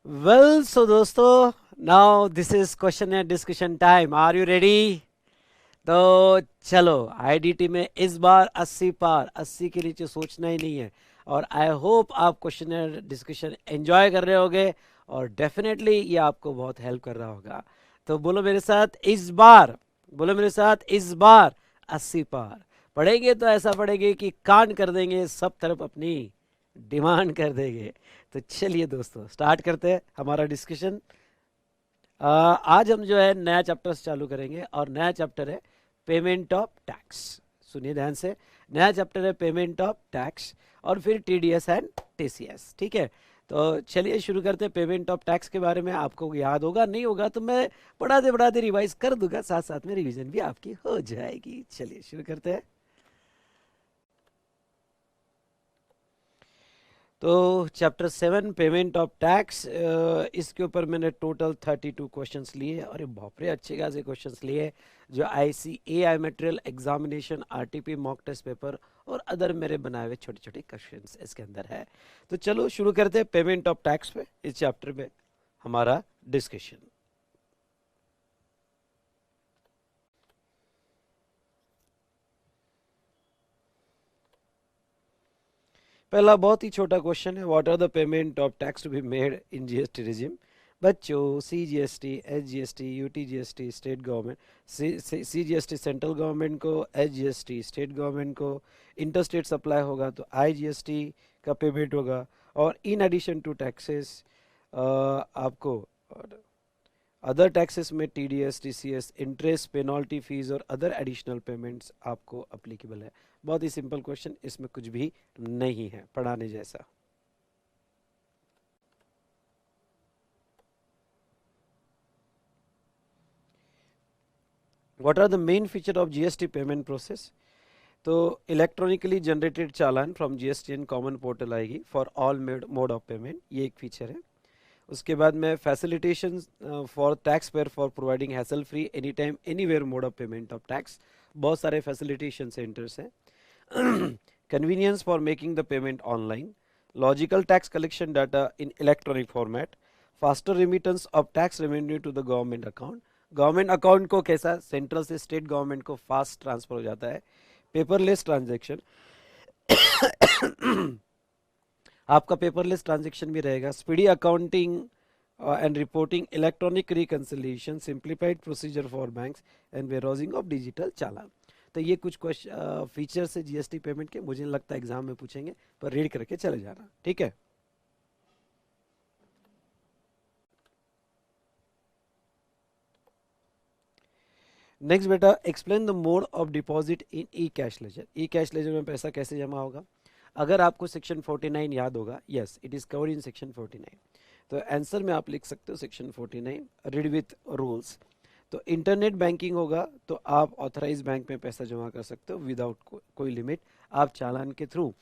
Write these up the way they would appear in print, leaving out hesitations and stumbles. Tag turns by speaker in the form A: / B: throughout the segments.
A: Well so दोस्तों, now this is question and discussion time. Are you ready? तो चलो, IDT में इस बार 80 पार, 80 के नीचे सोचना ही नहीं है। और आई होप आप क्वेश्चन एंड डिस्कशन एंजॉय कर रहे होगे और डेफिनेटली ये आपको बहुत हेल्प कर रहा होगा। तो बोलो मेरे साथ इस बार, बोलो मेरे साथ इस बार 80 पार। पढ़ेंगे तो ऐसा पढ़ेंगे कि कांड कर देंगे, सब तरफ अपनी डिमांड कर देंगे। तो चलिए दोस्तों, स्टार्ट करते हैं हमारा डिस्कशन। आज हम जो है नया चैप्टर चालू करेंगे और नया चैप्टर है पेमेंट ऑफ टैक्स। सुनिए ध्यान से, नया चैप्टर है पेमेंट ऑफ टैक्स और फिर टीडीएस एंड टीसीएस। ठीक है, तो चलिए शुरू करते हैं। पेमेंट ऑफ टैक्स के बारे में आपको याद होगा, नहीं होगा तो मैं पढ़ाते रिवाइज कर दूंगा, साथ साथ में रिवीजन भी आपकी हो जाएगी। चलिए शुरू करते हैं। तो चैप्टर 7 पेमेंट ऑफ टैक्स, इसके ऊपर मैंने टोटल 32 क्वेश्चंस लिए। अरे बाप रे, अच्छे खासे क्वेश्चंस लिए जो I material examination, RTP mock test paper और अदर मेरे बनाए हुए छोटे छोटे क्वेश्चंस इसके अंदर है। तो चलो शुरू करते हैं पेमेंट ऑफ टैक्स पे, इस चैप्टर में हमारा डिस्कशन। पहला बहुत ही छोटा क्वेश्चन है, what are the payment of tax to be made in GST regime. बच्चों, CGST, SGST, UTGST state government, CGST central government को, एसजीएसटी स्टेट गवर्नमेंट को, इंटर स्टेट सप्लाई होगा तो आईजीएसटी का पेमेंट होगा। और इन एडिशन टू टैक्सेस आपको other taxes में TDS, TCS, interest, penalty, fees और अदर एडिशनल पेमेंट्स आपको अप्लीकेबल है। बहुत ही सिंपल क्वेश्चन, इसमें कुछ भी नहीं है पढ़ाने जैसा। What are the main feature of GST payment process? तो electronically generated challan from GSTN common portal आएगी for all mode of payment, ये एक फीचर है। उसके बाद में facilitation for tax payer for providing hassle free any time anywhere mode of payment of tax, बहुत सारे फैसिलिटेशन सेंटर्स हैं। Convenience for making the payment online, logical tax collection data in electronic format, faster remittance of tax revenue to the government account. Government account को कैसा, central से state government को fast transfer हो जाता है। Paperless transaction, आपका paperless transaction भी रहेगा। Speedy accounting and reporting, electronic reconciliation, simplified procedure for banks and warehousing of digital challan. तो ये कुछ फीचर्स है जीएसटी पेमेंट के, मुझे नहीं लगता एग्जाम में पूछेंगे, पर रीड करके चले जाना, ठीक है। नेक्स्ट बेटा, explain the mode of deposit in E cash laser. E cash ledger में पैसा कैसे जमा होगा? अगर आपको सेक्शन 49 याद होगा, yes it is covered in section 49, तो आंसर में आप लिख सकते हो सेक्शन 49 रीड विथ रूल्स। तो इंटरनेट बैंकिंग होगा तो आप ऑथराइज बैंक में पैसा जमा कर सकते हो विदाउट कोई लिमिट। आप चालान के थ्रू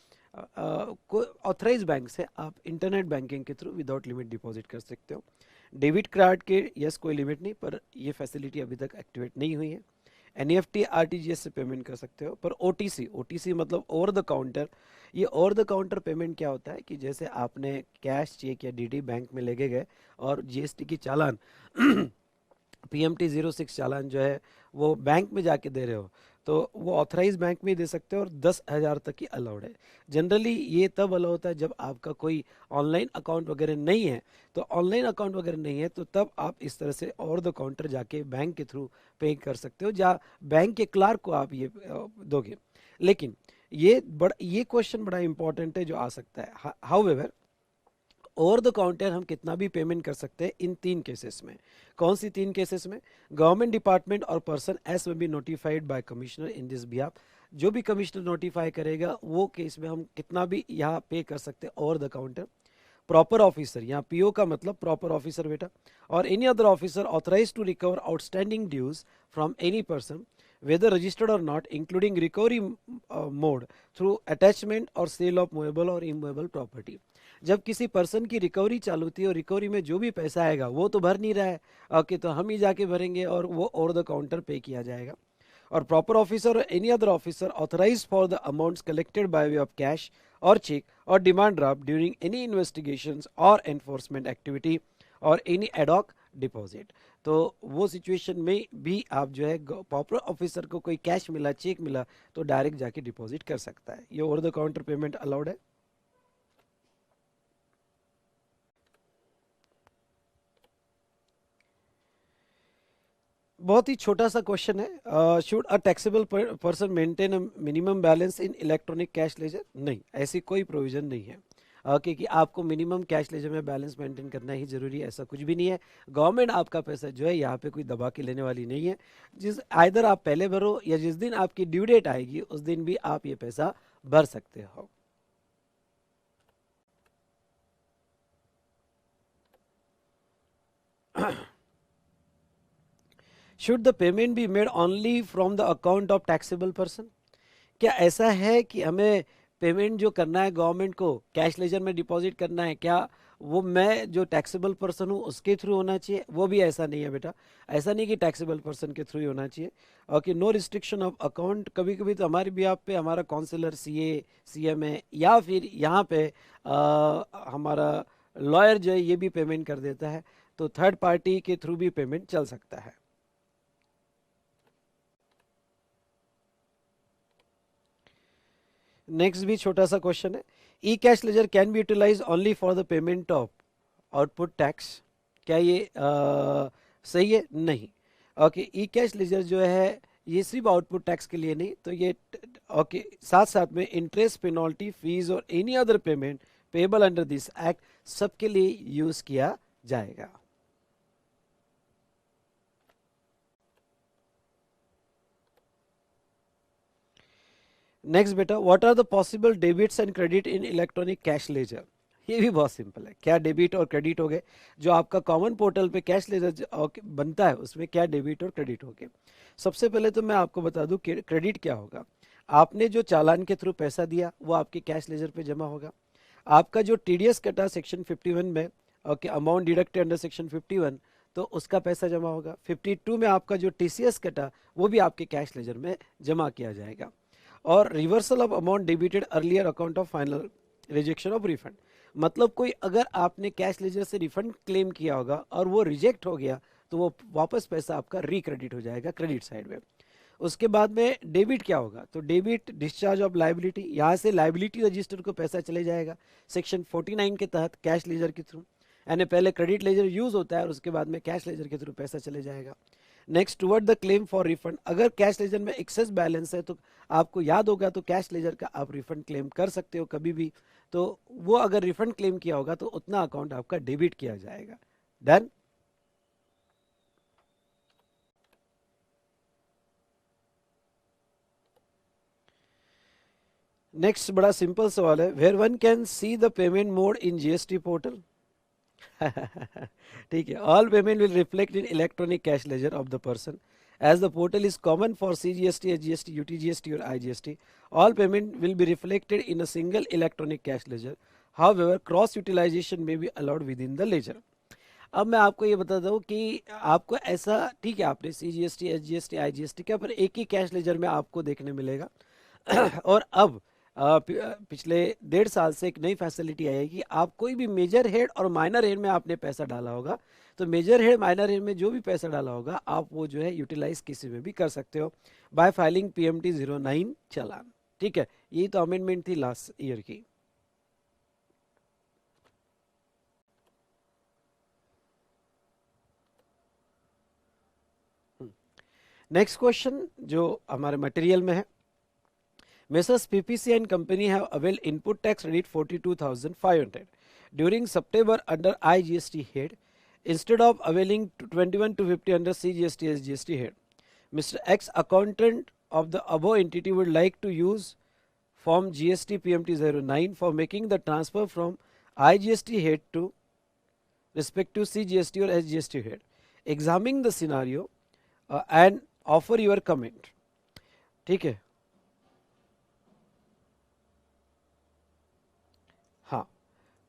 A: ऑथराइज बैंक से आप इंटरनेट बैंकिंग के थ्रू विदाउट लिमिट डिपॉजिट कर सकते हो। डेबिट कार्ड के यस कोई लिमिट नहीं, पर ये फैसिलिटी अभी तक एक्टिवेट नहीं हुई है। एनईएफटी आरटीजीएस से पेमेंट कर सकते हो, पर ओटीसी, ओटीसी मतलब ओवर द काउंटर। ये ओवर द काउंटर पेमेंट क्या होता है कि जैसे आपने कैश, चेक या डीडी बैंक में लेके गए और जीएसटी की चालान पीएमटी 06 चालान जो है वो बैंक में जाके दे रहे हो, तो वो ऑथराइज बैंक में दे सकते हो और 10,000 तक की अलाउड है। जनरली ये तब अलाउ होता है जब आपका कोई ऑनलाइन अकाउंट वगैरह नहीं है। तो ऑनलाइन अकाउंट वगैरह नहीं है तो तब आप इस तरह से ओवर द काउंटर जाके बैंक के थ्रू पे कर सकते हो, जहाँ बैंक के क्लार्क को आप ये दोगे। लेकिन ये क्वेश्चन बड़ा इंपॉर्टेंट है जो आ सकता है। हाउएवर, ओवर द काउंटर हम कितना भी पेमेंट कर सकते हैं इन 3 केसेस में। कौन सी 3 केसेस में? गवर्नमेंट डिपार्टमेंट और पर्सन एस में be notified by commissioner in this behalf. जो भी कमिश्नर नोटिफाई करेगा वो केस में हम कितना भी यहाँ पे कर सकते हैं over the counter. Proper officer, यहाँ पीओ का मतलब प्रॉपर ऑफिसर बेटा, और any other officer authorise to recover outstanding dues from any person whether registered or not, including recovery mode through attachment और sale of movable और immovable property। जब किसी person की रिकवरी चालू होती है और रिकवरी में जो भी पैसा आएगा वो तो भर नहीं रहा है, ओके, तो हम ही जाके भरेंगे और वो ओवर द काउंटर पे किया जाएगा। or proper officer or any other officer authorized for the amounts collected by way of cash or check or demand draft during any investigations or enforcement activity or any ad hoc deposit. तो वो situation में भी आप जो है proper officer को कोई cash मिला, चेक मिला, तो डायरेक्ट जाके डिपॉजिट कर सकता है। ये over the counter payment allowed है। बहुत ही छोटा सा क्वेश्चन है, should a taxable person maintain a minimum balance in electronic cash laser? नहीं, ऐसी कोई प्रोविजन नहीं है क्योंकि आपको मिनिमम कैश लेजर में बैलेंस मेंटेन करना ही जरूरी है, ऐसा कुछ भी नहीं है। गवर्नमेंट आपका पैसा जो है यहाँ पे कोई दबा के लेने वाली नहीं है। जिस आइदर आप पहले भरो या जिस दिन आपकी ड्यू डेट आएगी उस दिन भी आप ये पैसा भर सकते हो। Should the payment be made only from the account of taxable person? क्या ऐसा है कि हमें पेमेंट जो करना है गवर्नमेंट को कैश लेजर में डिपॉजिट करना है, क्या वो मैं जो टैक्सेबल पर्सन हूँ उसके थ्रू होना चाहिए? वो भी ऐसा नहीं है बेटा, ऐसा नहीं कि टैक्सेबल पर्सन के थ्रू ही होना चाहिए। और कि नो रिस्ट्रिक्शन ऑफ अकाउंट, कभी कभी तो हमारे भी आप पे हमारा काउंसलर, सीए, सीएमए या फिर यहाँ पे हमारा लॉयर जो है ये भी पेमेंट कर देता है, तो थर्ड पार्टी के थ्रू भी पेमेंट चल सकता है। नेक्स्ट भी छोटा सा क्वेश्चन है, e cash ledger can be utilise only for the payment of output tax? क्या ये सही है? नहीं। ओके, ई कैश लेजर जो है ये सिर्फ आउटपुट टैक्स के लिए नहीं, तो ये ओके साथ साथ में इंटरेस्ट, पेनल्टी, फीस और any other payment payable under this act सबके लिए यूज किया जाएगा। नेक्स्ट बेटा, what are the possible debits and credit in electronic cash ledger? ये भी बहुत सिंपल है। क्या डेबिट और क्रेडिट हो गए? जो आपका कॉमन पोर्टल पे कैश लेजर बनता है उसमें क्या डेबिट और क्रेडिट हो गए? सबसे पहले तो मैं आपको बता दूं कि क्रेडिट क्या होगा। आपने जो चालान के थ्रू पैसा दिया वो आपके कैश लेजर पे जमा होगा। आपका जो टीडीएस कटा सेक्शन 51 में, okay, amount deducted under section 51, तो उसका पैसा जमा होगा। 52 में आपका जो टीसीएस कटा वो भी आपके कैश लेजर में जमा किया जाएगा। और reversal of amount debited earlier account of final rejection of refund, मतलब कोई अगर आपने कैश लेजर से रिफंड क्लेम किया होगा और वो रिजेक्ट हो गया तो वो वापस पैसा आपका रिक्रेडिट हो जाएगा क्रेडिट साइड में। उसके बाद में डेबिट क्या होगा? तो डेबिट डिस्चार्ज ऑफ लाइबिलिटी, यहाँ से लाइबिलिटी रजिस्टर को पैसा चले जाएगा सेक्शन 49 के तहत कैश लेजर के थ्रू। यानी पहले क्रेडिट लेजर यूज होता है और उसके बाद में कैश लेजर के थ्रू पैसा चले जाएगा। Next, toward the claim for refund, अगर कैश लेजर में एक्सेस बैलेंस है तो आपको याद होगा तो कैश लेजर का आप रिफंड क्लेम कर सकते हो कभी भी, तो वो अगर रिफंड क्लेम किया होगा तो उतना अकाउंट आपका डेबिट किया जाएगा। डन। नेक्स्ट बड़ा सिंपल सवाल है, where one can see the payment mode in GST portal? ठीक है, all payment will reflect in electronic cash ledger of the person as the portal is common for CGST, SGST, UTGST or IGST. All payment will be reflected in a single electronic cash ledger. However, cross utilization may be allowed within the ledger. अब मैं आपको ये बता दूं कि आपको ऐसा, ठीक है, आपने CGST, SGST, IGST के ऊपर एक ही कैश लेजर में आपको देखने मिलेगा और अब पिछले 1.5 साल से एक नई फैसिलिटी आई है कि आप कोई भी मेजर हेड और माइनर हेड में आपने पैसा डाला होगा तो मेजर हेड माइनर हेड में जो भी पैसा डाला होगा आप वो जो है यूटिलाइज किसी में भी कर सकते हो बाय फाइलिंग PMT 09 चालान। ठीक है, यही तो अमेंडमेंट थी लास्ट ईयर की। नेक्स्ट क्वेश्चन जो हमारे मटेरियल में है, Messrs. PPC and company have availed input tax credit 42,500 during September under IGST head instead of availing 21 to 50 under CGST SGST head. Mr. X, accountant of the above entity, would like to use form GST PMT 09 for making the transfer from IGST head to respective CGST or SGST head. Examining the scenario and offer your comment. ठीक है, हाँ,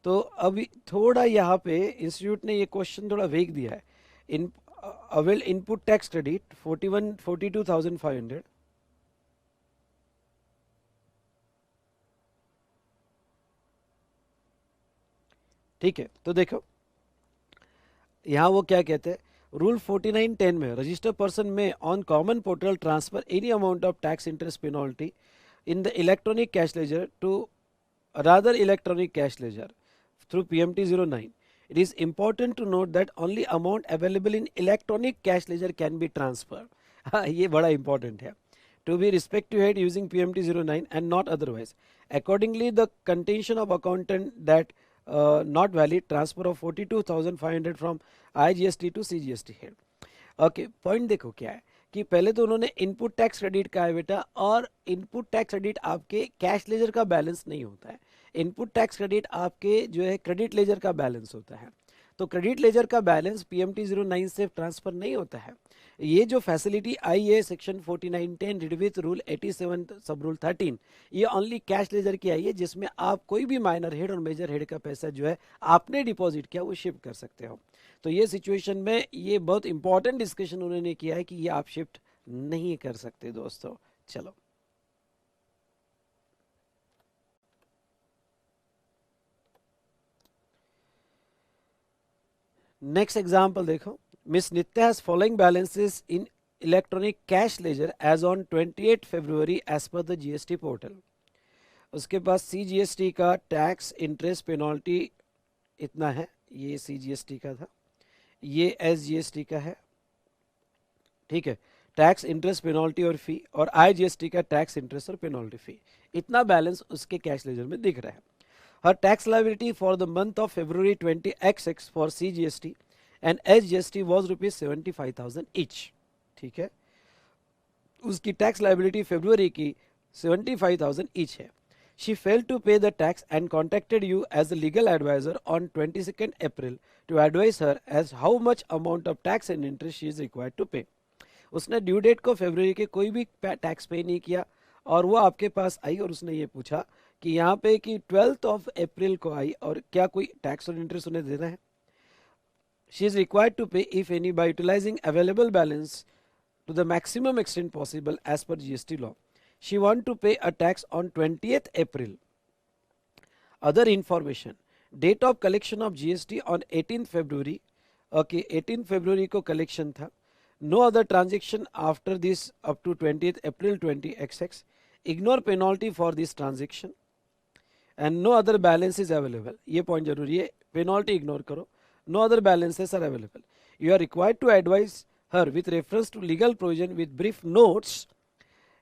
A: तो अभी थोड़ा यहाँ पे institute ने ये क्वेश्चन थोड़ा वेग दिया है। इन अवेल इनपुट टैक्स क्रेडिट 42,500. ठीक है, तो देखो यहाँ वो क्या कहते हैं, रूल 4910 में रजिस्टर्ड पर्सन में on common portal transfer any amount of tax interest penalty in the electronic cash ledger to rather electronic cash ledger through PMT 09. It is important to note that only amount available in electronic cash ledger can be transferred. हाँ, ये बड़ा important है. To be respective head using PMT 09 and not otherwise. Accordingly, the contention of accountant that not valid transfer of 42,500 from IGST to CGST head. Okay, point देखो क्या है कि पहले तो उन्होंने इनपुट टैक्स क्रेडिट कहा है बेटा, और इनपुट टैक्स क्रेडिट आपके कैश लेजर का बैलेंस नहीं होता है. इनपुट टैक्स क्रेडिट आपके जो है क्रेडिट लेजर का बैलेंस होता है. तो क्रेडिट लेजर का बैलेंस पीएमटी 09 से ट्रांसफर नहीं होता है. ये जो फैसिलिटी आई है सेक्शन 4910 रिड विथ रूल 87 सब रूल 13, ये ओनली कैश लेजर की आई है, जिसमें आप कोई भी माइनर हेड और मेजर हेड का पैसा जो है आपने डिपॉजिट किया वो शिफ्ट कर सकते हो. तो ये सिचुएशन में ये बहुत इंपॉर्टेंट डिस्कशन उन्होंने किया है कि ये आप शिफ्ट नहीं कर सकते दोस्तों. चलो नेक्स्ट एग्जाम्पल देखो. Miss Nitya has following balances in electronic cash ledger as on 28 February as per the GST portal. उसके पास सीजीएसटी का टैक्स इंटरेस्ट पेनल्टी इतना है, ये सीजीएसटी का था, ये एसजीएसटी का है. ठीक है, टैक्स इंटरेस्ट पेनल्टी और फी, और आईजीएसटी का टैक्स इंटरेस्ट और पेनल्टी फी. इतना बैलेंस उसके कैश लेजर में दिख रहा है. Her tax liability for the month of February 20XX for CGST and SGST was ₹75,000 each. ठीक है, उसकी टैक्स लायबिलिटी फरवरी की 75,000 ईच है. She failed to pay the tax and contacted you as a legal advisor on 22nd April to advise her as how much amount of tax and interest she is required to pay. उसने due date को फरवरी के कोई भी tax पे नहीं किया, और वो आपके पास आई और उसने ये पूछा कि यहाँ पे कि 12 अप्रैल को आई और क्या कोई टैक्स और इंटरेस्ट उन्हें देना है. She is required to pay if any by utilizing available balance to the maximum extent possible as per GST law. She want to pay a tax on 20th April. Other information. Date of collection of GST on 18th February. Okay, 18th February को collection था. No other transaction after this up to 20th April 20XX. Ignore penalty for this transaction. And no other balance is available. ये point जरूरी है, penalty ignore करो. No other balances are available. You are required to advise her with reference to legal provision with brief notes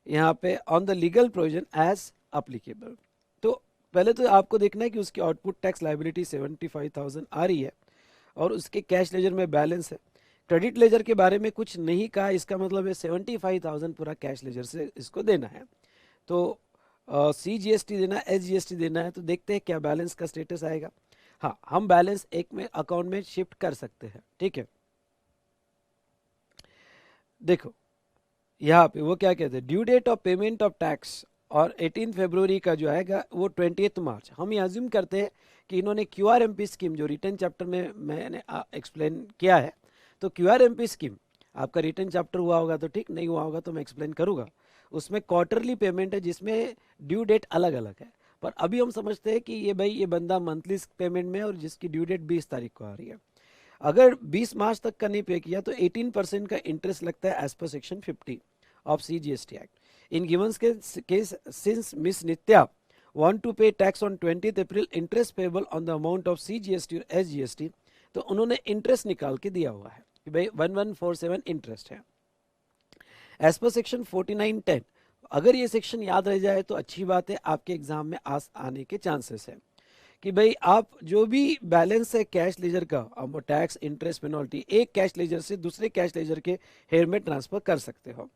A: यहाँ पे on the legal provision as applicable. तो पहले तो आपको देखना है कि उसकी आउटपुट टैक्स लायबिलिटी 75,000 आ रही है और उसके कैश लेजर में बैलेंस है. क्रेडिट लेजर के बारे में कुछ नहीं कहा, इसका मतलब है 75,000 पूरा कैश लेजर से इसको देना है. तो सीजीएसटी देना है, एसजीएसटी देना है. तो देखते हैं क्या बैलेंस का स्टेटस आएगा. हाँ, हम बैलेंस एक में अकाउंट में शिफ्ट कर सकते हैं. ठीक है, देखो यहाँ पे वो क्या कहते हैं, due date of payment of tax और 18 फरवरी का जो आएगा वो 20 मार्च. हम ये अज्यूम करते हैं कि इन्होंने क्यूआरएमपी स्कीम जो रिटर्न चैप्टर में मैंने एक्सप्लेन किया है, तो क्यूआरएमपी स्कीम आपका रिटर्न चैप्टर हुआ होगा तो ठीक, नहीं हुआ होगा तो मैं एक्सप्लेन करूँगा. उसमें क्वार्टरली पेमेंट है जिसमें ड्यू डेट अलग अलग है. पर अभी हम समझते हैं कि ये भाई ये बंदा मंथली पेमेंट में और जिसकी ड्यू डेट 20 तारीख को आ रही है. अगर 20 मार्च तक का नहीं पे किया तो 18% का इंटरेस्ट लगता है as per section 50 of CGST Act. In given case, since Miss Nitya want to pay tax on 20th April, interest payable on the amount of CGST और SGST, तो उन्होंने इंटरेस्ट निकाल के दिया हुआ है कि भाई 1147 इंटरेस्ट है एज पर सेक्शन 4910. अगर ये सेक्शन याद रह जाए तो अच्छी बात है, आपके एग्जाम में आने के चांसेस है कि भाई आप जो भी बैलेंस है कैश लेजर का, टैक्स इंटरेस्ट पेनल्टी एक कैश लेजर से दूसरे कैश लेजर के हेड में ट्रांसफर कर सकते हो.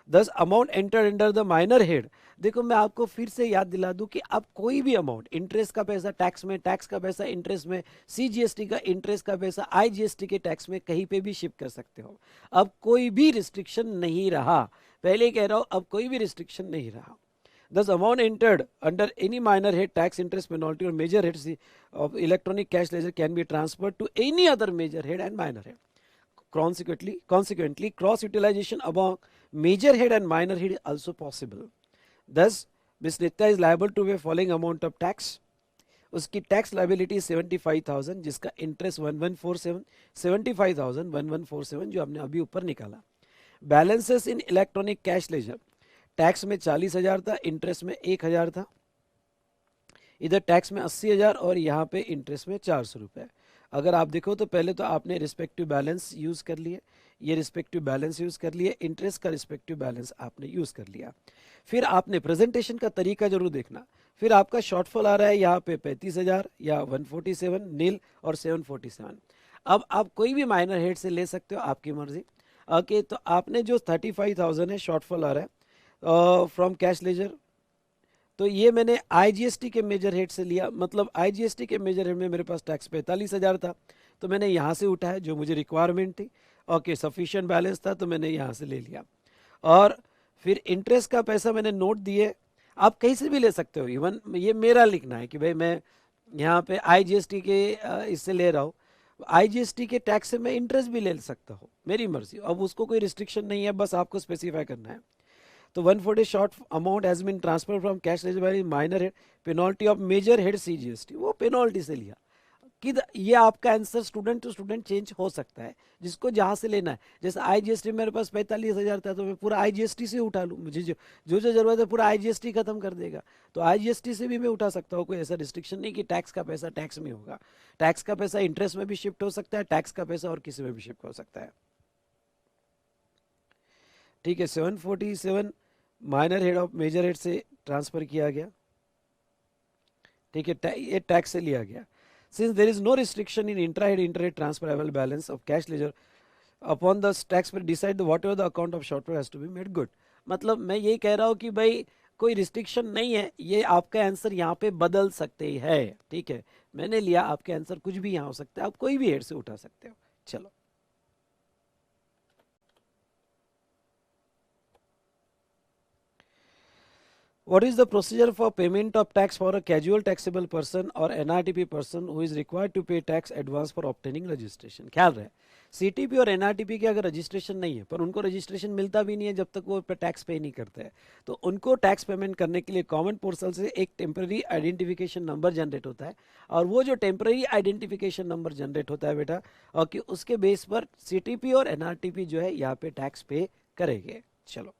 A: दस amount enter under the minor head. देखो मैं आपको फिर से याद दिला दूं कि आप कोई भी अमाउंट, इंटरेस्ट का पैसा टैक्स में, टैक्स का पैसा इंटरेस्ट में, सीजीएसटी का इंटरेस्ट का पैसा आईजीएसटी के टैक्स में, कहीं पे भी शिफ्ट कर सकते हो. अब कोई भी रिस्ट्रिक्शन नहीं रहा, पहले कह रहा हूं अब कोई भी रिस्ट्रिक्शन नहीं रहा. Thus amount entered under any minor head tax interest penalty or major head of electronic cash ledger can be transferred to any other major head and minor head. Consequently, cross utilization among major head and minor head is also possible. Thus, Ms. Nitya is liable to pay following amount of tax. उसकी tax liability 75,000 जिसका interest 1147, 75,000 1147 जो हमने अभी ऊपर निकाला. Balances in electronic cash laser, tax में 40,000 था, interest में 1,000 था. इधर टैक्स में 80,000 और यहाँ पे इंटरेस्ट में 400 रुपये. अगर आप देखो तो पहले तो आपने रिस्पेक्टिव बैलेंस यूज़ कर लिए, ये रिस्पेक्टिव बैलेंस यूज़ कर लिए, इंटरेस्ट का रिस्पेक्टिव बैलेंस आपने यूज़ कर लिया. फिर आपने प्रेजेंटेशन का तरीका जरूर देखना. फिर आपका शॉर्टफॉल आ रहा है यहाँ पे 35,000 या 147 नील और 747. अब आप कोई भी माइनर हेड से ले सकते हो, आपकी मर्जी. ओके, तो आपने जो 35,000 है शॉर्टफॉल आ रहा है फ्रॉम कैश लेजर, तो ये मैंने आईजीएसटी के मेजर हेड से लिया. मतलब आईजीएसटी के मेजर हेड में मेरे पास टैक्स 45,000 था, तो मैंने यहाँ से उठाया जो मुझे रिक्वायरमेंट थी. ओके, सफिशिएंट बैलेंस था तो मैंने यहाँ से ले लिया. और फिर इंटरेस्ट का पैसा मैंने नोट दिए. आप कहीं से भी ले सकते हो, इवन ये मेरा लिखना है कि भाई मैं यहाँ पे आईजीएसटी के इससे ले रहा हूँ. आईजीएसटी के टैक्स से मैं इंटरेस्ट भी ले सकता हूँ, मेरी मर्जी. अब उसको कोई रिस्ट्रिक्शन नहीं है, बस आपको स्पेसिफाई करना है. तो 140 short amount has been transfer from cash ledger by minor head, penalty of major head CGST, वो पेनल्टी से लिया. कि ये आपका answer student to student change हो सकता है, जिसको जहाँ से लेना है. जैसे आईजीएसटी मेरे पास 45,000 था तो मैं पूरा आईजीएसटी से उठा लूँ, मुझे जो जरूरत है पूरा आईजीएसटी खत्म कर देगा. तो आईजीएसटी से भी मैं उठा सकता हूँ, कोई ऐसा रिस्ट्रिक्शन नहीं कि टैक्स का पैसा टैक्स में होगा. टैक्स का पैसा इंटरेस्ट में भी शिफ्ट हो सकता है, टैक्स का पैसा और किसी में भी शिफ्ट हो सकता है. ठीक है, 747 minor head of major head से ट्रांसफर किया गया. ठीक है, ये टैक्स से लिया गया. Since there is no restriction in intra-head inter-head transferable balance of cash ledger, upon the taxpayer decide whatever the account of shortfall has to be made good. मतलब मैं यही कह रहा हूँ कि भाई कोई रिस्ट्रिक्शन नहीं है, ये आपका आंसर यहाँ पे बदल सकते हैं. ठीक है, मैंने लिया, आपके आंसर कुछ भी यहाँ हो सकता है, आप कोई भी हेड से उठा सकते हो. चलो, what is the procedure for payment of tax for a casual taxable person or NRTP person who is required to pay tax advance for obtaining registration? ख्याल रहे, सीटीपी और एनआरटीपी के अगर रजिस्ट्रेशन नहीं है, पर उनको रजिस्ट्रेशन मिलता भी नहीं है जब तक वो टैक्स पे नहीं करते हैं, तो उनको टैक्स पेमेंट करने के लिए कॉमन पोर्टल से एक टेम्पररी आइडेंटिफिकेशन नंबर जनरेट होता है. और वो जो टेम्पररी आइडेंटिफिकेशन नंबर जनरेट होता है बेटा, और कि उसके बेस पर सीटीपी और एनआरटीपी जो है यहाँ पे टैक्स पे करेंगे. चलो,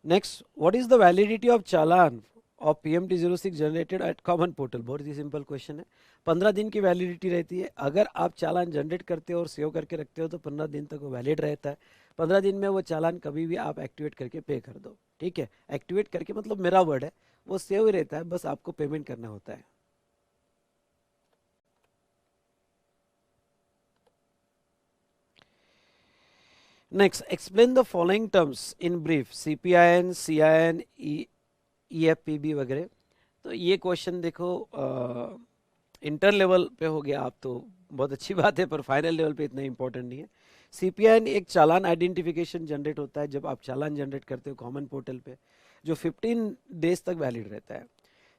A: next, what is the validity of challan of PMT 06 generated at common portal? बहुत ही सिंपल क्वेश्चन है. 15 दिन की वैलिडिटी रहती है. अगर आप चालान जनरेट करते हो और सेव करके रखते हो तो 15 दिन तक वो वैलिड रहता है. 15 दिन में वो चालान कभी भी आप एक्टिवेट करके पे कर दो. ठीक है, एक्टिवेट करके मतलब मेरा वर्ड है, वो सेव ही रहता है, बस आपको पेमेंट करना होता है. Next, explain the following terms in brief. CPIN, CIN, EFPB वगैरह. तो ये क्वेश्चन देखो इंटर लेवल पे हो गया, आप तो बहुत अच्छी बात है, पर फाइनल लेवल पे इतना इंपॉर्टेंट नहीं है. CPIN एक चालान आइडेंटिफिकेशन जनरेट होता है जब आप चालान जनरेट करते हो कॉमन पोर्टल पे, जो 15 डेज तक वैलिड रहता है.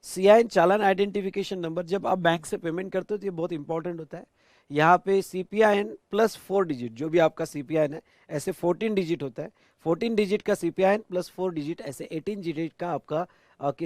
A: CIN चालान आइडेंटिफिकेशन नंबर, जब आप बैंक से पेमेंट करते हो तो ये बहुत इंपॉर्टेंट होता है. यहाँ पे CPIN प्लस 4 डिजिट, जो भी आपका CPIN है ऐसे 14 डिजिट होता है. 14 डिजिट का CPIN प्लस 4 डिजिट ऐसे 18 डिजिट का आपका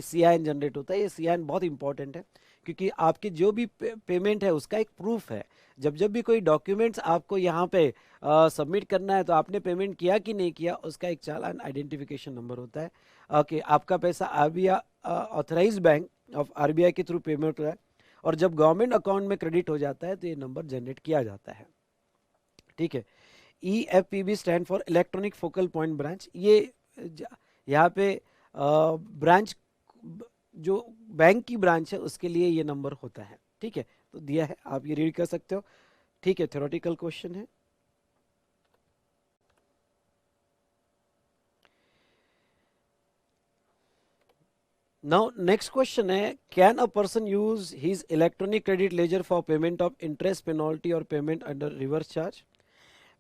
A: CIN जनरेट होता है. ये CIN बहुत इंपॉर्टेंट है क्योंकि आपकी जो भी पेमेंट है उसका एक प्रूफ है. जब भी कोई डॉक्यूमेंट्स आपको यहाँ पे सबमिट करना है तो आपने पेमेंट किया कि नहीं किया, उसका एक चालान आइडेंटिफिकेशन नंबर होता है. ओके, आपका पैसा RBI authorise bank of RBI के थ्रू पेमेंट हुआ है, और जब गवर्नमेंट अकाउंट में क्रेडिट हो जाता है तो ये नंबर जनरेट किया जाता है. ठीक है, EFPB stand for electronic focal point branch. ये यहाँ पे ब्रांच जो बैंक की ब्रांच है उसके लिए ये नंबर होता है. ठीक है, तो दिया है, आप ये रीड कर सकते हो. ठीक है, थ्योरेटिकल क्वेश्चन है. Now next question है, can a person use his electronic credit ledger for payment of interest, penalty or payment under reverse charge?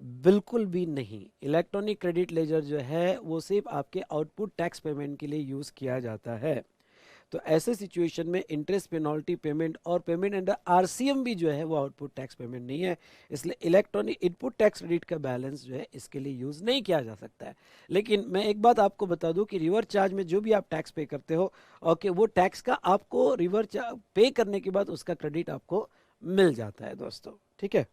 A: बिल्कुल भी नहीं। इलेक्ट्रॉनिक क्रेडिट लेजर जो है वो सिर्फ आपके आउटपुट टैक्स पेमेंट के लिए यूज़ किया जाता है। तो ऐसे सिचुएशन में इंटरेस्ट, पेनल्टी पेमेंट और पेमेंट अंडर आरसीएम भी जो है वो आउटपुट टैक्स पेमेंट नहीं है, इसलिए इलेक्ट्रॉनिक इनपुट टैक्स क्रेडिट का बैलेंस जो है इसके लिए यूज़ नहीं किया जा सकता है। लेकिन मैं एक बात आपको बता दूं कि रिवर चार्ज में जो भी आप टैक्स पे करते हो, ओके, वो टैक्स का आपको रिवर पे करने के बाद उसका क्रेडिट आपको मिल जाता है दोस्तों, ठीक है।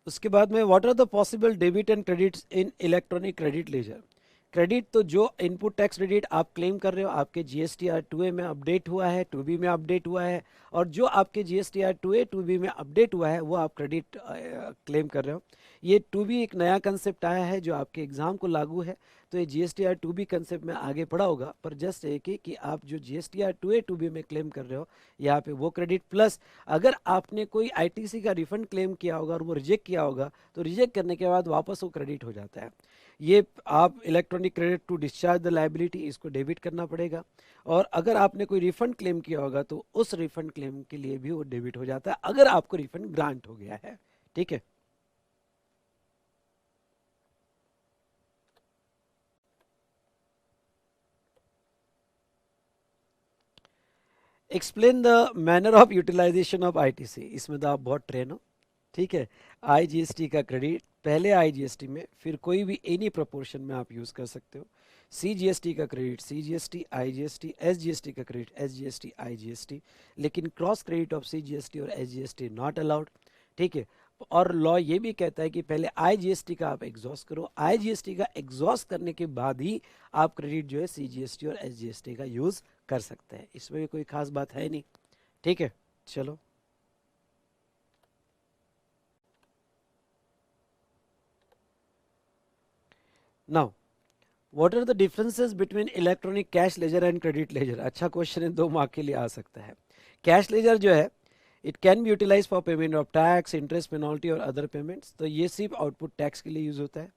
A: उसके बाद में what are the possible debit and credits in electronic credit ledger. Credit तो जो इनपुट टैक्स क्रेडिट आप क्लेम कर रहे हो आपके जीएसटीआर 2A में अपडेट हुआ है, 2B में अपडेट हुआ है, और जो आपके जीएसटीआर 2A 2B में अपडेट हुआ है वो आप क्रेडिट क्लेम कर रहे हो। ये 2B एक नया कंसेप्ट आया है जो आपके एग्जाम को लागू है, तो ये जीएसटीआर 2B कंसेप्ट में आगे पढ़ा होगा, पर जस्ट एक ही कि आप जो जीएसटीआर 2A 2B में क्लेम कर रहे हो यहाँ पे वो क्रेडिट, प्लस अगर आपने कोई आईटीसी का रिफंड क्लेम किया होगा और वो रिजेक्ट किया होगा तो रिजेक्ट करने के बाद वापस वो क्रेडिट हो जाता है। ये आप electronic credit to discharge the liability, इसको डेबिट करना पड़ेगा, और अगर आपने कोई रिफंड क्लेम किया होगा तो उस रिफंड क्लेम के लिए भी वो डेबिट हो जाता है अगर आपको रिफंड ग्रांट हो गया है, ठीक है। Explain the manner of utilisation of ITC, इसमें तो आप बहुत ट्रेन हो, ठीक है। आईजीएसटी का क्रेडिट पहले आईजीएसटी में, फिर कोई भी एनी प्रोपोर्शन में आप यूज़ कर सकते हो। सीजीएसटी का क्रेडिट सीजीएसटी आईजीएसटी, एसजीएसटी का क्रेडिट एसजीएसटी आईजीएसटी, लेकिन क्रॉस क्रेडिट ऑफ सीजीएसटी और एसजीएसटी नॉट अलाउड, ठीक है। और लॉ ये भी कहता है कि पहले आईजीएसटी का आप एग्जॉस्ट करो, आईजीएसटी का एग्जॉस्ट करने के बाद ही आप क्रेडिट जो है सीजीएसटी और एसजीएसटी का यूज़ कर सकते हैं। इसमें भी कोई खास बात है नहीं, ठीक है। चलो, now what are the differences between electronic cash ledger and credit ledger. अच्छा क्वेश्चन है, 2 मार्क के लिए आ सकता है। कैश लेजर जो है it can be utilise for payment of tax, interest, penalty और अदर पेमेंट्स, तो ये सिर्फ आउटपुट टैक्स के लिए यूज होता है।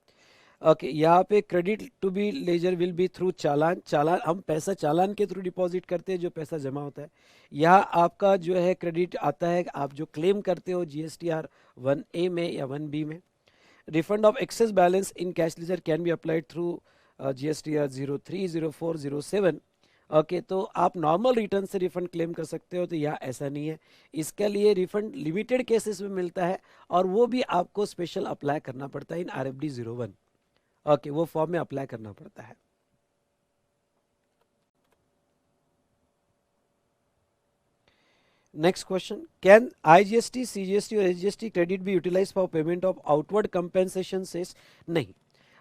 A: ओके, यहाँ पे credit to be ledger will be through challan, challan हम पैसा चालान के थ्रू डिपॉजिट करते हैं जो पैसा जमा होता है। यहाँ आपका जो है क्रेडिट आता है आप जो क्लेम करते हो जीएसटीआर 1A में या 1B में। Refund of excess balance in cash ledger can be applied through GSTR 03, 04, 07। Okay, तो आप नॉर्मल रिटर्न से रिफंड क्लेम कर सकते हो, तो यहाँ ऐसा नहीं है। इसके लिए रिफंड लिमिटेड केसेस में मिलता है और वो भी आपको स्पेशल अप्लाई करना पड़ता है इन RFD 01। ओके, वो फॉर्म में अप्लाई करना पड़ता है। Next question, can IGST, CGST और SGST credit be utilise for payment of outward compensation cess. नहीं।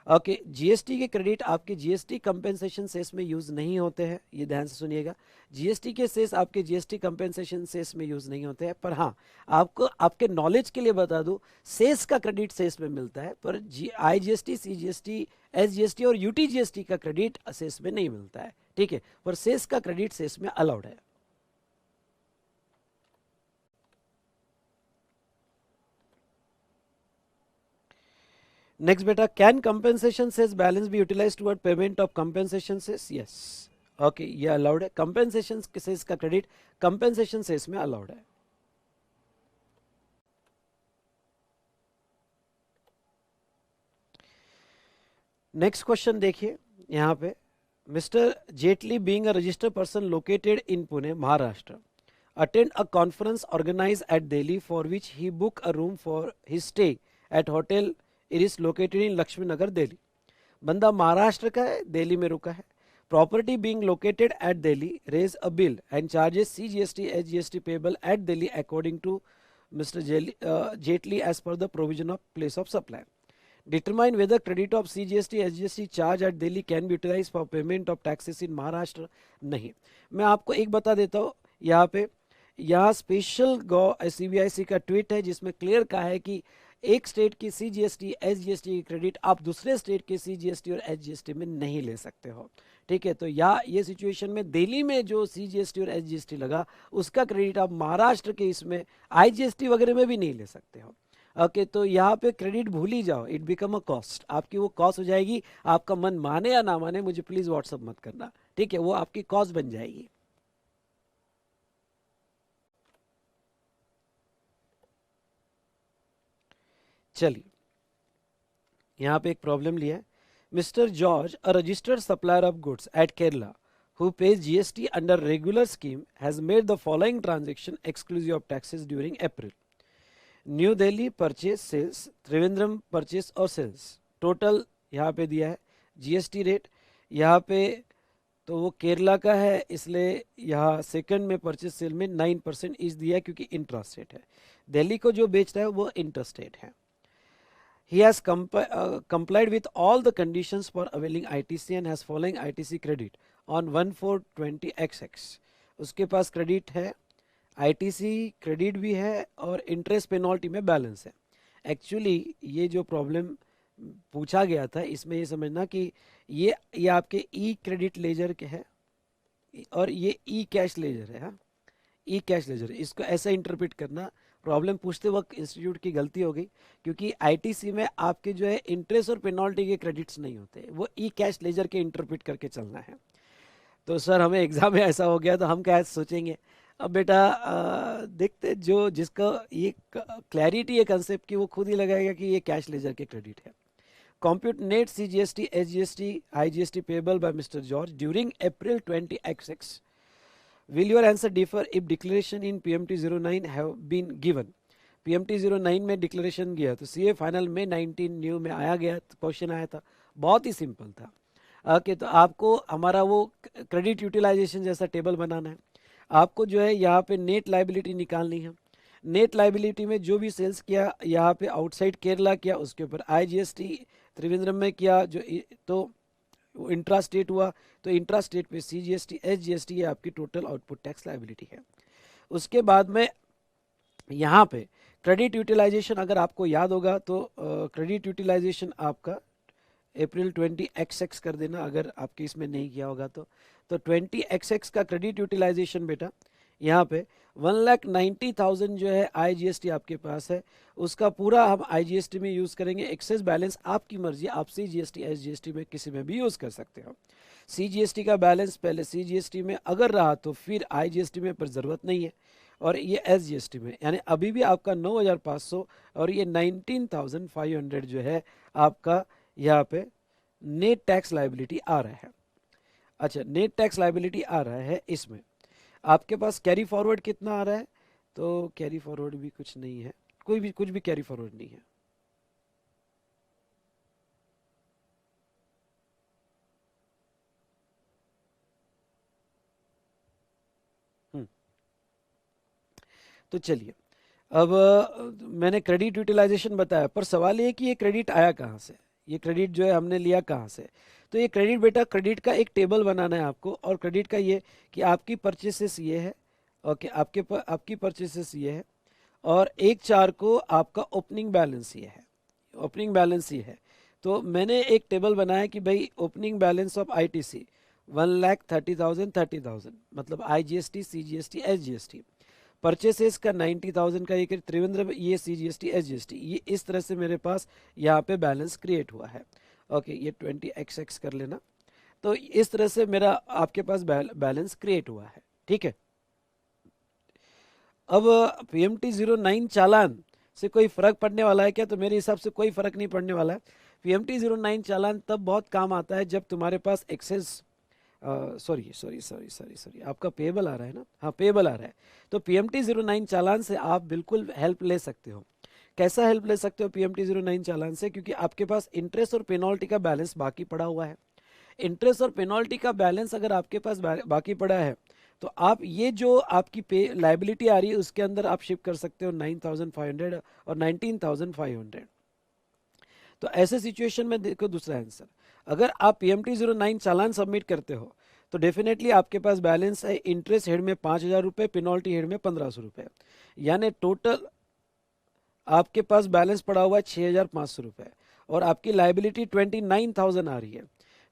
A: ओके, जीएसटी के क्रेडिट आपके जीएसटी कंपेंसेशन सेस में यूज नहीं होते हैं, ये ध्यान से सुनिएगा। जीएसटी के सेस आपके जीएसटी कंपेंसेशन सेस में यूज नहीं होते हैं, पर हाँ आपको आपके नॉलेज के लिए बता दूं सेस का क्रेडिट सेस में मिलता है, पर आईजीएसटी, सीजीएसटी, एसजीएसटी और यूटीजीएसटी का क्रेडिट सेस में नहीं मिलता है, ठीक है। पर सेस का क्रेडिट सेस में अलाउड है। नेक्स्ट बेटा, can compensation cess balance be utilise toward payment of compensation cess. Yes, okay, ये अलाउड है। कंपेंसेशन सेस का क्रेडिट कंपेंसेशन सेस में अलाउड है। नेक्स्ट क्वेश्चन देखिए यहाँ पे, Mr Jaitley being a registered person located in Pune, Maharashtra, attend a conference organized at Delhi for which he booked a room for his stay at hotel Iris located in Lakshmi Nagar, Delhi। बंदा महाराष्ट्र का है, दिल्ली में रुका है। Property being located at Delhi, raise a bill and charges CGST SGST payable at Delhi according to mister Jaitley as per the provision of place of supply. Determine whether credit of CGST SGST charge at Delhi can be utilise for payment of taxes in Maharashtra. नहीं। मैं आपको एक बता देता हूँ, यहाँ पे यहाँ स्पेशल CBIC का ट्वीट है जिसमें क्लियर कहा है कि एक स्टेट की CGST SGST की क्रेडिट आप दूसरे स्टेट के CGST और SGST में नहीं ले सकते हो, ठीक है। तो ये सिचुएशन में दिल्ली में जो CGST और SGST लगा उसका क्रेडिट आप महाराष्ट्र के इसमें IGST वगैरह में भी नहीं ले सकते हो। ओके, तो यहाँ पे क्रेडिट भूल ही जाओ, इट बिकम अ कॉस्ट, आपकी वो कॉस्ट हो जाएगी। आपका मन माने या ना माने, मुझे प्लीज व्हाट्सअप मत करना, ठीक है, वो आपकी कॉस्ट बन जाएगी। चलिए यहाँ पे एक प्रॉब्लम लिया है। Mister George, a registered supplier of goods at Kerala who pays GST under regular scheme has made the following transaction exclusive of taxes during April. New Delhi purchase sales, Trivandrum purchase और सेल्स, टोटल यहाँ पे दिया है। GST rate यहाँ पे तो वो केरला का है, इसलिए यहाँ सेकंड में परचेज सेल में 9% इस दिया है क्योंकि इंट्रास्टेट है। दिल्ली को जो बेच रहा है वो इंट्रास्टेट है। He has complied with all the conditions for availing ITC and has following ITC credit on 1420XX. उसके पास क्रेडिट है, ITC क्रेडिट भी है और इंटरेस्ट पेनल्टी में बैलेंस है। एक्चुअली ये जो प्रॉब्लम पूछा गया था इसमें ये समझना कि ये आपके ई क्रेडिट लेजर के है और ये ई कैश लेजर है। हाँ, ई कैश लेजर, इसको ऐसा इंटरप्रेट करना। प्रॉब्लम पूछते वक्त इंस्टीट्यूट की गलती हो गई क्योंकि आईटीसी में आपके जो है इंटरेस्ट और पेनल्टी के क्रेडिट्स नहीं होते, वो ई कैश लेजर के इंटरप्रेट करके चलना है। तो सर हमें एग्जाम में ऐसा हो गया तो हम क्या सोचेंगे। अब बेटा देखते जो जिसका ये क्लैरिटी है कंसेप्ट की वो खुद ही लगाएगा कि ये कैश लेजर के क्रेडिट है। Compute net CGST, SGST, IGST payable by Mr. George during April 20XX. Will your answer differ if declaration in PMT 09 have been given? PMT 09 में डिक्लेरेशन गया तो CA फाइनल में 19 न्यू में आया गया, question आया था, बहुत ही सिंपल था। ओके, तो आपको हमारा वो क्रेडिट यूटिलाइजेशन जैसा टेबल बनाना है। आपको जो है यहाँ पे नेट लाइबिलिटी निकालनी है। नेट लाइबिलिटी में जो भी सेल्स किया यहाँ पे आउटसाइड केरला किया उसके ऊपर IGST त्रिवेंद्रम में किया जो तो वो इंट्रा स्टेट हुआ तो इंट्रा स्टेट पे CGST SGST ये आपकी टोटल आउटपुट टैक्स लाइबिलिटी है। उसके बाद में यहाँ पे क्रेडिट यूटिलाइजेशन अगर आपको याद होगा तो क्रेडिट यूटिलाइजेशन आपका अप्रैल 20XX कर देना अगर आपके इसमें नहीं किया होगा तो 20XX का क्रेडिट यूटिलाइजेशन बेटा यहाँ पे 1,90,000 जो है IGST आपके पास है, उसका पूरा हम IGST में यूज़ करेंगे। एक्सेस बैलेंस आपकी मर्जी, आप CGST SGST में किसी में भी यूज़ कर सकते हो। CGST का बैलेंस पहले CGST में अगर रहा तो फिर IGST में पर ज़रूरत नहीं है, और ये SGST में, यानी अभी भी आपका 9,500 और ये 19,500 जो है आपका यहाँ पे नेट टैक्स लाइबिलिटी आ रहा है। अच्छा, नेट टैक्स लाइबिलिटी आ रहा है, इसमें आपके पास कैरी फॉरवर्ड कितना आ रहा है? तो कैरी फॉरवर्ड भी कुछ नहीं है, कुछ भी कैरी फॉरवर्ड नहीं है। तो चलिए, अब मैंने क्रेडिट यूटिलाइजेशन बताया, पर सवाल ये कि ये क्रेडिट आया कहाँ से, ये क्रेडिट जो है हमने लिया कहाँ से? तो ये क्रेडिट बेटा, क्रेडिट का एक टेबल बनाना है आपको, और क्रेडिट का ये कि आपकी परचेसेस ये है, ओके, आपकी परचेसेस ये है, और 1/4 को आपका ओपनिंग बैलेंस ये है, ओपनिंग बैलेंस ये है। तो मैंने एक टेबल बनाया कि भाई ओपनिंग बैलेंस ऑफ ITC 1,30,000 30,000 मतलब IGST CGST SGST, परचेसेस का 90,000 का एक त्रिवेंद्र ये CGST SGST, ये इस तरह से मेरे पास यहाँ पे बैलेंस क्रिएट हुआ है। ओके, ये 20XX कर लेना। तो इस तरह से मेरा आपके पास बैलेंस क्रिएट हुआ है, ठीक है। अब PMT 09 चालान से कोई फर्क पड़ने वाला है क्या? तो मेरे हिसाब से कोई फर्क नहीं पड़ने वाला है। PMT 09 चालान तब बहुत काम आता है जब तुम्हारे पास एक्सेस सॉरी आपका पेबल आ रहा है ना, हाँ पेबल आ रहा है। तो PMT 09 चालान से आप बिल्कुल हेल्प ले सकते हो। कैसा हेल्प ले सकते हो PMT 09 चालान से? क्योंकि आपके पास इंटरेस्ट और पेनल्टी का बैलेंस बाकी पड़ा हुआ है। इंटरेस्ट और पेनल्टी का बैलेंस अगर आपके पास बाकी पड़ा है तो आप ये जो आपकी पे लाइबिलिटी आ रही है उसके अंदर आप शिफ्ट कर सकते हो 9,500 और 19,500। तो ऐसे सिचुएशन में देखो दूसरा आंसर, अगर आप PMT 09 चालान सबमिट करते हो तो डेफिनेटली आपके पास बैलेंस है इंटरेस्ट हेड में 5,000 रुपये, पेनल्टी हेड में 1,500 रुपये, यानी टोटल आपके पास बैलेंस पड़ा हुआ है 6,500 रुपये, और आपकी लाइबिलिटी 29,000 आ रही है।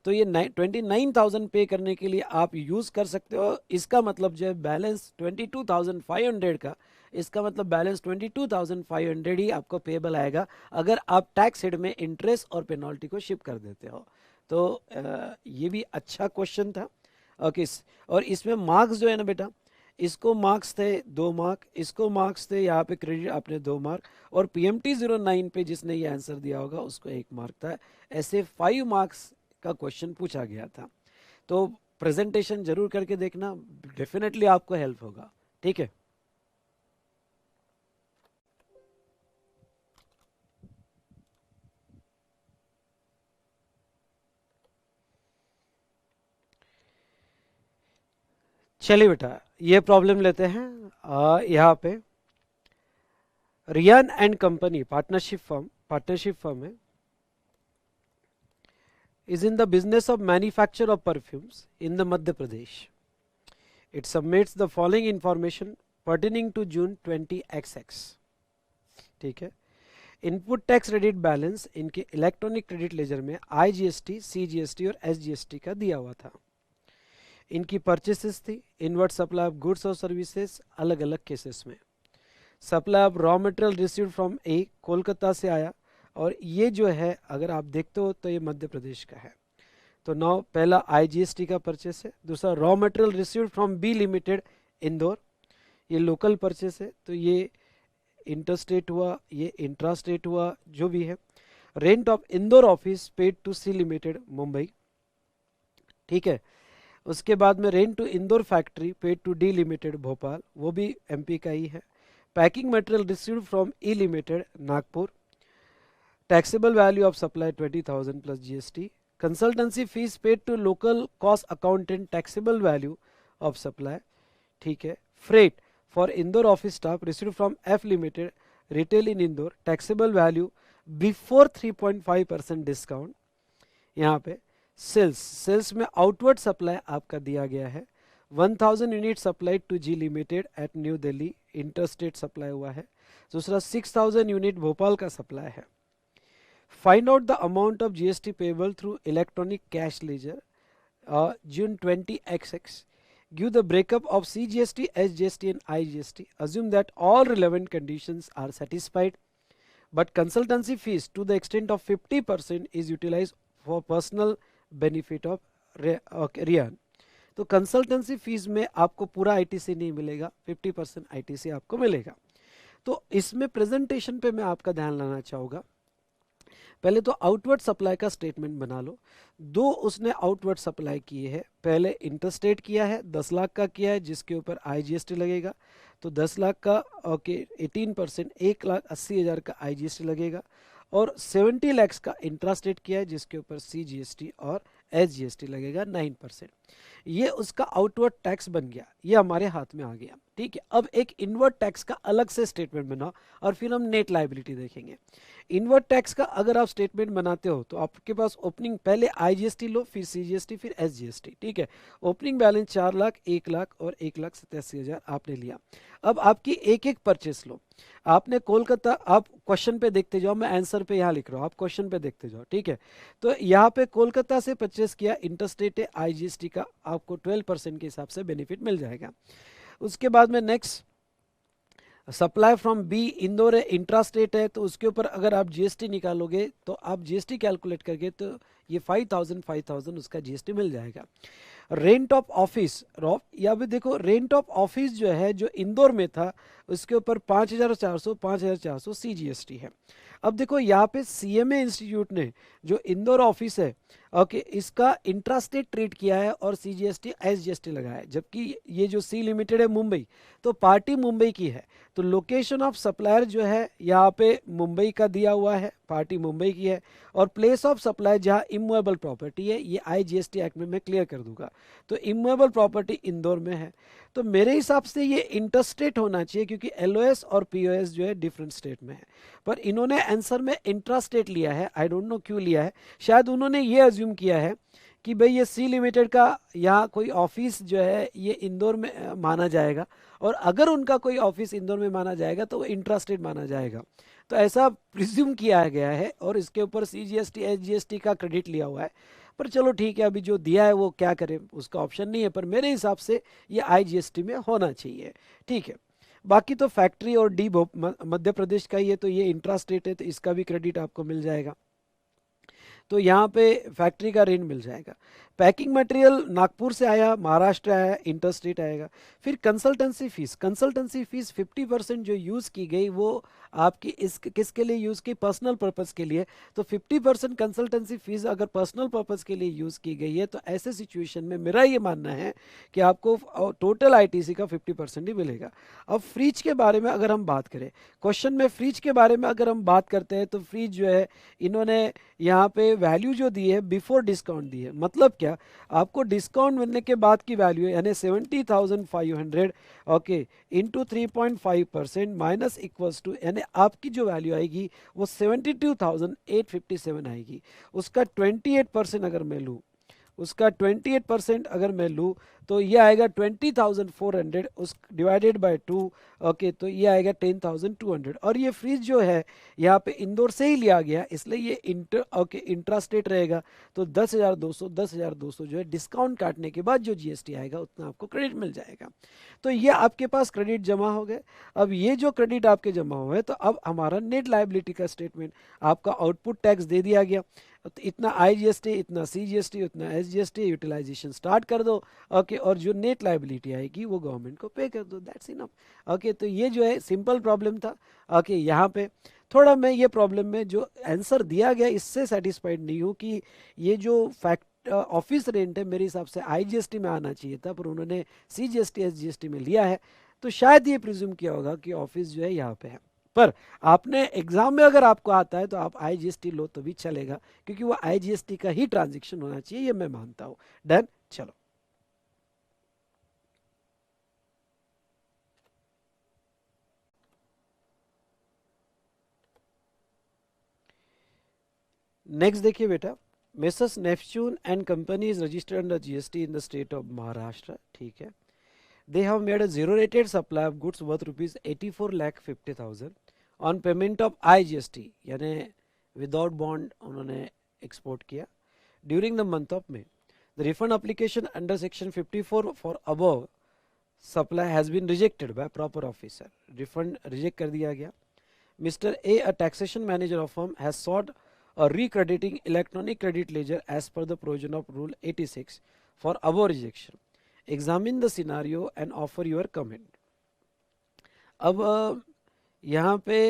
A: तो ये 29,000 पे करने के लिए आप यूज़ कर सकते हो। इसका मतलब जो है बैलेंस 22,500 का, इसका मतलब बैलेंस 22,500 ही आपको पेबल आएगा अगर आप टैक्स हेड में इंटरेस्ट और पेनल्टी को शिफ्ट कर देते हो। तो ये भी अच्छा क्वेश्चन था। ओके, और इसमें मार्क्स जो है ना बेटा, इसको मार्क्स थे 2 मार्क, इसको मार्क्स थे, यहाँ पे क्रेडिट आपने 2 मार्क, और PMT 09 पे जिसने ये आंसर दिया होगा उसको 1 मार्क था। ऐसे 5 मार्क्स का क्वेश्चन पूछा गया था। तो प्रेजेंटेशन जरूर करके देखना, डेफिनेटली आपको हेल्प होगा। ठीक है, चलिए बेटा ये प्रॉब्लम लेते हैं। यहाँ पे Ryan and company partnership firm है, is in the business of manufacture of perfumes in the Madhya Pradesh. It submits the following information pertaining to June 20XX. ठीक है, इनपुट टैक्स क्रेडिट बैलेंस इनके electronic credit laser में IGST, CGST और SGST का दिया हुआ था। इनकी परचेसेस थी इनवर्ट सप्लाई ऑफ गुड्स और सर्विसेज अलग अलग केसेस में। Supply of raw material received from a Kolkata से आया, और ये जो है अगर आप देखते हो तो ये मध्य प्रदेश का है। तो नौ पहला IGST का परचेस है, दूसरा raw material received from B limited Indore, ये लोकल परचेस है, तो ये इंटरस्टेट हुआ, ये इंट्रास्टेट हुआ, जो भी है। Rent of Indore office paid to C limited Mumbai, ठीक है। उसके बाद में rent to Indore factory paid to D limited Bhopal, वो भी MP का ही है। Packing material received from E limited Nagpur. Taxable value of supply 20,000 plus GST। Consultancy fees paid to local cost accountant taxable value of supply, ठीक है। Freight for Indore office staff received from F limited retail in Indore, taxable value before 3.5% discount. यहाँ पे sales में outward supply आपका दिया गया है 1000 unit supply to G limited at New Delhi, interstate supply हुआ है। दूसरा 6000 यूनिट भोपाल का सप्लाई है। Find out the amount of GST payable through electronic cash ledger June 20XX. Give the breakup of CGST, SGST and IGST. Assume that all relevant conditions are satisfied, but consultancy fees to the extent of 50% is utilized for personal benefit of Rian. तो consultancy fees में आपको पूरा ITC नहीं मिलेगा, 50% ITC आपको मिलेगा। तो इसमें प्रेजेंटेशन पे मैं आपका ध्यान लाना चाहूँगा। पहले तो आउटवर्ड सप्लाई का स्टेटमेंट बना लो। दो उसने आउटवर्ड सप्लाई किए हैं, पहले इंटरस्टेट किया है 10 लाख का किया है जिसके ऊपर IGST लगेगा, तो 10 लाख का ओके 18% 1,80,000 का IGST लगेगा, और 70 लैक्स का इंट्रास्टेट किया है जिसके ऊपर CGST और SGST लगेगा 9%। ये उसका आउटवर्ड टैक्स बन गया, ये हमारे हाथ में आ गया। ठीक है, अब एक इनवर्ट टैक्स का अलग से स्टेटमेंट बनाओ और फिर हम नेट लायबिलिटी देखेंगे। इनवर्ट टैक्स का अगर आप स्टेटमेंट बनाते हो तो आपके पास ओपनिंग पहले IGST लो, फिर CGST, फिर SGST। ठीक है, ओपनिंग बैलेंस 4 लाख, 1 लाख और 1,87,000 आपने लिया। अब आपकी एक एक परचेस लो। आपने कोलकाता, आप क्वेश्चन पे देखते जाओ, मैं आंसर पे यहाँ लिख रहा हूँ, आप क्वेश्चन पे देखते जाओ। ठीक है, तो यहाँ पे कोलकाता से परचेस किया, इंटरस्टेट है, IGST का आपको 12% के हिसाब से बेनिफिट मिल जाएगा। उसके बाद में next supply from B Indore है, इंट्रास्टेट है, तो उसके ऊपर अगर आप GST निकालोगे तो आप GST कैलकुलेट करके तो ये 5,000 उसका GST मिल जाएगा। रेंट ऑफ ऑफिस, या भी देखो रेंट ऑफ ऑफिस जो है जो इंदौर में था उसके ऊपर 5,400 CGST है। अब देखो यहाँ पे CMA इंस्टीट्यूट ने जो इंदौर ऑफिस है ओके इसका इंट्रास्टेट ट्रीट किया है और CGST SGST लगाया है, जबकि ये जो C लिमिटेड है मुंबई, तो पार्टी मुंबई की है, तो लोकेशन ऑफ सप्लायर जो है यहाँ पे मुंबई का दिया हुआ है, पार्टी मुंबई की है, और प्लेस ऑफ सप्लाई जहाँ इमूवेबल प्रॉपर्टी है, ये IGST एक्ट में मैं क्लियर कर दूंगा, तो इमूवेबल प्रॉपर्टी इंदौर में है। तो मेरे हिसाब से ये इंटरस्टेट होना चाहिए क्योंकि LOS और POS जो है डिफरेंट स्टेट में है, पर इन्होंने आंसर में इंट्रास्टेट लिया है। आई डोंट नो क्यों लिया है, शायद उन्होंने ये अज्यूम किया है कि भाई ये C लिमिटेड का यहाँ कोई ऑफिस जो है ये इंदौर में माना जाएगा, और अगर उनका कोई ऑफिस इंदौर में माना जाएगा तो वो इंट्रास्टेट माना जाएगा, तो ऐसा प्रिज्यूम किया गया है और इसके ऊपर CGST SGST का क्रेडिट लिया हुआ है। पर चलो ठीक है, अभी जो दिया है वो क्या करें, उसका ऑप्शन नहीं है, पर मेरे हिसाब से ये IGST में होना चाहिए। ठीक है, बाकी तो फैक्ट्री और डी मध्य प्रदेश का ही है, तो ये इंट्रास्टेट है तो इसका भी क्रेडिट आपको मिल जाएगा, तो यहाँ पे फैक्ट्री का रेंट मिल जाएगा। पैकिंग मटेरियल नागपुर से आया, महाराष्ट्र आया, इंटर स्टेट आएगा। फिर कंसल्टेंसी फीस, कंसल्टेंसी फीस 50% जो यूज़ की गई वो आपकी इस किसके लिए यूज़ की, पर्सनल पर्पस के लिए। तो 50% कंसल्टेंसी फीस अगर पर्सनल पर्पस के लिए यूज़ की गई है तो ऐसे सिचुएशन में मेरा ये मानना है कि आपको टोटल आईटीसी का 50% ही मिलेगा। अब फ्रिज के बारे में अगर हम बात करें, क्वेश्चन में फ्रिज के बारे में अगर हम बात करते हैं तो फ्रिज जो है इन्होंने यहाँ पे वैल्यू जो दी है बिफोर डिस्काउंट दी है। मतलब क्या, आपको डिस्काउंट मिलने के बाद की वैल्यू यानी 70,500 okay into 3.5% minus equals to, यानी आपकी जो वैल्यू आएगी वो 72,857 आएगी। उसका 28% अगर मैं लूँ, उसका 28% अगर मैं लूँ तो ये आएगा 20,400 उस डिवाइडेड बाय 2 ओके, तो ये आएगा 10,200। और ये फ्रिज जो है यहाँ पे इंदौर से ही लिया गया इसलिए ये इंट्रा स्टेट रहेगा। तो 10,200 जो है डिस्काउंट काटने के बाद जो जीएसटी आएगा उतना आपको क्रेडिट मिल जाएगा। तो ये आपके पास क्रेडिट जमा हो गए। अब ये जो क्रेडिट आपके जमा हुए तो अब हमारा नेट लायबिलिटी का स्टेटमेंट, आपका आउटपुट टैक्स दे दिया गया, तो इतना आईजीएसटी, इतना सीजीएसटी, उतना एसजीएसटी, यूटिलाइजेशन स्टार्ट कर दो ओके, और जो नेट लायबिलिटी आएगी वो गवर्नमेंट को पे कर दो, दैट्स इनफ ओके। तो ये जो है सिंपल प्रॉब्लम था ओके। यहाँ पे थोड़ा मैं ये प्रॉब्लम में जो आंसर दिया गया इससे सेटिस्फाइड नहीं हूँ कि ये जो फैक्ट ऑफिस रेंट है मेरे हिसाब से आईजीएसटी में आना चाहिए था, पर उन्होंने सीजीएसटी एसजीएसटी में लिया है। तो शायद ये प्रिज्यूम किया होगा कि ऑफिस जो है यहाँ पे है, पर आपने एग्जाम में अगर आपको आता है तो आप आईजीएसटी लो तो भी चलेगा, क्योंकि वो आईजीएसटी का ही ट्रांजैक्शन होना चाहिए, ये मैं मानता हूं। डन, चलो नेक्स्ट देखिए बेटा, Messrs Neptune and company is registered under GST in the state of Maharashtra, ठीक है। They have made a zero rated supply of goods worth ₹84,50,000 on payment of IGST, यानी विदाउट बॉन्ड उन्होंने एक्सपोर्ट किया during the month of May. The refund application under section 54 for above supply has been rejected by proper officer, refund reject कर दिया गया। Mr A, a taxation manager of firm, has short a recrediting electronic credit ledger as per the provision of rule 86 for above rejection. Examine the scenario and offer your comment. अब यहाँ पे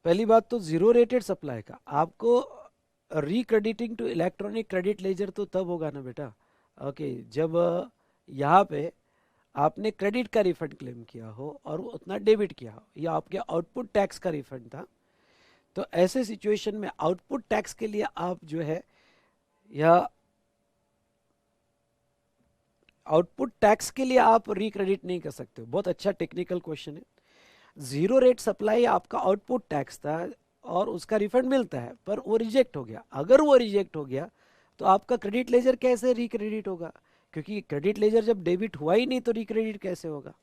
A: पहली बात तो zero rated supply का आपको रिक्रेडिटिंग to electronic credit laser तो तब होगा ना बेटा ओके, जब यहाँ पे आपने क्रेडिट का रिफंड क्लेम किया हो और उतना डेबिट किया हो, या आपके आउटपुट टैक्स का रिफंड था। तो ऐसे सिचुएशन में आउटपुट टैक्स के लिए आप जो है या आउटपुट टैक्स के लिए आप रिक्रेडिट नहीं कर सकते हो। बहुत अच्छा टेक्निकल क्वेश्चन है। जीरो रेट सप्लाई आपका आउटपुट टैक्स था और उसका रिफंड मिलता है, पर वो रिजेक्ट हो गया। अगर वो रिजेक्ट हो गया तो आपका क्रेडिट लेजर कैसे रिक्रेडिट होगा, क्योंकि क्रेडिट लेजर जब डेबिट हुआ ही नहीं तो रिक्रेडिट कैसे होगा।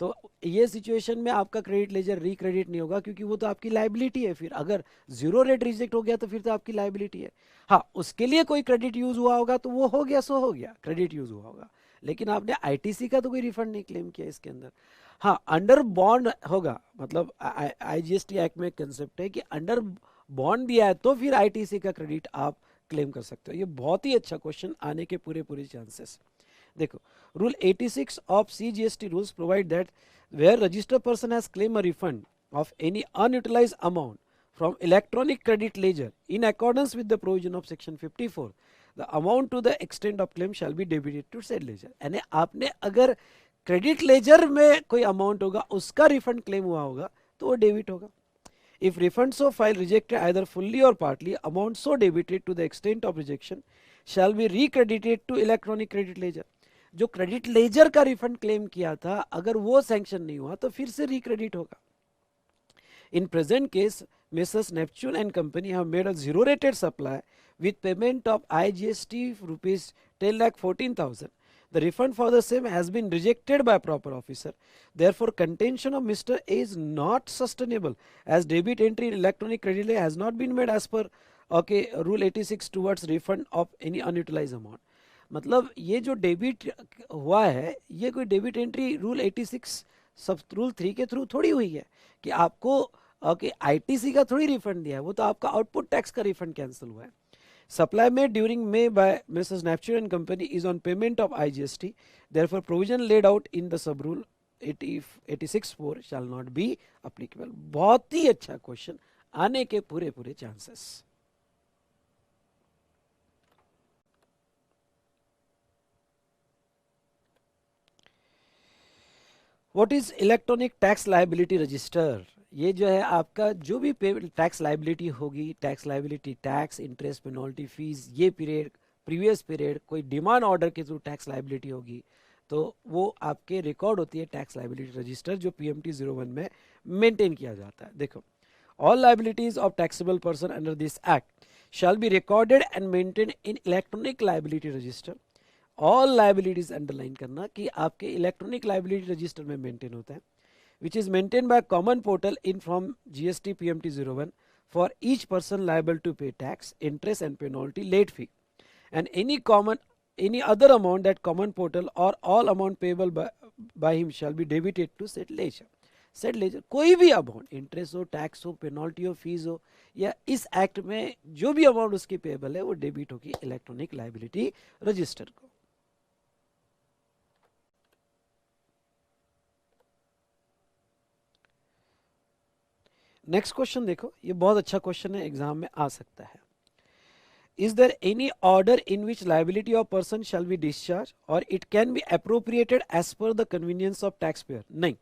A: तो ये सिचुएशन में आपका क्रेडिट लेजर रिक्रेडिट नहीं होगा, क्योंकि वो तो आपकी लाइबिलिटी है। फिर अगर जीरो रेट रिजेक्ट हो गया तो फिर तो आपकी लाइबिलिटी है। हाँ, उसके लिए कोई क्रेडिट यूज हुआ होगा तो वो हो गया, सो हो गया, क्रेडिट यूज हुआ होगा, लेकिन आपने आईटीसी का तो कोई रिफंड नहीं क्लेम किया इसके अंदर। हाँ, अंडर बॉन्ड होगा, मतलब आईजीएसटी एक्ट में कंसेप्ट है कि अंडर बॉन्ड दिया है तो फिर आईटीसी का क्रेडिट आप क्लेम कर सकते हो। ये बहुत ही अच्छा क्वेश्चन आने के पूरे पूरे चांसेस। देखो, rule 86 of CGST rules provide that where registered person has claim a refund of any unutilised amount from electronic credit ledger in accordance with the provision of section 54, the amount to the extent of claim shall be debited to said ledger। यानी आपने अगर credit ledger में कोई amount होगा उसका refund claim हुआ होगा तो वो डेबिट होगा। If refund so file rejected either fully or partly, amount so debited to the extent of rejection shall be recredited to electronic credit ledger। जो क्रेडिट लेजर का रिफंड क्लेम किया था अगर वो सैंक्शन नहीं हुआ तो फिर से रिक्रेडिट होगा। In present case, Messrs. Neptune and Company have made a zero-rated supply with payment of IGST rupees 10,14,000. The refund for the same has been rejected by proper officer. Therefore, contention of Mr. A is not sustainable as debit entry in electronic credit ledger has not been made as per rule 86 towards refund of any unutilized amount। मतलब ये जो debit हुआ है ये कोई debit entry rule 86 सब rule 3 के through थोड़ी हुई है कि आपको आईटीसी का थोड़ी रिफंड दिया है, वो तो आपका आउटपुट टैक्स का रिफंड कैंसिल हुआ है। Supply made during May by Mrs. Neptune and Company is on payment of IGST. Therefore, provision laid out in the sub rule 86(4) shall not be applicable. बहुत ही अच्छा क्वेश्चन, आने के पूरे पूरे chances. What is electronic tax liability register? ये जो है आपका जो भी टैक्स लाइबिलिटी होगी, tax liability, tax, interest, penalty, fees, ये पीरियड, प्रीवियस पीरियड, कोई डिमांड ऑर्डर के थ्रू टैक्स लाइबिलिटी होगी तो वो आपके रिकॉर्ड होती है टैक्स लाइबिलिटी रजिस्टर, जो PMT 01 में मेंटेन किया जाता है. देखो, all liabilities of taxable person under this act shall be recorded and maintain in electronic liability register. All liabilities underline करना कि आपके इलेक्ट्रॉनिक लाइबिलिटी रजिस्टर में मेंटेन होता है, which is maintained by common portal in from GST PMT 01 for each person liable to pay tax, interest and penalty, late fee, and any other amount that common portal or all amount payable by him shall be debited to said ledger. Said ledger, कोई भी amount, interest हो, tax हो, penalty हो, fees हो, या इस act में जो भी अमाउंट उसकी पेबल है वो डेबिट होगी इलेक्ट्रॉनिक लाइबिलिटी रजिस्टर को. नेक्स्ट क्वेश्चन देखो, ये बहुत अच्छा क्वेश्चन है, एग्जाम में आ सकता है. Is there any order in which liability of person shall be discharge or it can be appropriated as per the convenience of tax payer? नहीं,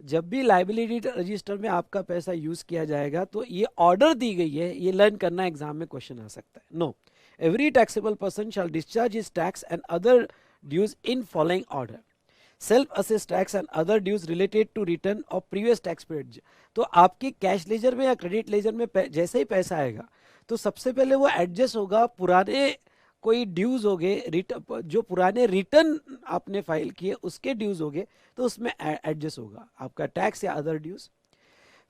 A: जब भी लाइबिलिटी रजिस्टर में आपका पैसा यूज किया जाएगा तो ये ऑर्डर दी गई है, ये लर्न करना, एग्जाम में क्वेश्चन आ सकता है. No, every taxable person shall discharge his tax and other dues in following order: self assess tax and other dues related to return of previous tax period. तो आपके कैश लेजर में या credit ledger में जैसे ही पैसा आएगा तो सबसे पहले वो एडजस्ट होगा, पुराने कोई ड्यूज हो गए, जो पुराने रिटर्न आपने फाइल किए उसके ड्यूज हो गए तो उसमें एडजस्ट होगा आपका टैक्स या अदर ड्यूज.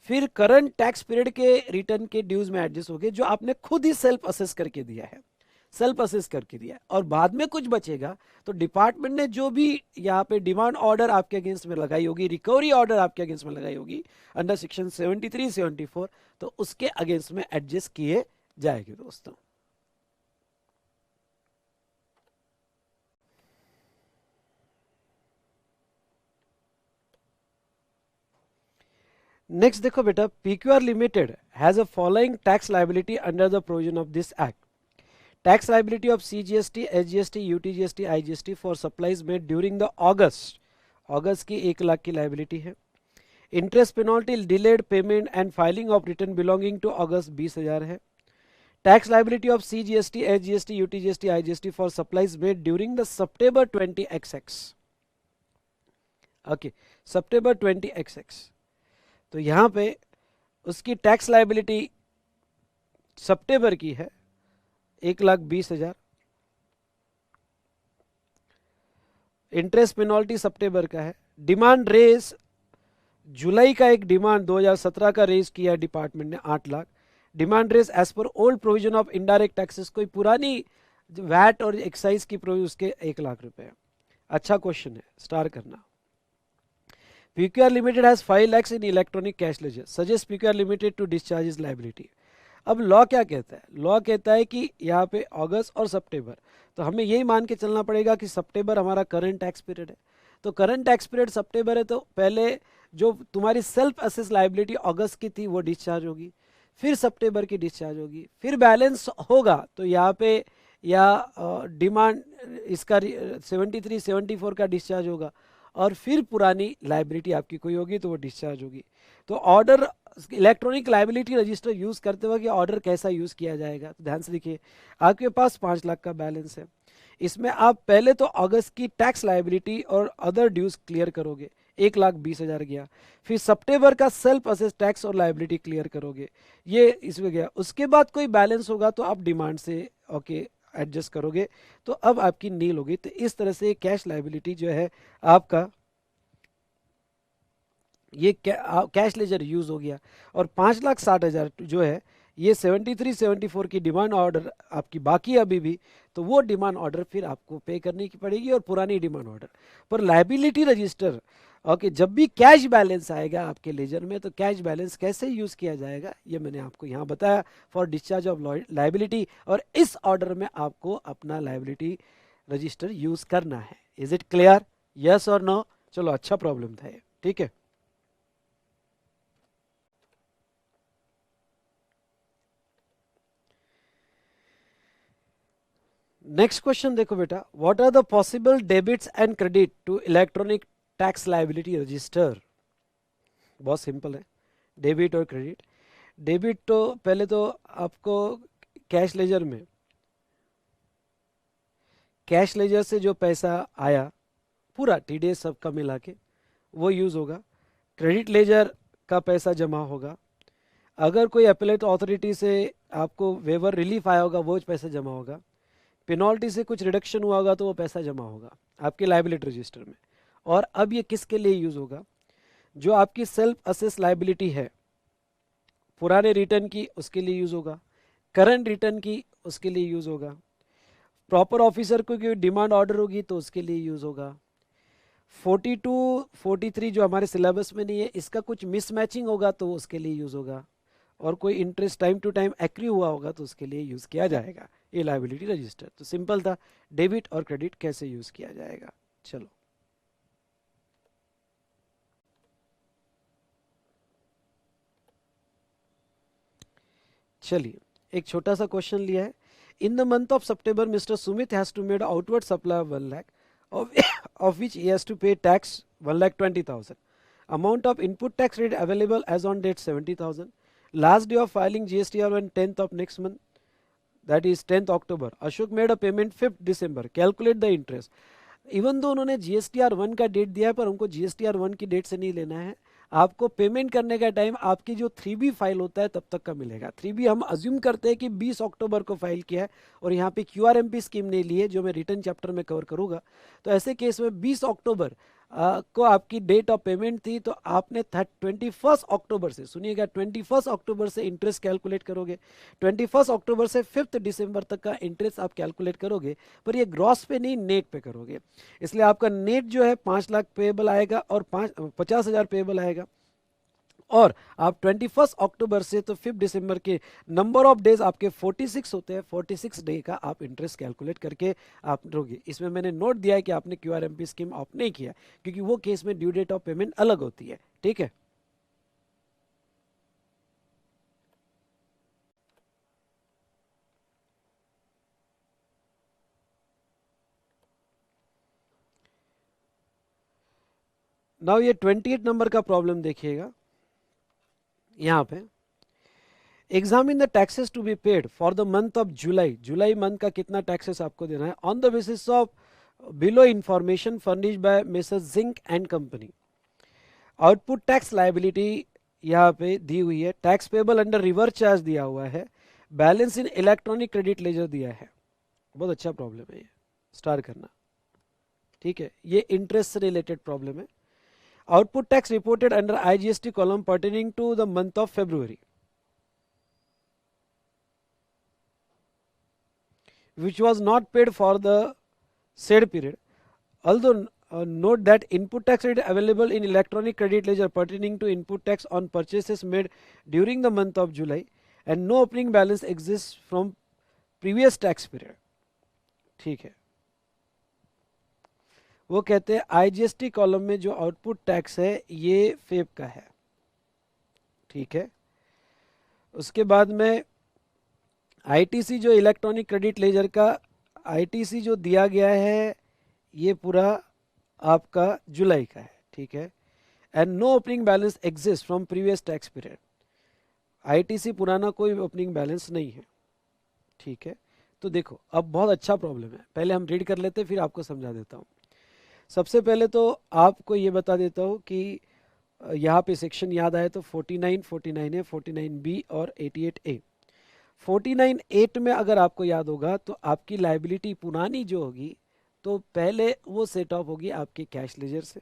A: फिर करंट टैक्स पीरियड के रिटर्न के ड्यूज में एडजस्ट हो गए जो आपने खुद ही सेल्फ असेस करके दिया है, सेल्फ असेस करके दिया है, और बाद में कुछ बचेगा तो डिपार्टमेंट ने जो भी यहाँ पे डिमांड ऑर्डर आपके अगेंस्ट में लगाई होगी, रिकवरी ऑर्डर आपके अगेंस्ट में लगाई होगी अंडर सेक्शन 73, 74, तो उसके अगेंस्ट में एडजस्ट किए जाएंगे दोस्तों. नेक्स्ट देखो बेटा, PQR limited has a following tax liability under the provision of this act: tax liability of CGST, SGST, UTGST, IGST for supplies made during the August की 1 लाख की लाइबिलिटी है. Interest penalty, delayed payment and filing of return belonging to August 20,000 है. Tax liability of CGST, SGST, UTGST, IGST for supplies made during the September 20XX. Okay, September 20XX. तो यहां पे उसकी tax liability सितंबर की है 1,20,000. Interest penalty सितंबर का है. Demand race जुलाई का एक डिमांड 2017 का रेज किया डिपार्टमेंट ने 8 lakh. Demand raise as per old provision of indirect taxes, कोई पुरानी वैट और एक्साइज की प्रोविजन, उसके 1 लाख रुपए. अच्छा क्वेश्चन है, स्टार करना. PQR Limited has 5 lakhs in electronic cash ledger. Suggest PQR Limited to discharge his liability. अब लॉ क्या कहता है? लॉ कहता है कि यहाँ पे अगस्त और सितंबर, तो हमें यही मान के चलना पड़ेगा कि सितंबर हमारा करंट टैक्स पीरियड है. तो करंट टैक्स पीरियड सितंबर है, तो पहले जो तुम्हारी सेल्फ असेस लाइबिलिटी अगस्त की थी वो डिस्चार्ज होगी, फिर सितंबर की डिस्चार्ज होगी, फिर बैलेंस होगा तो यहाँ पे या डिमांड इसका 73, 74 का डिस्चार्ज होगा, और फिर पुरानी लाइबिलिटी आपकी कोई होगी तो वो डिस्चार्ज होगी. तो order electronic liability register use करते वक्त ऑर्डर कैसा यूज किया जाएगा, तो ध्यान से देखिए. आपके पास 5 लाख का बैलेंस है, इसमें आप पहले तो अगस्त की टैक्स लाइबिलिटी और अदर ड्यूज क्लियर करोगे, 1,20,000 गया. फिर सितंबर का सेल्फ असेस टैक्स और लाइबिलिटी क्लियर करोगे, ये इसमें गया. उसके बाद कोई बैलेंस होगा तो आप डिमांड से ओके एडजस्ट करोगे, तो अब आपकी नील होगी. तो इस तरह से कैश लाइबिलिटी जो है आपका, ये कैश लेजर यूज हो गया. और 5,60,000 जो है ये 73 74 की डिमांड ऑर्डर आपकी बाकी है अभी भी, तो वो डिमांड ऑर्डर फिर आपको पे करनी की पड़ेगी और पुरानी डिमांड ऑर्डर पर लायबिलिटी रजिस्टर। ओके, जब भी कैश बैलेंस आएगा आपके लेजर में तो कैश बैलेंस कैसे यूज किया जाएगा ये मैंने आपको यहाँ बताया, फॉर डिस्चार्ज ऑफ लायबिलिटी, और इस ऑर्डर में आपको अपना लायबिलिटी रजिस्टर यूज करना है। Is it clear? यस और नो? चलो, अच्छा प्रॉब्लम था ये, ठीक है। नेक्स्ट क्वेश्चन देखो बेटा, what are the possible debits and credit to electronic tax liability register? बहुत सिंपल है, डेबिट और क्रेडिट। डेबिट तो पहले तो आपको कैश लेजर में, कैश लेजर से जो पैसा आया पूरा टीडीएस सबका मिला के वो यूज होगा। क्रेडिट लेजर का पैसा जमा होगा। अगर कोई अपीलेट अथॉरिटी से आपको वेवर रिलीफ आया होगा वो पैसा जमा होगा। पेनल्टी से कुछ रिडक्शन हुआ होगा तो वो पैसा जमा होगा आपके लायबिलिटी रजिस्टर में। और अब ये किसके लिए यूज होगा? जो आपकी सेल्फ असेस लायबिलिटी है पुराने रिटर्न की, उसके लिए यूज होगा। करंट रिटर्न की, उसके लिए यूज होगा। प्रॉपर ऑफिसर को कोई डिमांड ऑर्डर होगी तो उसके लिए यूज होगा। 42 43 जो हमारे सिलेबस में नहीं है, इसका कुछ मिसमैचिंग होगा तो उसके लिए यूज होगा। और कोई इंटरेस्ट टाइम टू टाइम एक्री हुआ होगा तो उसके लिए यूज किया जाएगा ये लायबिलिटी रजिस्टर। तो सिंपल था, डेबिट और क्रेडिट कैसे यूज किया जाएगा। चलो, चलिए एक छोटा सा क्वेश्चन लिया है। In the month of September mister Sumit has to made outward supply of 1 lakh of which he has to pay tax 1,20,000. Amount of input tax rate available as on date 70,000. Last day of filing GSTR on 10th of next month, that is 10th October. Ashok made a payment 5th December. Calculate the interest. Even though उन्होंने GSTR 1 का date दिया है पर हमको GSTR 1 की date से नहीं लेना है। आपको पेमेंट करने का टाइम आपकी जो 3B फाइल होता है तब तक का मिलेगा। 3B हम अज्यूम करते हैं कि 20 अक्टूबर को फाइल किया है और यहाँ पे QRMP स्कीम नहीं ली है जो मैं रिटर्न चैप्टर में कवर करूँगा। तो ऐसे केस में 20 अक्टूबर को आपकी डेट ऑफ पेमेंट थी तो आपने 21 अक्टूबर से, सुनिएगा, 21 अक्टूबर से इंटरेस्ट कैलकुलेट करोगे। 21 अक्टूबर से 5 दिसंबर तक का इंटरेस्ट आप कैलकुलेट करोगे, पर ये ग्रॉस पे नहीं नेट पे करोगे। इसलिए आपका नेट जो है 5 लाख पेएबल आएगा और 50,000 पेएबल आएगा। और आप 21 अक्टूबर से तो 5 दिसंबर के नंबर ऑफ डेज आपके 46 होते हैं, 46 डे का आप इंटरेस्ट कैलकुलेट करके आप दोगे। इसमें मैंने नोट दिया है कि आपने QRMP स्कीम ऑफ नहीं किया क्योंकि वो केस में ड्यू डेट ऑफ पेमेंट अलग होती है, ठीक है। नाउ ये 28 नंबर का प्रॉब्लम देखिएगा। यहाँ पे examine the taxes to be paid for the month of July. जुलाई मंथ का कितना टैक्सेस आपको देना है on the basis of below information furnished by mister Zinc and company. Output tax liability यहाँ पे दी हुई है। Tax payable under reverse charge दिया हुआ है। Balance in electronic credit ledger दिया है। बहुत अच्छा प्रॉब्लम है ये, स्टार करना, ठीक है। ये इंटरेस्ट से रिलेटेड प्रॉब्लम है। Output tax reported under IGST column pertaining to the month of February which was not paid for the said period. Although note that input tax rate available in electronic credit ledger pertaining to input tax on purchases made during the month of July and no opening balance exists from previous tax period. ठीक है, वो कहते हैं IGST column में जो output tax है ये Feb का है, ठीक है। उसके बाद में ITC जो इलेक्ट्रॉनिक क्रेडिट लेजर का ITC जो दिया गया है ये पूरा आपका जुलाई का है, ठीक है। And no opening balance exist from previous tax period. ITC पुराना कोई ओपनिंग बैलेंस नहीं है, ठीक है। तो देखो अब बहुत अच्छा प्रॉब्लम है, पहले हम रीड कर लेते फिर आपको समझा देता हूँ। सबसे पहले तो आपको ये बता देता हूँ कि यहाँ पे सेक्शन याद आए तो 49 49 है, 49B और 88A। 49(8) में अगर आपको याद होगा तो आपकी लायबिलिटी पुरानी जो होगी तो पहले वो सेट ऑफ होगी आपके कैश लेजर से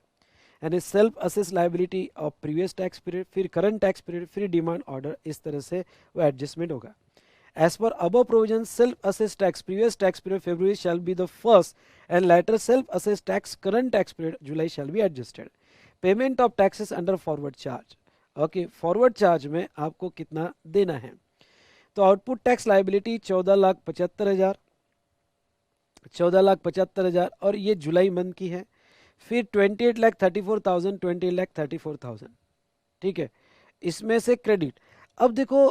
A: यानी self assess liability of previous tax period, फिर करंट टैक्स पीरियड, फिर डिमांड ऑर्डर, इस तरह से वो एडजस्टमेंट होगा. As per above provision, self-assessed tax previous tax period February shall be the first, and later self-assessed tax current tax period July shall be adjusted. Payment of taxes under forward charge. Okay, forward charge में आपको कितना देना है. तो output tax liability 14,75,000, 14,75,000 और ये जुलाई month की है. फिर 28,34,000, 28,34,000. ठीक है, इसमें से क्रेडिट. अब देखो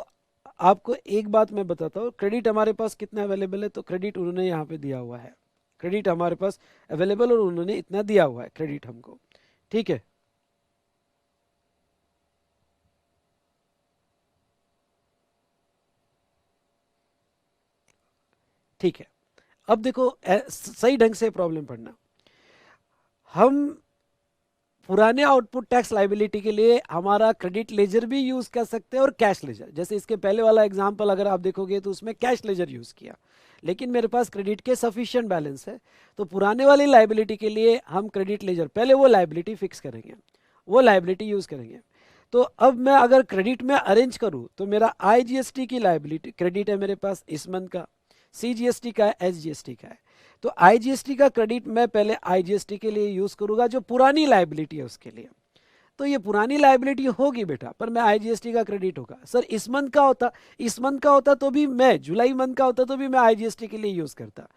A: आपको एक बात मैं बताता हूँ, क्रेडिट हमारे पास कितना अवेलेबल है. तो क्रेडिट उन्होंने यहाँ पे दिया हुआ है, क्रेडिट हमारे पास अवेलेबल और उन्होंने इतना दिया हुआ है क्रेडिट हमको. ठीक है, ठीक है. अब देखो सही ढंग से प्रॉब्लम पढ़ना. हम पुराने आउटपुट टैक्स लाइबिलिटी के लिए हमारा क्रेडिट लेजर भी यूज कर सकते हैं और कैश लेजर. जैसे इसके पहले वाला एग्जांपल अगर आप देखोगे तो उसमें कैश लेजर यूज किया, लेकिन मेरे पास क्रेडिट के सफिशिएंट बैलेंस है. तो पुराने वाली लाइबिलिटी के लिए हम क्रेडिट लेजर पहले वो लाइबिलिटी फिक्स करेंगे, वो लाइबिलिटी यूज करेंगे. तो अब मैं अगर क्रेडिट में अरेंज करूं तो मेरा आईजीएसटी की लाइबिलिटी क्रेडिट है मेरे पास इस मंथ का, सीजीएसटी का है, एसजीएसटी का है. तो आईजीएसटी का क्रेडिट मैं पहले आईजीएसटी के लिए यूज करूंगा जो पुरानी लाइबिलिटी है उसके लिए. तो ये पुरानी लाइबिलिटी होगी बेटा, पर मैं आईजीएसटी का क्रेडिट होगा. सर इस मंथ का होता, इस मंथ का होता तो भी मैं, जुलाई मंथ का होता तो भी मैं आईजीएसटी के लिए यूज करता.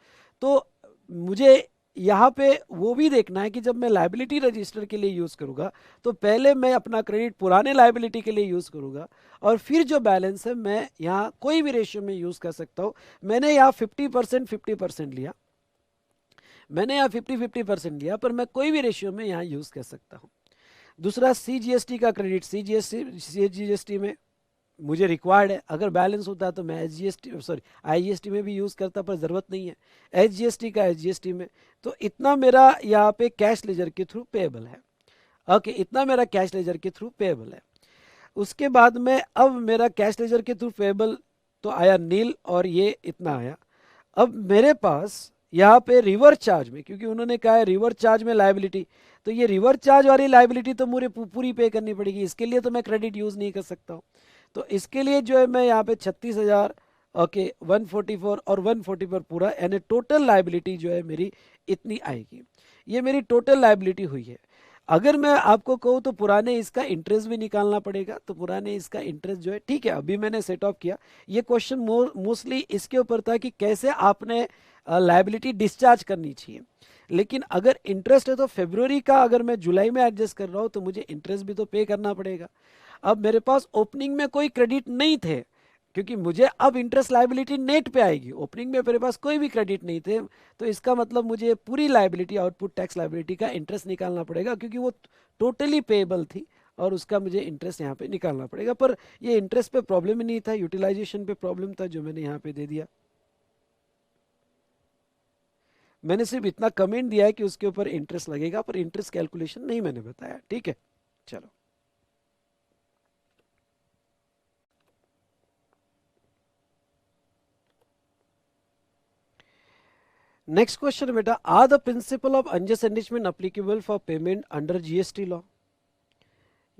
A: तो मुझे यहाँ पे वो भी देखना है कि जब मैं लाइबिलिटी रजिस्टर के लिए यूज करूंगा तो पहले मैं अपना क्रेडिट पुराने लाइबिलिटी के लिए यूज करूंगा और फिर जो बैलेंस है मैं यहाँ कोई भी रेशियो में यूज कर सकता हूँ. मैंने यहाँ 50% 50% लिया, मैंने यहाँ 50-50% लिया, पर मैं कोई भी रेशियो में यहाँ यूज कर सकता हूँ. दूसरा सीजीएसटी का क्रेडिट, सीजीएसटी में मुझे रिक्वायर्ड है. अगर बैलेंस होता है तो मैं एसजीएसटी सॉरी आईजीएसटी में भी यूज करता, पर जरूरत नहीं है. एसजीएसटी का एसजीएसटी में, तो इतना मेरा यहाँ पे कैश लेजर के थ्रू पेएबल है. ओके, इतना मेरा कैश लेजर के थ्रू पेएबल है. उसके बाद में अब मेरा कैश लेजर के थ्रू पेएबल तो आया नील और ये इतना आया. अब मेरे पास यहाँ पे रिवर्स चार्ज में, क्योंकि उन्होंने कहा है रिवर्स चार्ज में लाइबिलिटी, तो ये रिवर्स चार्ज वाली लाइबिलिटी तो मुझे पूरी पे करनी पड़ेगी. इसके लिए तो मैं क्रेडिट यूज नहीं कर सकता हूँ. तो इसके लिए जो है मैं यहाँ पे 36,000, ओके 144 और 144 पूरा, यानी टोटल लाइबिलिटी जो है मेरी इतनी आएगी. ये मेरी टोटल लाइबिलिटी हुई है. अगर मैं आपको कहूँ तो पुराने इसका इंटरेस्ट भी निकालना पड़ेगा. तो पुराने इसका इंटरेस्ट जो है, ठीक है, अभी मैंने सेट ऑफ किया. ये क्वेश्चन मोस्टली इसके ऊपर था कि कैसे आपने लाइबिलिटी डिस्चार्ज करनी चाहिए. लेकिन अगर इंटरेस्ट है तो फरवरी का अगर मैं जुलाई में एडजस्ट कर रहा हूँ तो मुझे इंटरेस्ट भी तो पे करना पड़ेगा. अब मेरे पास ओपनिंग में कोई क्रेडिट नहीं थे, क्योंकि मुझे अब इंटरेस्ट लाइबिलिटी नेट पे आएगी. ओपनिंग में मेरे पास कोई भी क्रेडिट नहीं थे, तो इसका मतलब मुझे पूरी लाइबिलिटी, आउटपुट टैक्स लाइबिलिटी का इंटरेस्ट निकालना पड़ेगा, क्योंकि वो टोटली पेएबल थी और उसका मुझे इंटरेस्ट यहाँ पे निकालना पड़ेगा. पर ये इंटरेस्ट पे प्रॉब्लम ही नहीं था, यूटिलाइजेशन पे प्रॉब्लम था, जो मैंने यहाँ पे दे दिया. मैंने सिर्फ इतना कमेंट दिया है कि उसके ऊपर इंटरेस्ट लगेगा, पर इंटरेस्ट कैलकुलेशन नहीं मैंने बताया. ठीक है, चलो. नेक्स्ट क्वेश्चन बेटा, are the principle of unjust enrichment applicable for payment under GST law?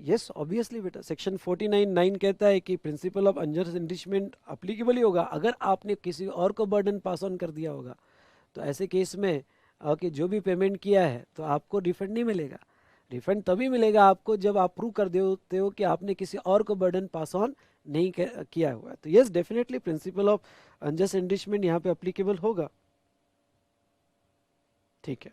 A: Yes obviously बेटा, सेक्शन 49(9) कहता है कि principle of unjust enrichment applicable ही होगा अगर आपने किसी और को बर्डन पास ऑन कर दिया होगा. तो ऐसे केस में कि जो भी पेमेंट किया है तो आपको रिफंड नहीं मिलेगा. रिफंड तभी मिलेगा आपको जब आप प्रूव कर देते हो कि आपने किसी और को बर्डन पास ऑन नहीं किया हुआ है. तो yes definitely principal of unjust enrichment यहाँ पे अप्लीकेबल होगा. ठीक है,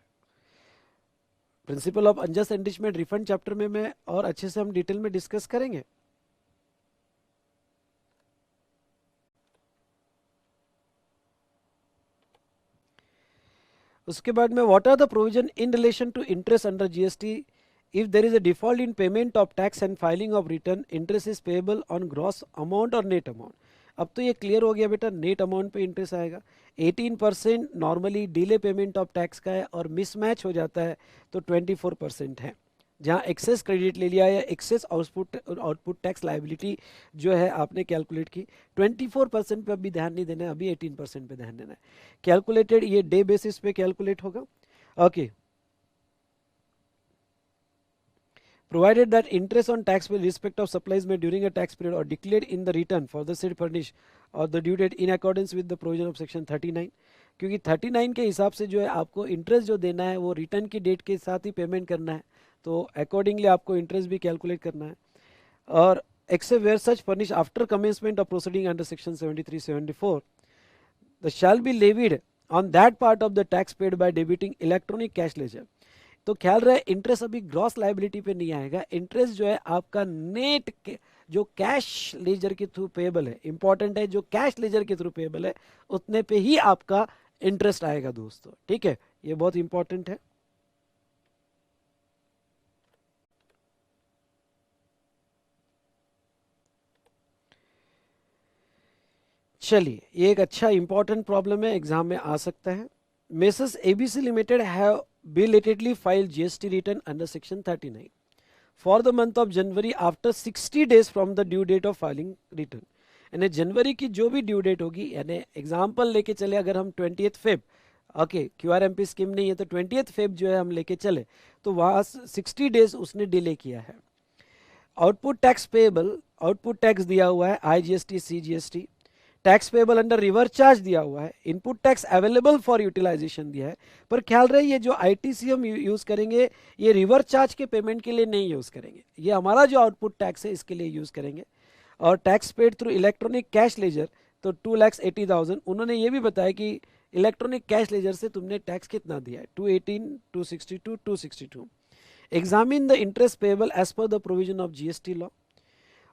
A: principal of unjust enrichment refund chapter में मैं और अच्छे से हम डिटेल में डिस्कस करेंगे. उसके बाद में what are the provision in relation to interest under GST if there is a default in payment of tax and filing of return, interest is payable on gross amount और net amount. अब तो ये clear हो गया बेटा, net amount पे interest आएगा. 18% normally delay payment of tax का है और मिसमैच हो जाता है तो 24% है. जहाँ एक्सेस क्रेडिट ले लिया या एक्सेस आउटपुट टैक्स लाइबिलिटी जो है आपने कैलकुलेट की, 24% पे अभी ध्यान नहीं देना है, अभी 18% पे ध्यान देना है. कैलकुलेटेड ये डे बेसिस पे कैलकुलेट होगा. Okay provided that interest on tax with respect of supplies made during a tax period or declared in the return for the said furnish or the due date in accordance with the provision of section 39, क्योंकि 39 के हिसाब से जो है आपको interest जो देना है वो रिटर्न की डेट के साथ ही पेमेंट करना है, तो अकॉर्डिंगली आपको इंटरेस्ट भी कैलकुलेट करना है. और except where such furnished after commencement of proceeding under section 73-74, the shall be levied on that part of the tax paid by debiting electronic cash ledger. तो ख्याल रहे इंटरेस्ट अभी ग्रॉस लाइबिलिटी पे नहीं आएगा, इंटरेस्ट जो है आपका नेट जो कैश लेजर के थ्रू पेएबल है, इंपॉर्टेंट है, जो कैश लेजर के थ्रू पेएबल है उतने पे ही आपका इंटरेस्ट आएगा दोस्तों. ठीक है, ये बहुत इंपॉर्टेंट है. चलिए, ये एक अच्छा इंपॉर्टेंट प्रॉब्लम है, एग्जाम में आ सकता है. Messrs ABC limited have belatedly filed GST return under section 39 for the month of January after 60 days from the due date of filing return. यानी जनवरी की जो भी ड्यू डेट होगी, यानी एग्जाम्पल लेके चले अगर हम 20th Feb, okay QRMP scheme नहीं है तो 20th फेब जो है हम लेके चले तो वहाँ 60 डेज उसने डिले किया है. Output tax payable, output tax दिया हुआ है IGST CGST, tax payable under reverse charge दिया हुआ है, input tax available for utilization दिया है. पर ख्याल रहे ये जो ITC हम यूज करेंगे ये रिवर्स चार्ज के पेमेंट के लिए नहीं यूज करेंगे, ये हमारा जो आउटपुट टैक्स है इसके लिए यूज करेंगे. और tax paid through electronic cash laser तो 2,80,000. उन्होंने ये भी बताया कि इलेक्ट्रॉनिक कैश लेजर से तुमने टैक्स कितना दिया है, 218, 262, 262. Examine the interest payable as per the provision of GST law.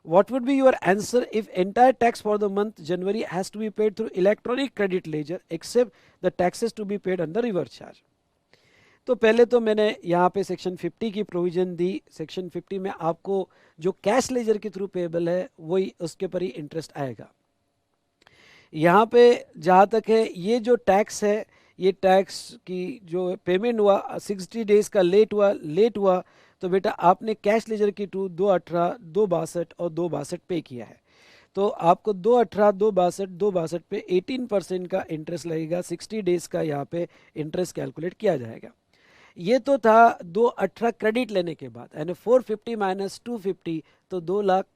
A: What would be your answer if entire tax for the month January has to be paid through electronic credit ledger except the taxes to be paid under reverse charge? तो पहले तो मैंने यहाँ पे section 50 की provision दी. Section 50 में आपको जो कैश लेजर के थ्रू पेएबल है वही उसके पर ही इंटरेस्ट आएगा. यहाँ पे जहाँ तक है ये जो टैक्स है, ये टैक्स की जो पेमेंट हुआ 60 डेज का लेट हुआ तो बेटा आपने कैश लेजर की टू 218, 262 और 262 पे किया है, तो आपको 218, 262, 262 पे 18% का इंटरेस्ट लगेगा. 60 डेज का यहाँ पे इंटरेस्ट कैलकुलेट किया जाएगा. ये तो था 218 क्रेडिट लेने के बाद, यानी 450 माइनस 250 तो 2 lakh,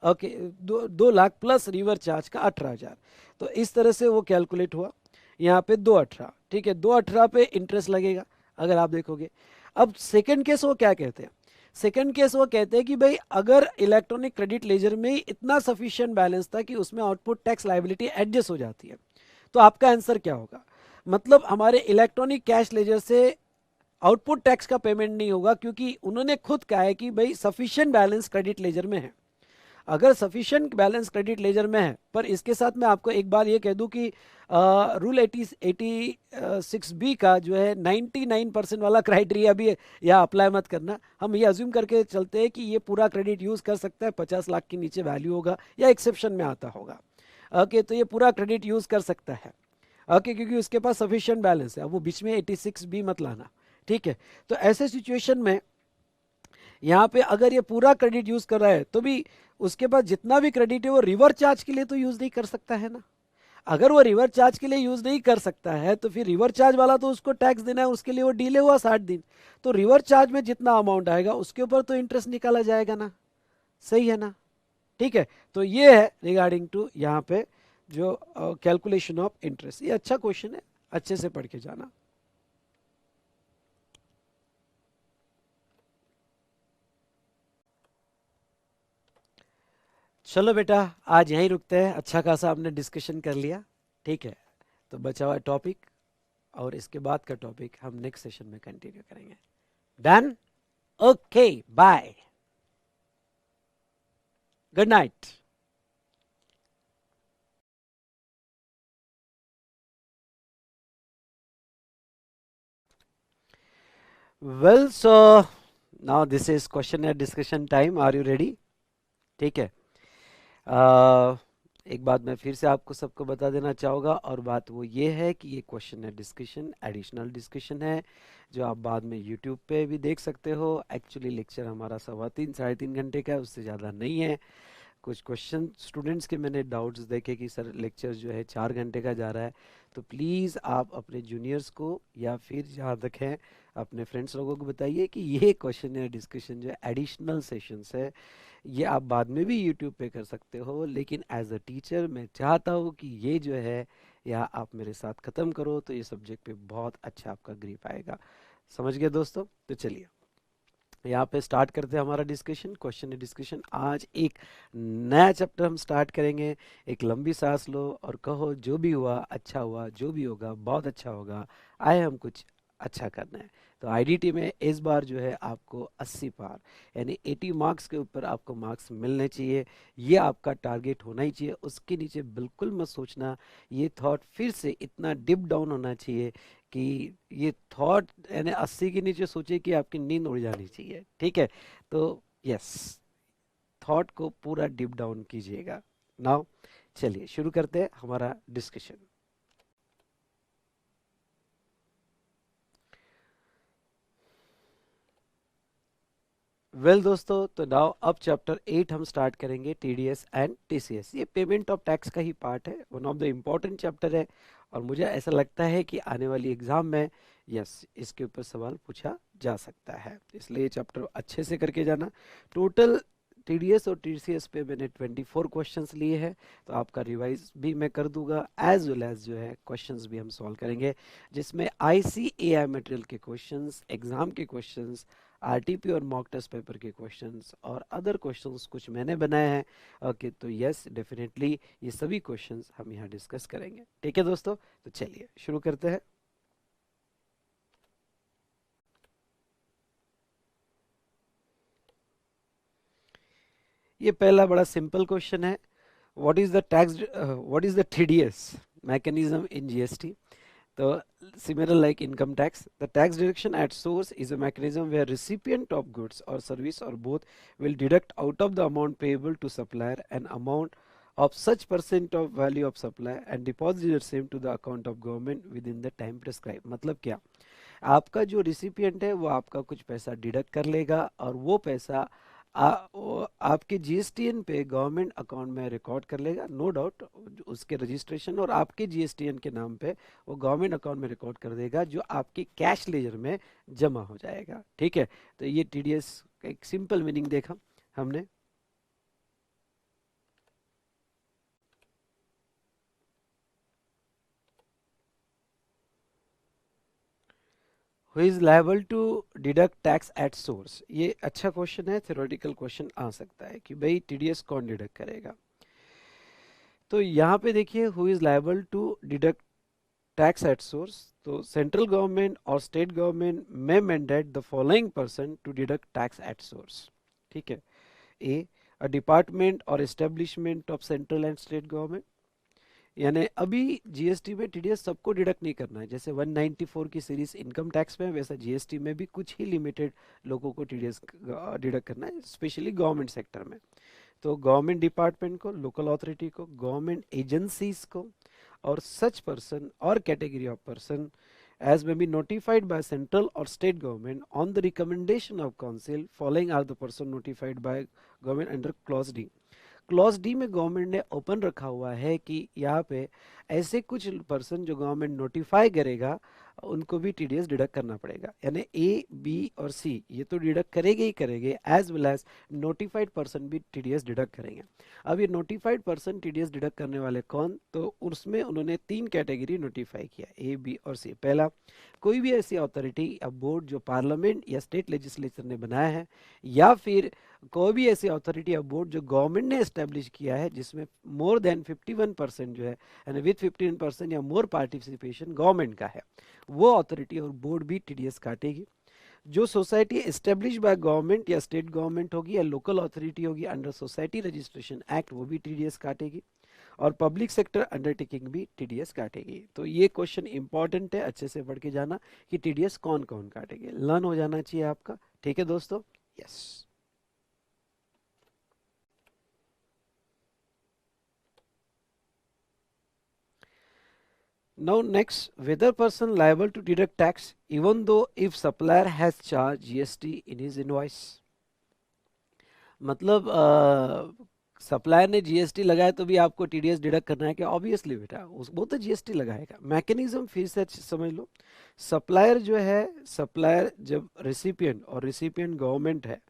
A: okay 2 lakh plus reverse charge का 18,000. तो इस तरह से वो कैलकुलेट हुआ. यहाँ पे 218, ठीक है, 218 पे इंटरेस्ट लगेगा अगर आप देखोगे. अब सेकंड केस वो क्या कहते हैं, सेकंड केस वो कहते हैं कि भाई अगर इलेक्ट्रॉनिक क्रेडिट लेजर में इतना सफिशिएंट बैलेंस था कि उसमें आउटपुट टैक्स लायबिलिटी एडजस्ट हो जाती है, तो आपका आंसर क्या होगा. मतलब हमारे इलेक्ट्रॉनिक कैश लेजर से आउटपुट टैक्स का पेमेंट नहीं होगा क्योंकि उन्होंने खुद कहा है कि भाई सफिशिएंट बैलेंस क्रेडिट लेजर में है. अगर सफिशिएंट बैलेंस क्रेडिट लेजर में है, पर इसके साथ मैं आपको एक बार ये कह दूं कि रूल 86B का जो है 99% वाला क्राइटेरिया भी यहाँ अप्लाई मत करना. हम ये अज्यूम करके चलते हैं कि ये पूरा क्रेडिट यूज़ कर सकता है, 50 लाख के नीचे वैल्यू होगा या एक्सेप्शन में आता होगा. ओके, तो ये पूरा क्रेडिट यूज़ कर सकता है. ओके, क्योंकि उसके पास सफिशिएंट बैलेंस है. अब वो बीच में 86B मत लाना, ठीक है. तो ऐसे सिचुएशन में यहाँ पे अगर ये पूरा क्रेडिट यूज कर रहा है तो भी उसके पास जितना भी क्रेडिट है वो रिवर चार्ज के लिए तो यूज नहीं कर सकता है ना. अगर वो रिवर चार्ज के लिए यूज नहीं कर सकता है तो फिर रिवर चार्ज वाला तो उसको टैक्स देना है, उसके लिए वो डिले हुआ 60 दिन, तो रिवर चार्ज में जितना अमाउंट आएगा उसके ऊपर तो इंटरेस्ट निकाला जाएगा ना. सही है ना. ठीक है, तो ये है रिगार्डिंग टू यहाँ पे जो कैलकुलेशन ऑफ इंटरेस्ट. ये अच्छा क्वेश्चन है, अच्छे से पढ़ के जाना. चलो बेटा, आज यहीं रुकते हैं. अच्छा खासा आपने डिस्कशन कर लिया, ठीक है. तो बचा हुआ टॉपिक और इसके बाद का टॉपिक हम नेक्स्ट सेशन में कंटिन्यू करेंगे. Done. Okay, bye, good night. Well, so now this is question and discussion time. Are you ready? ठीक है. एक बात मैं फिर से आपको सबको बता देना चाहूँगा, और बात वो ये है कि ये क्वेश्चन है डिस्कशन, एडिशनल डिस्कशन है जो आप बाद में यूट्यूब पे भी देख सकते हो. एक्चुअली लेक्चर हमारा 3.25 साढ़े 3 घंटे का है, उससे ज़्यादा नहीं है. कुछ क्वेश्चन स्टूडेंट्स के मैंने डाउट्स देखे कि सर लेक्चर जो है 4 घंटे का जा रहा है, तो प्लीज़ आप अपने जूनियर्स को या फिर जहाँ तक है अपने फ्रेंड्स लोगों को बताइए कि ये क्वेश्चन या डिस्कशन जो है एडिशनल सेशंस है, ये आप बाद में भी यूट्यूब पे कर सकते हो, लेकिन एज अ टीचर मैं चाहता हूँ कि ये जो है या आप मेरे साथ ख़त्म करो तो ये सब्जेक्ट पे बहुत अच्छा आपका ग्रिप आएगा। समझ गए दोस्तों? तो चलिए यहाँ पे स्टार्ट करते हैं हमारा डिस्कशन, क्वेश्चन डिस्कशन। आज एक नया चैप्टर हम स्टार्ट करेंगे। एक लंबी सांस लो और कहो जो भी हुआ अच्छा हुआ, जो भी होगा बहुत अच्छा होगा, आए हम कुछ अच्छा करना है। तो आईडीटी में इस बार जो है आपको 80 पार यानी 80 मार्क्स के ऊपर आपको मार्क्स मिलने चाहिए। ये आपका टारगेट होना ही चाहिए, उसके नीचे बिल्कुल मत सोचना। ये थॉट फिर से इतना डिप डाउन होना चाहिए कि ये थॉट यानी 80 के नीचे सोचे कि आपकी नींद उड़ जानी चाहिए। ठीक है, तो यस, थॉट को पूरा डीप डाउन कीजिएगा। नाउ चलिए शुरू करते हैं हमारा डिस्कशन। वेल दोस्तों, तो नाउ अब चैप्टर 8 हम स्टार्ट करेंगे, टीडीएस एंड टीसीएस। ये पेमेंट ऑफ टैक्स का ही पार्ट है, one of the important chapter है, और मुझे ऐसा लगता है कि आने वाली एग्जाम में यस इसके ऊपर सवाल पूछा जा सकता है, इसलिए ये चैप्टर अच्छे से करके जाना। टोटल टीडीएस और टीसीएस पे मैंने 24 क्वेश्चंस लिए हैं, तो आपका रिवाइज भी मैं कर दूंगा, एज वेल एज जो है क्वेश्चंस भी हम सॉल्व करेंगे, जिसमें आईसीएआई मटेरियल के क्वेश्चंस, एग्जाम के क्वेश्चंस, आरटीपी और मॉक टेस्ट पेपर के क्वेश्चंस और अदर क्वेश्चंस कुछ मैंने बनाए हैं। ओके, तो यस डेफिनेटली ये सभी क्वेश्चंस हम यहाँ डिस्कस करेंगे। ठीक है दोस्तों, तो चलिए शुरू करते हैं। ये पहला बड़ा सिंपल क्वेश्चन है, what is the tax, what is the TDS mechanism in GST? So similar like income tax, the tax deduction at source is a mechanism where recipient of goods or service or both will deduct out of the amount payable to supplier an amount of such percent of value of supply and deposit the same to the account of government within the time prescribed। मतलब क्या, आपका जो recipient है वो आपका कुछ पैसा deduct कर लेगा और वो पैसा वो आपके जीएसटीएन पे गवर्नमेंट अकाउंट में रिकॉर्ड कर लेगा, नो डाउट उसके रजिस्ट्रेशन और आपके जीएसटीएन के नाम पे वो गवर्नमेंट अकाउंट में रिकॉर्ड कर देगा, जो आपके कैश लेजर में जमा हो जाएगा। ठीक है, तो ये टीडीएस का एक सिंपल मीनिंग देखा हमने। Who is liable to deduct tax at source, ये अच्छा क्वेश्चन है, थ्योरेटिकल क्वेश्चन आ सकता है कि भाई टीडीएस कौन डिडक्ट करेगा। तो यहाँ पे देखिए, who is liable to deduct tax at source, तो सेंट्रल गवर्नमेंट और स्टेट गवर्नमेंट में mandate the following person to deduct tax at source. ठीक है, ए अ डिपार्टमेंट और establishment of central and state government, यानी अभी जीएसटी में TDS सबको डिडक्ट नहीं करना है, जैसे 194 की सीरीज इनकम टैक्स में, वैसा जीएसटी में भी कुछ ही लिमिटेड लोगों को टीडीएस डिडक्ट करना है, स्पेशली गवर्नमेंट सेक्टर में। तो गवर्नमेंट डिपार्टमेंट को, लोकल अथॉरिटी को, गवर्नमेंट एजेंसीज को, और सच पर्सन और category of person as may be notified by central or state government on the recommendation of council, following are the person notified by government under clause D। Clause D में government ने open रखा हुआ है कि यहाँ पे ऐसे कुछ पर्सन जो गवर्नमेंट नोटिफाई करेगा उनको भी टीडीएस डिडक्ट करना पड़ेगा, यानी ए बी और सी ये तो डिडक्ट करेंगे ही करेंगे, as well as notified person भी टीडीएस डिडक्ट करेंगे। अब ये नोटिफाइड पर्सन टीडीएस डिडक्ट करने वाले कौन, तो उसमें उन्होंने 3 कैटेगरी नोटिफाई किया, ए बी और सी। पहला, कोई भी ऐसी अथॉरिटी या बोर्ड जो पार्लियामेंट या स्टेट लेजिस्लेचर ने बनाया है, या फिर कोई भी ऐसी अथॉरिटी या बोर्ड जो गवर्नमेंट ने एस्टेब्लिश किया है जिसमें मोर देन 51% जो है यानी विथ 15% या मोर पार्टिसिपेशन गवर्नमेंट का है, वो अथॉरिटी और बोर्ड भी टीडीएस काटेगी। जो सोसाइटी एस्टेब्लिश बाय गवर्नमेंट या स्टेट गवर्नमेंट होगी या लोकल अथॉरिटी होगी अंडर सोसाइटी रजिस्ट्रेशन एक्ट, वो भी टीडीएस काटेगी। और पब्लिक सेक्टर अंडरटेकिंग भी टीडीएस काटेगी। तो ये क्वेश्चन इंपॉर्टेंट है, अच्छे से पढ़ के जाना कि टीडीएस कौन कौन काटेगी, लर्न हो जाना चाहिए आपका। ठीक है दोस्तों, yes. Now next, whether person liable to deduct tax even though if supplier has charged GST in his invoice। मतलब सप्लायर ने जीएसटी लगाया तो भी आपको टीडीएस डिडक्ट करना है क्या? ऑब्वियसली बेटा, वो तो जीएसटी लगाएगा। मैकेनिज्म फिर से समझ लो। सप्लायर जो है, सप्लायर जब रिसिपिएंट, और रिसिपिएंट गवर्नमेंट है,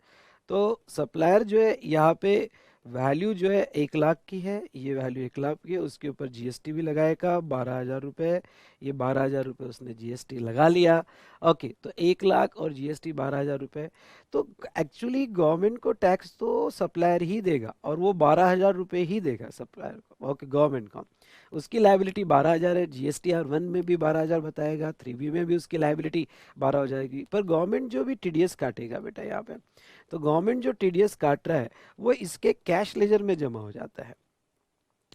A: तो सप्लायर जो है यहाँ पे वैल्यू जो है 1 लाख की है, ये वैल्यू 1 लाख की है, उसके ऊपर जीएसटी भी लगाएगा 12,000 रुपये, ये 12,000 रुपये उसने जीएसटी लगा लिया। ओके, तो 1 लाख और जीएसटी 12,000 रुपये, तो एक्चुअली गवर्नमेंट को टैक्स तो सप्लायर ही देगा, और वो 12,000 रुपये ही देगा सप्लायर को। ओके, गवर्नमेंट को उसकी लाइबिलिटी 12,000 है, जीएसटी R1 में भी 12,000 बताएगा, 3B में भी उसकी लाइबिलिटी 12 हो जाएगी। पर गवर्नमेंट जो भी टीडीएस काटेगा बेटा यहाँ पे, तो गवर्नमेंट जो टीडीएस काट रहा है वो इसके कैश लेजर में जमा हो जाता है।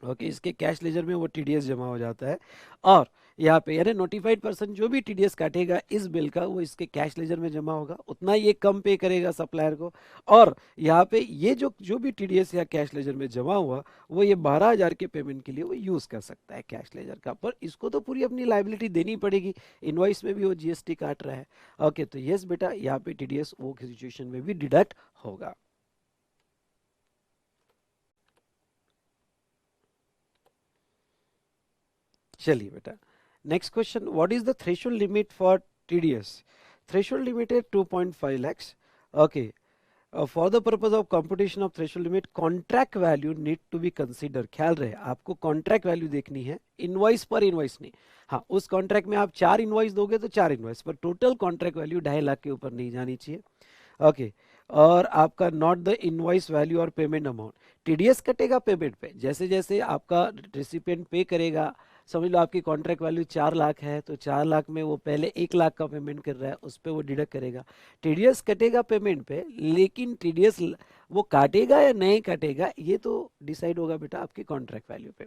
A: ओके, इसके कैश लेजर में वो टीडीएस जमा हो जाता है, और यहाँ पे यानी नोटिफाइड पर्सन जो भी टीडीएस काटेगा इस बिल का, वो इसके कैश लेजर में जमा होगा, उतना ये कम पे करेगा सप्लायर को। और यहाँ पे ये जो जो भी टीडीएस या कैश लेजर में जमा हुआ, वो ये 12,000 के पेमेंट के लिए वो यूज कर सकता है कैश लेजर का। पर इसको तो पूरी अपनी लाइबिलिटी देनी पड़ेगी, इनवॉइस में भी वो जीएसटी काट रहा है। ओके, तो यस बेटा, यहाँ पे टीडीएस वो सिचुएशन में भी डिडक्ट होगा। चलिए बेटा, next question, what is the threshold limit for TDS? Threshold limit है 2.5 lakhs। Okay, for the purpose of computation of threshold limit contract value need to be consider. ख्याल रहे, आपको कॉन्ट्रैक्ट वैल्यू देखनी है, इनवॉइस पर इनवॉइस नहीं। हाँ, उस कॉन्ट्रैक्ट में आप 4 इनवॉइस दोगे तो 4 इनवॉइस पर, टोटल कॉन्ट्रैक्ट वैल्यू 2.5 लाख के ऊपर नहीं जानी चाहिए। ओके, और आपका नॉट द इनवॉइस वैल्यू और पेमेंट अमाउंट। टीडीएस कटेगा पेमेंट पे, जैसे जैसे आपका रिसिपिएंट पे करेगा। समझ लो आपकी कॉन्ट्रैक्ट वैल्यू 4 लाख है, तो 4 लाख में वो पहले 1 लाख का पेमेंट कर रहा है, उस पर वो डिडक्ट करेगा। टीडीएस कटेगा पेमेंट पे, लेकिन टीडीएस वो काटेगा या नहीं काटेगा ये तो डिसाइड होगा बेटा आपकी कॉन्ट्रैक्ट वैल्यू पे।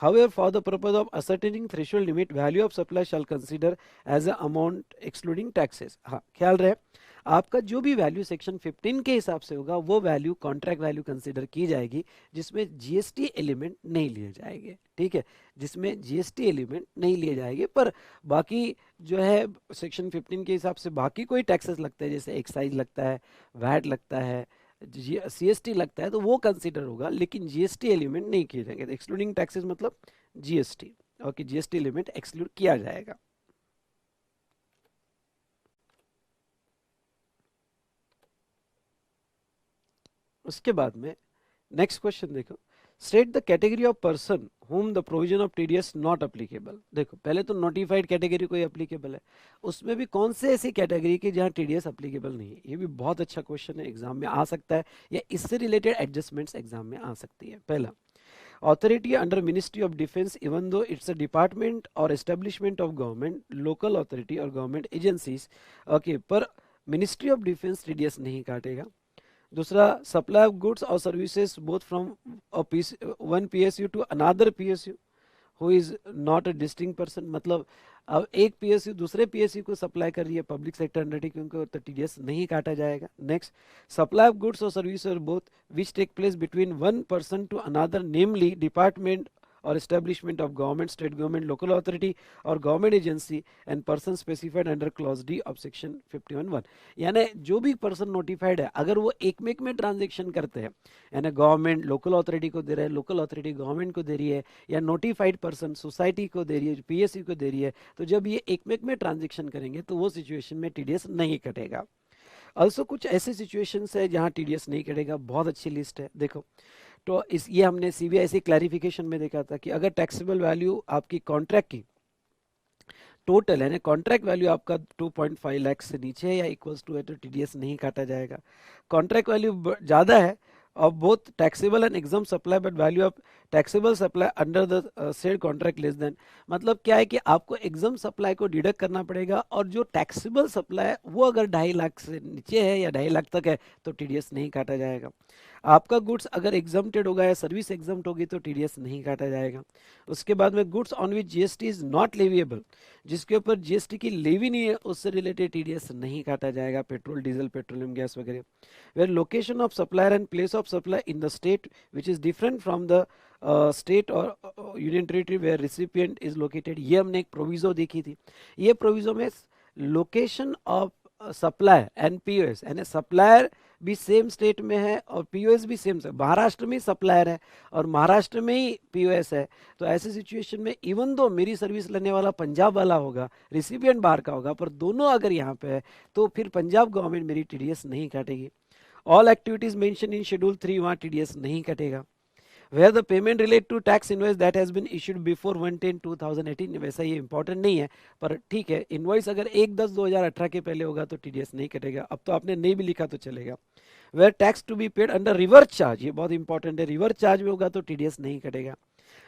A: However, for the purpose of ascertaining threshold limit, value of supply shall consider as a amount excluding taxes। हाँ, ख्याल रहे, आपका जो भी वैल्यू सेक्शन 15 के हिसाब से होगा वो वैल्यू कॉन्ट्रैक्ट वैल्यू कंसीडर की जाएगी, जिसमें जीएसटी एलिमेंट नहीं लिए जाएंगे। ठीक है, जिसमें जीएसटी एलिमेंट नहीं लिए जाएंगे, पर बाकी जो है सेक्शन 15 के हिसाब से बाकी कोई टैक्सेस लगते हैं, जैसे एक्साइज लगता है, वैट लगता है, सीएसटी लगता है, तो वो कंसीडर होगा, लेकिन जीएसटी एलिमेंट नहीं किए जाएंगे। एक्सक्लूडिंग टैक्सेस मतलब GST. Okay, GST element exclude किया जाएगा। उसके बाद में नेक्स्ट क्वेश्चन देखो, state the category of person whom the provision of TDS not applicable। देखो, पहले तो नोटिफाइड कैटेगरी कोई एप्लीकेबल है, उसमें भी कौन से ऐसी कैटेगरी की जहां टीडीएस एप्लीकेबल नहीं है? ये भी बहुत अच्छा क्वेश्चन है, एग्जाम में आ सकता है, या इससे रिलेटेड एडजस्टमेंट्स एग्जाम में आ सकती है। पहला, authority under Ministry of Defense even though it's a department or establishment of government, local authority or government agencies। Okay, पर मिनिस्ट्री ऑफ डिफेंस टीडीएस नहीं काटेगा। दूसरा, सप्लाई ऑफ गुड्स और services both from one PSU to another PSU who is not a distinct person. मतलब अब एक PSU दूसरे PSU को सप्लाई कर रही है, पब्लिक सेक्टर अंडरटेकिंग उनको, तो टीडीएस नहीं काटा जाएगा। नेक्स्ट, सप्लाई ऑफ गुड्स और सर्विस और both which take place between one person to another, namely department और establishment of government, state government, local authority और government agency and person specified under clause D of section 51(1)। यानी जो भी person notified है, अगर वो एक में ट्रांजेक्शन करते हैं, यानी गवर्नमेंट लोकल अथॉरिटी को दे रहा है, लोकल अथॉरिटी गवर्नमेंट को दे रही है, या नोटिफाइड पर्सन सोसाइटी को दे रही है, पीएसयू को दे रही है, तो जब ये एक में ट्रांजेक्शन करेंगे तो वो सिचुएशन में टीडीएस नहीं कटेगा। ऑल्सो कुछ ऐसे सिचुएशंस है जहां टीडीएस नहीं कटेगा, बहुत अच्छी लिस्ट है। देखो, तो इस ये हमने सीबीआईसी क्लैरिफिकेशन में देखा था कि अगर टैक्सेबल वैल्यू आपकी कॉन्ट्रैक्ट की टोटल यानी कॉन्ट्रैक्ट वैल्यू आपका 2.5 लाख से नीचे है या इक्वल्स टू है तो टीडीएस नहीं काटा जाएगा। कॉन्ट्रैक्ट वैल्यू ज़्यादा है of both taxable and exempt supply but value of taxable supply under the said contract less than। मतलब क्या है कि आपको exempt supply को डिडक्ट करना पड़ेगा, और जो taxable supply है वो अगर 2.5 लाख से नीचे है या 2.5 लाख तक है तो टीडीएस नहीं काटा जाएगा। आपका गुड्स अगर एग्जम्प्टेड होगा या सर्विस एग्जम्प्ट होगी तो टीडीएस नहीं काटा जाएगा। उसके बाद में goods on which GST is not leviable, जिसके ऊपर जीएसटी की लेवी नहीं है, उससे रिलेटेड टीडीएस नहीं काटा जाएगा, पेट्रोल डीजल पेट्रोलियम गैस वगैरह। Where location of supplier and place of supply in the state which is different from the state और union territory where recipient is located, ये हमने एक प्रोविजो देखी थी। ये प्रोविजो में location of supply and POS यानी सप्लायर भी सेम स्टेट में है और पीओएस भी सेम से, महाराष्ट्र में ही सप्लायर है और महाराष्ट्र में ही पीओएस है, तो ऐसे सिचुएशन में इवन दो मेरी सर्विस लेने वाला पंजाब वाला होगा, रिसिपिएंट बाहर का होगा, पर दोनों अगर यहाँ पे है तो फिर पंजाब गवर्नमेंट मेरी टीडीएस नहीं काटेगी। All activities mention in schedule 3 वहाँ टीडीएस नहीं कटेगा। where the payment relate to tax invoice that has been issued before 1/10/2018, वैसा ये इंपॉर्टेंट नहीं है, पर ठीक है, इनवॉइस अगर 1/10/2018 के पहले होगा तो टीडीएस नहीं कटेगा। अब तो आपने नहीं भी लिखा तो चलेगा। Where tax to be paid under reverse charge, ये बहुत इंपॉर्टेंट है, रिवर्स चार्ज में होगा तो टीडीएस नहीं कटेगा।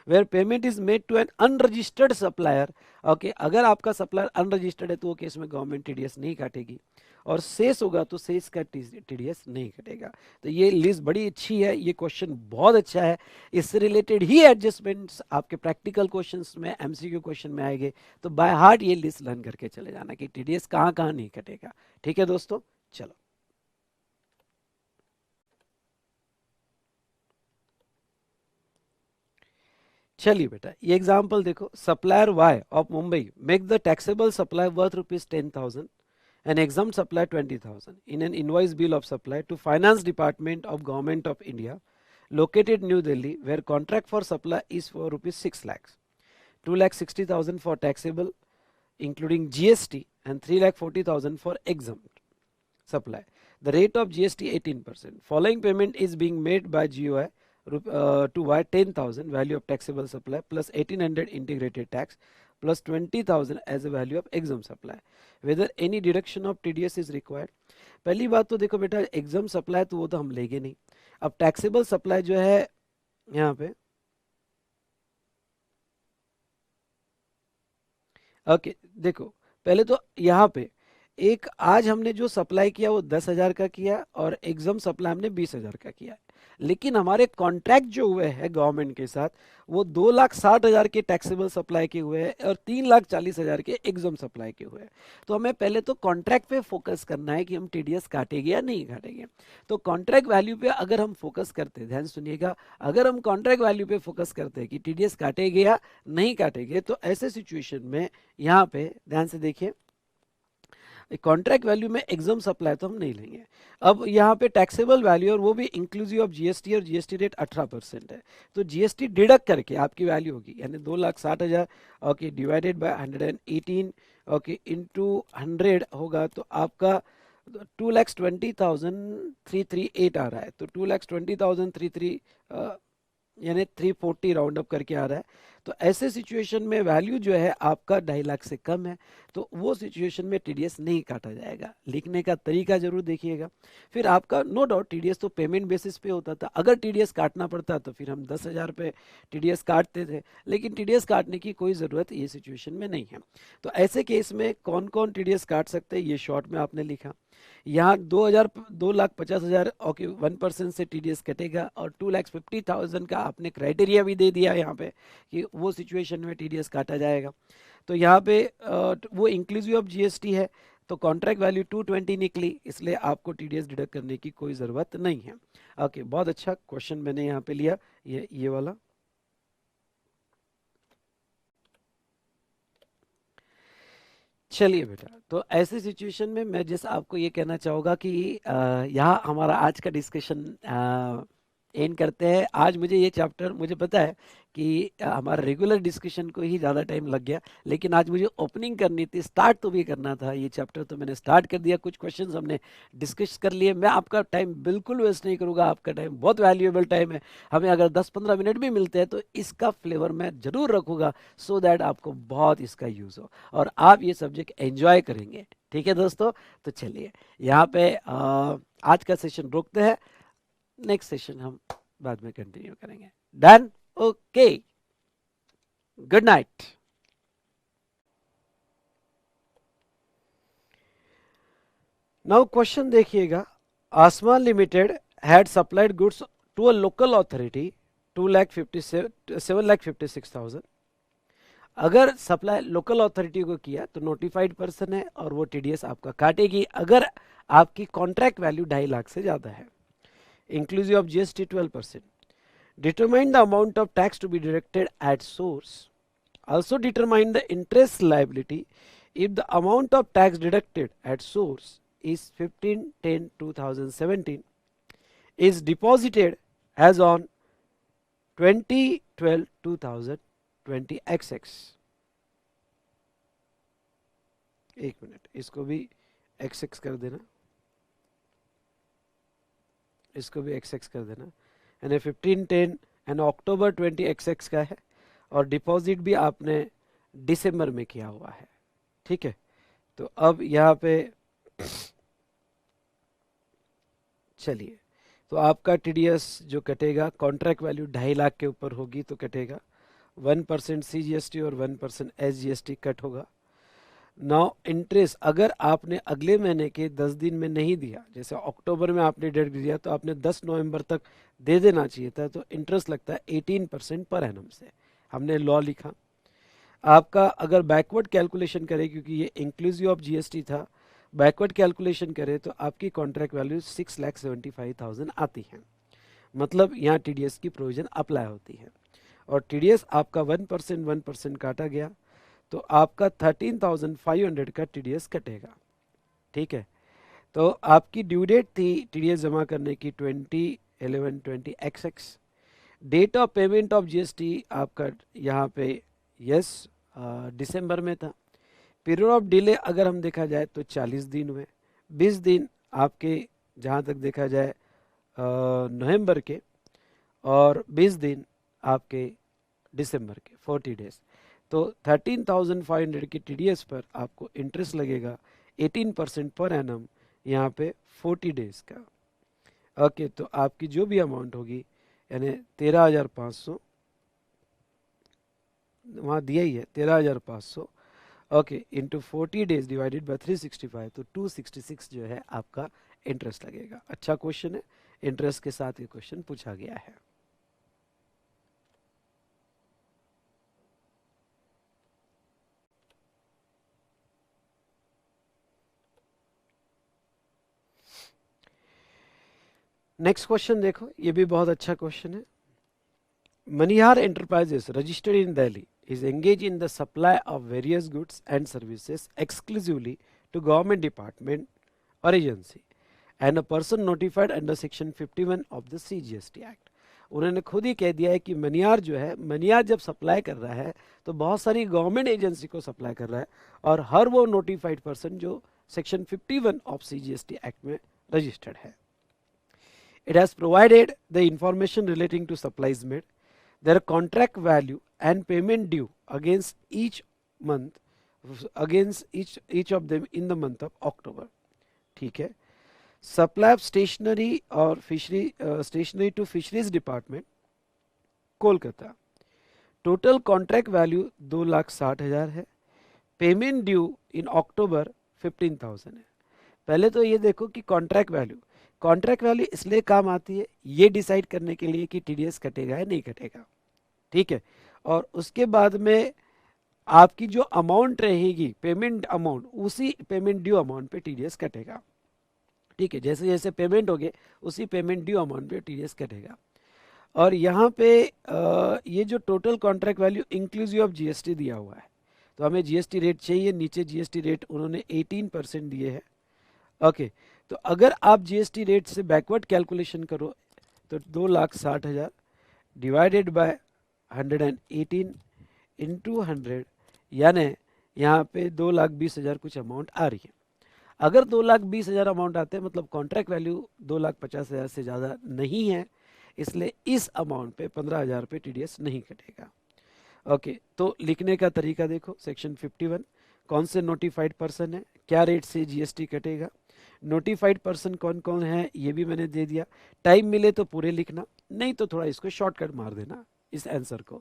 A: Where payment is made to an unregistered supplier, okay, अगर आपका सप्लायर अनरजिस्टर्ड है तो वो केस में गवर्नमेंट टीडीएस नहीं काटेगी। और शेष होगा तो शेष का टीडीएस नहीं कटेगा। तो ये लिस्ट बड़ी अच्छी है, ये क्वेश्चन बहुत अच्छा है, इससे रिलेटेड ही एडजस्टमेंट्स आपके प्रैक्टिकल क्वेश्चंस में, एमसीक्यू क्वेश्चन में आएंगे। तो बाय हार्ट ये लिस्ट लर्न करके चले जाना कि टीडीएस कहाँ कहाँ नहीं कटेगा। ठीक है दोस्तों, चलो चलिए बेटा, ये एग्जाम्पल देखो। Supplier Y of Mumbai make the taxable supply worth ₹10,000 and exempt supply 20,000 in an invoice bill of supply to Finance Department of Government of India located New Delhi, where contract for supply is for ₹6 lakhs, 2,60,000 for taxable including GST and 3,40,000 for exempt supply. The rate of GST 18%. Following payment is being made by GOI to Y 10,000 value of taxable supply plus 1,800 integrated tax plus 20,000 as a value of exempt supply. Whether any deduction of TDS is required. पहली बात तो देखो बेटा, exempt supply तो वो तो हम लेंगे नहीं। अब taxable supply जो है यहाँ पे, ओके देखो, पहले तो यहाँ पे एक आज हमने जो सप्लाई किया वो 10,000 का किया और एग्जाम सप्लाई हमने 20,000 का किया, लेकिन हमारे कॉन्ट्रैक्ट जो हुए हैं गवर्नमेंट के साथ वो 2,60,000 के टैक्सेबल सप्लाई के हुए हैं और 3,40,000 के एग्जाम सप्लाई के हुए हैं। तो हमें पहले तो कॉन्ट्रैक्ट पे फोकस करना है कि हम टीडीएस काटेंगे या नहीं काटेंगे। तो कॉन्ट्रैक्ट वैल्यू पे अगर हम फोकस करते हैं, ध्यान सुनिएगा, अगर हम कॉन्ट्रैक्ट वैल्यू पे फोकस करते हैं कि टीडीएस काटेंगे या नहीं काटेंगे, तो ऐसे सिचुएशन में यहाँ पे ध्यान से देखिए, कॉन्ट्रैक्ट वैल्यू में एग्जाम सप्लाई तो हम नहीं लेंगे। अब यहाँ पे टैक्सेबल वैल्यू और वो भी इंक्लूसिव ऑफ जीएसटी, और जीएसटी रेट 18% है, तो जीएसटी डिडक्ट करके आपकी वैल्यू होगी यानी 2,60,000 okay divided by 118 okay into 100 होगा, तो आपका 2,20,338 आ रहा है। तो 2,20,338 यानी 340 राउंड अप करके आ रहा है। तो ऐसे सिचुएशन में वैल्यू जो है आपका 2.5 लाख से कम है, तो वो सिचुएशन में टीडीएस नहीं काटा जाएगा। लिखने का तरीका जरूर देखिएगा। फिर आपका नो डाउट टीडीएस तो पेमेंट बेसिस पे होता था, अगर टीडीएस काटना पड़ता तो फिर हम 10,000 पे टीडीएस काटते थे, लेकिन टीडीएस काटने की कोई ज़रूरत ये सिचुएशन में नहीं है। तो ऐसे केस में कौन कौन टीडीएस काट सकते हैं, ये शॉर्ट में आपने लिखा। यहाँ 2,50,000 ओके 1% से टीडीएस कटेगा और 2,50,000 का आपने क्राइटेरिया भी दे दिया यहाँ पे कि वो सिचुएशन में टीडीएस काटा जाएगा। तो यहाँ पे वो इंक्लूसिव ऑफ जीएसटी है, तो कॉन्ट्रैक्ट वैल्यू 220 निकली, इसलिए आपको टीडीएस डिडक्ट करने की कोई ज़रूरत नहीं है। ओके, बहुत अच्छा क्वेश्चन मैंने यहाँ पे लिया, ये वाला। चलिए बेटा, तो ऐसे सिचुएशन में मैं जैसे आपको ये कहना चाहूँगा कि यहाँ हमारा आज का डिस्कशन एंड करते हैं। आज मुझे ये चैप्टर, मुझे पता है कि हमारा रेगुलर डिस्कशन को ही ज़्यादा टाइम लग गया, लेकिन आज मुझे ओपनिंग करनी थी, स्टार्ट तो भी करना था। ये चैप्टर तो मैंने स्टार्ट कर दिया, कुछ क्वेश्चंस हमने डिस्कस कर लिए। मैं आपका टाइम बिल्कुल वेस्ट नहीं करूँगा, आपका टाइम बहुत वैल्यूएबल टाइम है। हमें अगर 10-15 मिनट भी मिलते हैं तो इसका फ्लेवर मैं ज़रूर रखूँगा, सो दैट आपको बहुत इसका यूज़ हो और आप ये सब्जेक्ट एंजॉय करेंगे। ठीक है दोस्तों, तो चलिए यहाँ पे आज का सेशन रोकते हैं, नेक्स्ट सेशन हम बाद में कंटिन्यू करेंगे। Done? Okay, good night. Now question देखिएगा। Aasman limited had supplied goods to a local authority 7,56,000। अगर सप्लाई लोकल अथॉरिटी को किया तो नोटिफाइड पर्सन है और वो टीडीएस आपका काटेगी अगर आपकी कॉन्ट्रैक्ट वैल्यू 2.5 लाख से ज्यादा है, inclusive of GST 12%. Determine the amount of tax to be deducted at source. Also determine the interest liability if the amount of tax deducted at source is 15/10/2017 is deposited as on 20/12/2020 XX। एक minute, इसको भी XX कर देना, इसको भी XX कर देना, यानी 15/10 एंड October 20 XX का है, और डिपॉजिट भी आपने दिसंबर में किया हुआ है। ठीक है, तो अब यहाँ पे चलिए, तो आपका TDS जो कटेगा, कॉन्ट्रैक्ट वैल्यू 2.5 लाख के ऊपर होगी तो कटेगा, 1% CGST और 1% SGST कट होगा। नाउ इंटरेस्ट अगर आपने अगले महीने के 10 दिन में नहीं दिया, जैसे अक्टूबर में आपने डेट दिया तो आपने 10 नवंबर तक दे देना चाहिए था, तो इंटरेस्ट लगता है 18% पर एनम से। हमने लॉ लिखा। आपका अगर बैकवर्ड कैलकुलेशन करें, क्योंकि ये इंक्लूसिव ऑफ GST था, बैकवर्ड कैलकुलेशन करें तो आपकी कॉन्ट्रैक्ट वैल्यू 6,75,000 आती है। मतलब यहाँ TDS की प्रोविजन अप्लाई होती है, और TDS आपका 1% काटा गया तो आपका 13,500 का TDS कटेगा। ठीक है, तो आपकी ड्यू डेट थी TDS जमा करने की 20/11/20 XX। Date of payment of GST आपका यहाँ पे दिसंबर में था। पीरियड ऑफ डिले अगर हम देखा जाए तो 40 दिन हुए, 20 दिन आपके जहाँ तक देखा जाए नवंबर के, और 20 दिन आपके दिसंबर के, 40 डेज। तो 13,500 की TDS पर आपको इंटरेस्ट लगेगा 18% पर एनम, यहाँ पे 40 डेज का। ओके, तो आपकी जो भी अमाउंट होगी, यानी 13,500, वहाँ दिया ही है 13,500, okay, into 40 days divided by 365, तो 266 जो है आपका इंटरेस्ट लगेगा। अच्छा क्वेश्चन है, इंटरेस्ट के साथ ये क्वेश्चन पूछा गया है। नेक्स्ट क्वेश्चन देखो, ये भी बहुत अच्छा क्वेश्चन है। Manihar Enterprises, registered in Delhi, is engaged in the supply of various goods and services exclusively to government department or agency and a person notified under section 51 of the CGST Act। उन्होंने खुद ही कह दिया है कि मनिहार जो है, मनिहार जब supply कर रहा है तो बहुत सारी गवर्नमेंट एजेंसी को सप्लाई कर रहा है, और हर वो नोटिफाइड पर्सन जो सेक्शन 51 ऑफ CGST एक्ट में रजिस्टर्ड है। It has provided the information relating to supplies made, their contract value and payment due against each month, against each of them in the month of October। ठीक है, supply of stationery और fishery, stationery to fisheries department Kolkata, total contract value 2,60,000 है, payment due इन अक्टूबर 15,000 है। पहले तो ये देखो कि कॉन्ट्रैक्ट वैल्यू इसलिए काम आती है ये डिसाइड करने के लिए कि TDS कटेगा या नहीं कटेगा। ठीक है, और उसके बाद में आपकी जो अमाउंट रहेगी पेमेंट अमाउंट, उसी पेमेंट ड्यू अमाउंट पे TDS कटेगा। ठीक है, जैसे जैसे पेमेंट होगे उसी पेमेंट ड्यू अमाउंट पे TDS कटेगा। और यहाँ पे ये जो total contract value inclusive of GST दिया हुआ है, तो हमें GST रेट चाहिए, नीचे GST रेट उन्होंने 18% दिए हैं। ओके, तो अगर आप GST रेट से बैकवर्ड कैलकुलेशन करो तो 2,60,000 डिवाइडेड बाय 118 इंटू 100, यानी यहाँ पे 2,20,000 कुछ अमाउंट आ रही है। अगर 2,20,000 अमाउंट आते हैं मतलब कॉन्ट्रैक्ट वैल्यू 2,50,000 से ज़्यादा नहीं है, इसलिए इस अमाउंट पे 15,000 पे TDS नहीं कटेगा। ओके, तो लिखने का तरीका देखो, सेक्शन 51, कौन से नोटिफाइड पर्सन है, क्या रेट से GST कटेगा, नोटिफाइड पर्सन कौन कौन है ये भी मैंने दे दिया। टाइम मिले तो पूरे लिखना, नहीं तो थोड़ा इसको शॉर्टकट मार देना इस आंसर को,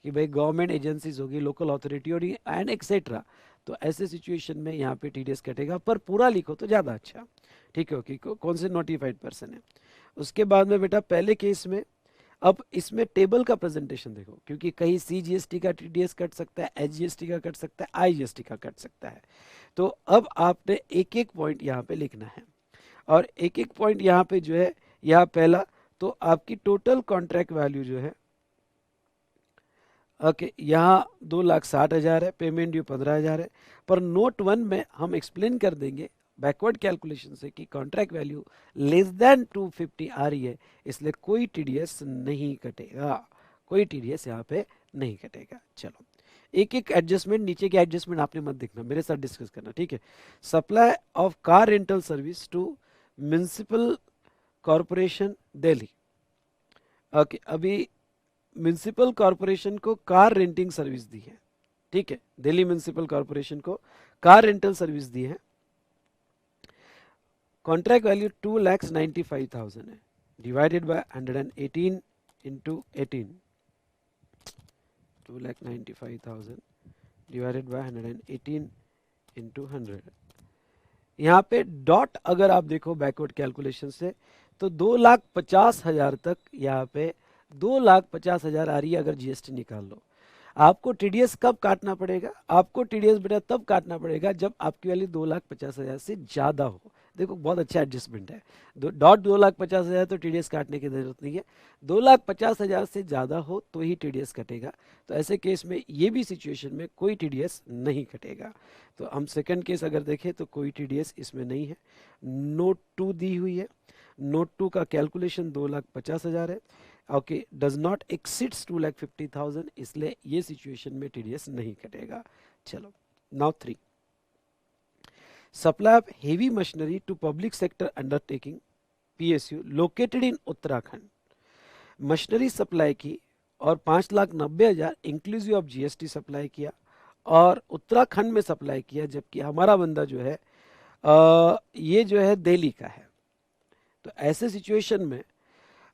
A: कि भाई गवर्नमेंट एजेंसीज होगी, लोकल अथॉरिटी होगी एंड एक्सेट्रा, तो ऐसे सिचुएशन में यहाँ पे TDS कटेगा, पर पूरा लिखो तो ज़्यादा अच्छा। ठीक है, कि कौन से नोटिफाइड पर्सन है। उसके बाद में बेटा पहले केस में, अब इसमें टेबल का प्रेजेंटेशन देखो, क्योंकि कहीं CGST का TDS कट सकता है, HGST का कट सकता है, IGST का कट सकता है। तो अब आपने एक एक पॉइंट यहाँ पे लिखना है, और एक एक पॉइंट यहाँ पे जो है, यहाँ पहला तो आपकी टोटल कॉन्ट्रैक्ट वैल्यू जो है, ओके, यहाँ 2,60,000 है, पेमेंट ड्यू 15,000 है, पर नोट 1 में हम एक्सप्लेन कर देंगे बैकवर्ड कैलकुलेशन से कि कॉन्ट्रैक्ट वैल्यू लेस देन 250 आ रही है, इसलिए कोई टीडीएस नहीं कटेगा, कोई टीडीएस यहाँ पे नहीं कटेगा। चलो एक एक एडजस्टमेंट, नीचे के एडजस्टमेंट आपने मत देखना, मेरे साथ डिस्कस करना, ठीक है। Supply of car rental service to municipal corporation Delhi. Okay, अभी म्युनिसिपल कॉरपोरेशन को कार रेंटिंग सर्विस दी है, ठीक है, दिल्ली म्युनिसिपल कॉरपोरेशन को कार रेंटल सर्विस दी है। कॉन्ट्रैक्ट वैल्यू 2,95,000 है, divided by 118 into 18, 2,95,000 divided by 118 into 100। यहाँ पे डॉट अगर आप देखो बैकवर्ड कैलकुलेशन से तो 2,50,000 तक, यहाँ पे 2,50,000 आ रही है अगर जीएसटी निकाल लो। आपको टीडीएस कब काटना पड़ेगा? आपको टीडीएस बेटा तब काटना पड़ेगा जब आपकी वैल्यू 2,50,000 से ज्यादा हो। देखो बहुत अच्छा एडजस्टमेंट है, डॉट 2,50,000 तो टीडीएस काटने की जरूरत नहीं है, 2,50,000 से ज्यादा हो तो ही टीडीएस कटेगा। तो ऐसे केस में ये भी सिचुएशन में कोई टीडीएस नहीं कटेगा। तो हम सेकंड केस अगर देखें तो कोई टीडीएस इसमें नहीं है। नोट 2 दी हुई है, नोट 2 का कैलकुलेशन 2,50,000 है। ओके, डज नॉट एक्सीड्स 2,50,000, इसलिए ये सिचुएशन में टीडीएस नहीं कटेगा। चलो now 3, supply of heavy machinery to public sector undertaking PSU located in Uttarakhand. Machinery supply की और 5,90,000 इंक्लूसिव ऑफ जीएसटी सप्लाई किया और उत्तराखंड में सप्लाई किया, जबकि हमारा बंदा जो है ये जो है दिल्ली का है। तो ऐसे सिचुएशन में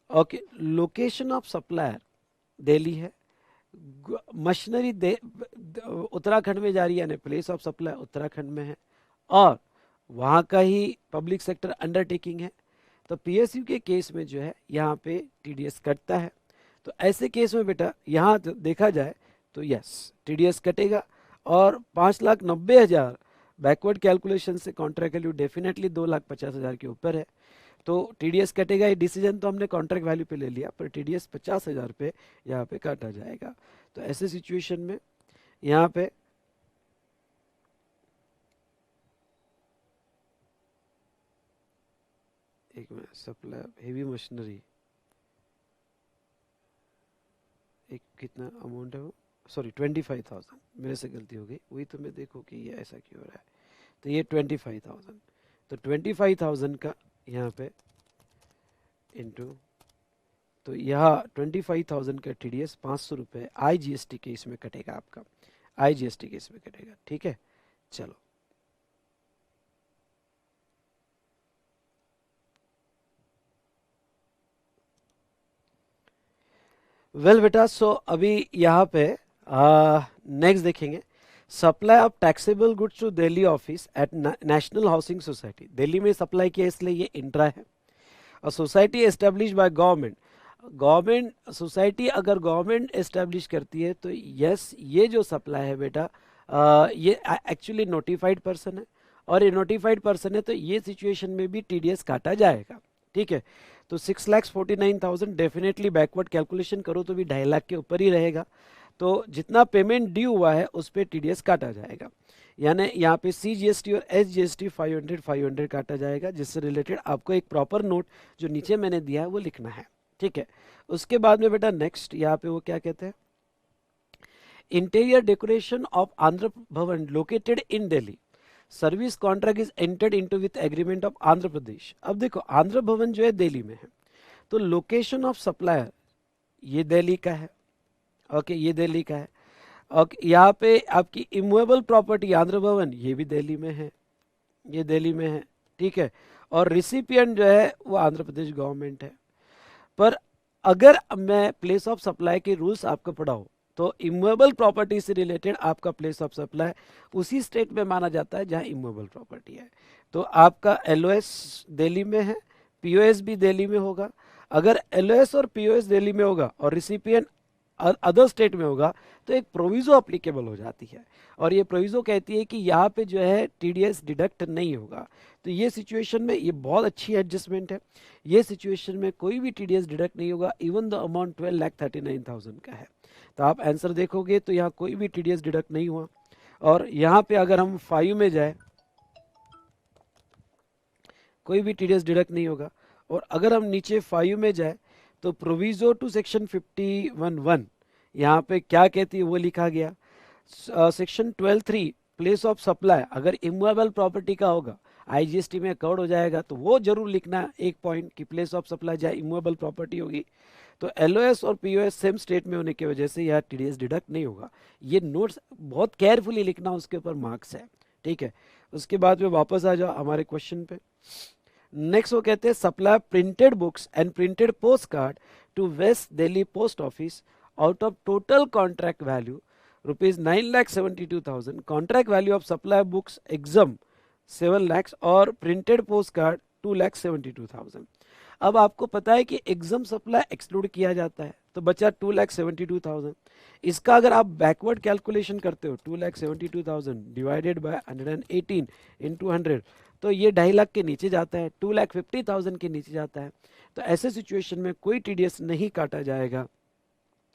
A: okay, location of supplier Delhi है, मशीनरी उत्तराखंड में जा रही है, यानी प्लेस ऑफ सप्लाई उत्तराखंड में है और वहाँ का ही पब्लिक सेक्टर अंडरटेकिंग है। तो पीएसयू के केस में जो है यहाँ पे टीडीएस कटता है। तो ऐसे केस में बेटा यहाँ देखा जाए तो यस टीडीएस कटेगा और 5,90,000 बैकवर्ड कैलकुलेशन से कॉन्ट्रैक्ट वैल्यू डेफिनेटली 2,50,000 के ऊपर है, तो टीडीएस कटेगा। ये डिसीजन तो हमने कॉन्ट्रैक्ट वैल्यू पे ले लिया, पर टीडीएस 50,000 पे यहाँ पे काटा जाएगा। तो ऐसे सिचुएशन में यहाँ पे एक मिनट, सप्लाई हेवी मशीनरी एक कितना अमाउंट है वो, सॉरी 25,000, मेरे से गलती हो गई, वही तो मैं देखो कि ये ऐसा क्यों हो रहा है। तो ये 25,000, तो 25,000 का यहाँ पे इंटू, तो यहाँ 25,000 का टीडीएस 500 रुपये आईजीएसटी के इसमें कटेगा, आपका आईजीएसटी के इसमें कटेगा, ठीक है। चलो वेल बेटा, सो अभी यहाँ पे नेक्स्ट देखेंगे, supply of taxable goods to Delhi office at national housing society. Delhi में सप्लाई किया इसलिए ये इंट्रा है। और society establish by government, government society अगर गवर्नमेंट एस्टेब्लिश करती है तो यस ये जो सप्लाई है बेटा ये एक्चुअली नोटिफाइड पर्सन है, और ये नोटिफाइड पर्सन है तो ये सिचुएशन में भी टीडीएस काटा जाएगा, ठीक है। तो 6,49,000 डेफिनेटली बैकवर्ड कैलकुलेशन करो तो भी 2.5 लाख के ऊपर ही रहेगा। तो जितना पेमेंट ड्यू हुआ है उस पर टीडीएस काटा जाएगा, यानी यहाँ पे सीजीएसटी और एसजीएसटी 500 काटा जाएगा, जिससे रिलेटेड आपको एक प्रॉपर नोट जो नीचे मैंने दिया है वो लिखना है, ठीक है। उसके बाद में बेटा नेक्स्ट यहाँ पे वो क्या कहते हैं, interior decoration of Andhra Bhavan located in Delhi, service contract is entered into with agreement of Andhra Pradesh. अब देखो आंध्र भवन जो है दिल्ली में है, तो लोकेशन ऑफ सप्लायर ये दिल्ली का है, ओके ये दिल्ली का है। और यहाँ पे आपकी इमूवेबल प्रॉपर्टी आंध्र भवन ये भी दिल्ली में है, ये दिल्ली में है, ठीक है। और रिसिपिएंट जो है वो आंध्र प्रदेश गवर्नमेंट है। पर अगर मैं प्लेस ऑफ सप्लाई के रूल्स आपको पढ़ाऊँ तो इमूवेबल प्रॉपर्टी से रिलेटेड आपका प्लेस ऑफ सप्लाई उसी स्टेट में माना जाता है जहाँ इमूवेबल प्रॉपर्टी है। तो आपका एलओएस दिल्ली में है, पीओएस भी दिल्ली में होगा। अगर एलओएस और पीओएस दिल्ली में होगा और रिसिपिएंट अदर स्टेट में होगा तो एक प्रोविजो अप्लीकेबल हो जाती है, और ये प्रोविजो कहती है कि यहाँ पे जो है टीडीएस डिडक्ट नहीं होगा। तो ये सिचुएशन में ये बहुत अच्छी एडजस्टमेंट है, ये सिचुएशन में कोई भी टीडीएस डिडक्ट नहीं होगा, इवन द अमाउंट 12,39,000 का है। तो आप आंसर देखोगे तो यहाँ कोई भी टीडीएस डिडक्ट नहीं हुआ। और यहाँ पे अगर हम 5 में जाए कोई भी टीडीएस डिडक्ट नहीं होगा। और अगर हम नीचे 5 में जाए तो प्रोविजो टू सेक्शन 51(1) यहाँ पे क्या कहती है वो लिखा गया। सेक्शन 12(3) प्लेस ऑफ सप्लाई अगर इमूवेबल प्रॉपर्टी का होगा, आईजीएसटी में कवर हो जाएगा, तो वो जरूर लिखना एक पॉइंट कि प्लेस ऑफ सप्लाई जहाँ इमूवेबल प्रॉपर्टी होगी। तो एलओएस और पीओएस सेम स्टेट में होने की वजह से यह टीडीएस डिडक्ट नहीं होगा। ये नोट्स बहुत केयरफुली लिखना, उसके ऊपर मार्क्स है, ठीक है। उसके बाद में वापस आ जाओ हमारे क्वेश्चन पे। नेक्स्ट वो कहते हैं supply printed books and printed post card to west Delhi post office out of total contract value ₹9,72,000, contract value of supply books exempt 7 lakhs और प्रिंटेड पोस्ट कार्ड 2,72,000। अब आपको पता है कि एग्जाम सप्लाई एक्सक्लूड किया जाता है, तो बचा 2,72,000। इसका अगर आप बैकवर्ड कैलकुलेशन करते हो 2,72,000 डिवाइडेड बाय 118 इंटू 100, तो ये 2.5 लाख के नीचे जाता है, 2,50,000 के नीचे जाता है। तो ऐसे सिचुएशन में कोई टीडीएस नहीं काटा जाएगा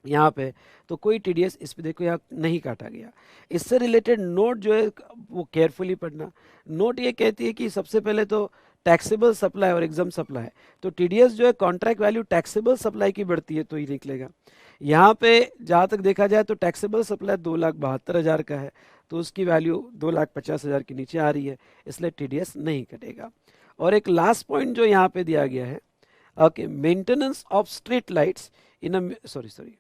A: यहाँ पे, तो कोई टीडीएस इस पे देखो यहाँ नहीं काटा गया। इससे रिलेटेड नोट जो है वो केयरफुली पढ़ना। नोट ये कहती है कि सबसे पहले तो टैक्सेबल सप्लाई और एग्जाम सप्लाई, तो टीडीएस जो है कॉन्ट्रैक्ट वैल्यू टैक्सेबल सप्लाई की बढ़ती है तो ही निकलेगा। यहाँ पे जहाँ तक देखा जाए तो टैक्सेबल सप्लाई 2,72,000 का है, तो उसकी वैल्यू 2,50,000 के नीचे आ रही है, इसलिए टीडीएस नहीं कटेगा। और एक लास्ट पॉइंट जो यहाँ पे दिया गया है, okay, maintenance of street lights in a sorry